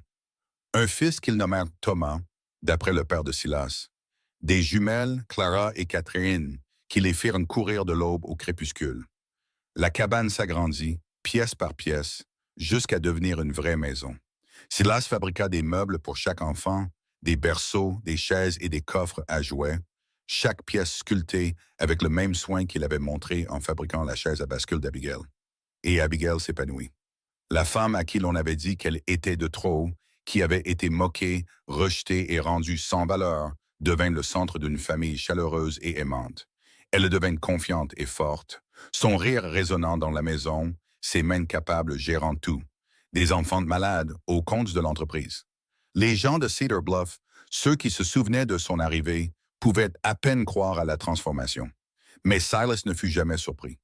Un fils qu'ils nommèrent Thomas, d'après le père de Silas. Des jumelles, Clara et Catherine, qui les firent courir de l'aube au crépuscule. La cabane s'agrandit, pièce par pièce, jusqu'à devenir une vraie maison. Silas fabriqua des meubles pour chaque enfant, des berceaux, des chaises et des coffres à jouets, chaque pièce sculptée avec le même soin qu'il avait montré en fabriquant la chaise à bascule d'Abigail. Et Abigail s'épanouit. La femme à qui l'on avait dit qu'elle était de trop, qui avait été moquée, rejetée et rendue sans valeur, devint le centre d'une famille chaleureuse et aimante. Elle devint confiante et forte, son rire résonnant dans la maison, ses mains capables gérant tout. Des enfants malades au compte de l'entreprise. Les gens de Cedar Bluff, ceux qui se souvenaient de son arrivée, pouvaient à peine croire à la transformation. Mais Silas ne fut jamais surpris.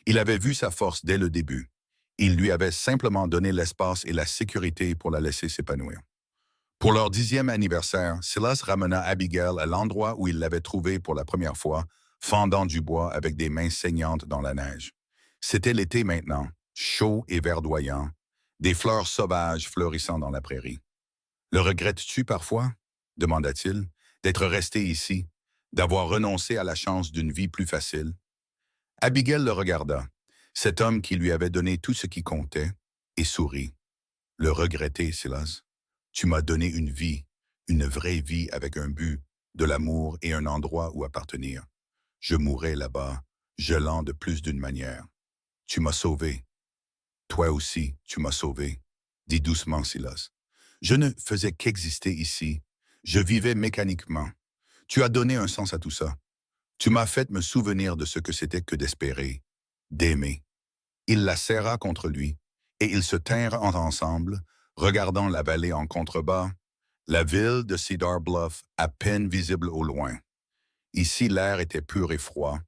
Il avait vu sa force dès le début. Il lui avait simplement donné l'espace et la sécurité pour la laisser s'épanouir. Pour leur 10e anniversaire, Silas ramena Abigail à l'endroit où il l'avait trouvée pour la première fois, fendant du bois avec des mains saignantes dans la neige. C'était l'été maintenant, chaud et verdoyant, des fleurs sauvages fleurissant dans la prairie. « Le regrettes-tu parfois, demanda-t-il, d'être resté ici, d'avoir renoncé à la chance d'une vie plus facile? » Abigail le regarda, cet homme qui lui avait donné tout ce qui comptait, et sourit. « Le regretter, Silas. Tu m'as donné une vie, une vraie vie avec un but, de l'amour et un endroit où appartenir. Je mourrai là-bas, gelant de plus d'une manière. Tu m'as sauvé. Toi aussi, tu m'as sauvé, dit doucement Silas. Je ne faisais qu'exister ici. Je vivais mécaniquement. Tu as donné un sens à tout ça. Tu m'as fait me souvenir de ce que c'était que d'espérer, d'aimer. » Il la serra contre lui, et ils se tinrent ensemble, regardant la vallée en contrebas, la ville de Cedar Bluff à peine visible au loin. Ici, l'air était pur et froid,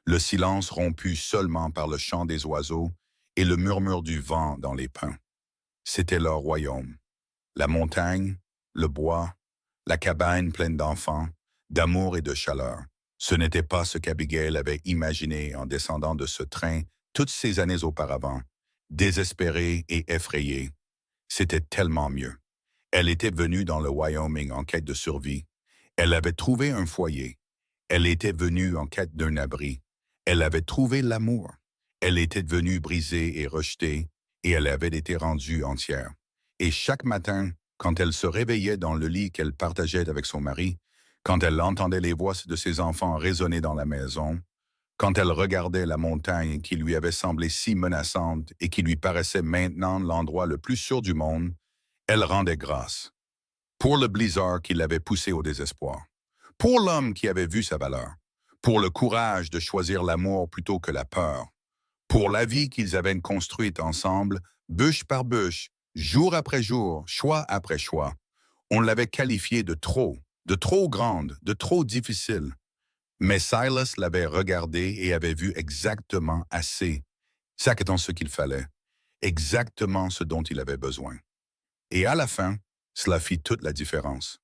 le silence rompu seulement par le chant des oiseaux et le murmure du vent dans les pins. C'était leur royaume. La montagne, le bois, la cabane pleine d'enfants, d'amour et de chaleur. Ce n'était pas ce qu'Abigail avait imaginé en descendant de ce train toutes ces années auparavant, désespérée et effrayée. C'était tellement mieux. Elle était venue dans le Wyoming en quête de survie. Elle avait trouvé un foyer. Elle était venue en quête d'un abri. Elle avait trouvé l'amour. Elle était devenue brisée et rejetée, et elle avait été rendue entière. Et chaque matin, quand elle se réveillait dans le lit qu'elle partageait avec son mari, quand elle entendait les voix de ses enfants résonner dans la maison, quand elle regardait la montagne qui lui avait semblé si menaçante et qui lui paraissait maintenant l'endroit le plus sûr du monde, elle rendait grâce. Pour le blizzard qui l'avait poussée au désespoir. Pour l'homme qui avait vu sa valeur. Pour le courage de choisir l'amour plutôt que la peur. Pour la vie qu'ils avaient construite ensemble, bûche par bûche, jour après jour, choix après choix. On l'avait qualifiée de trop grande, de trop difficile. Mais Silas l'avait regardé et avait vu exactement assez, exactement ce qu'il fallait, exactement ce dont il avait besoin. Et à la fin, cela fit toute la différence.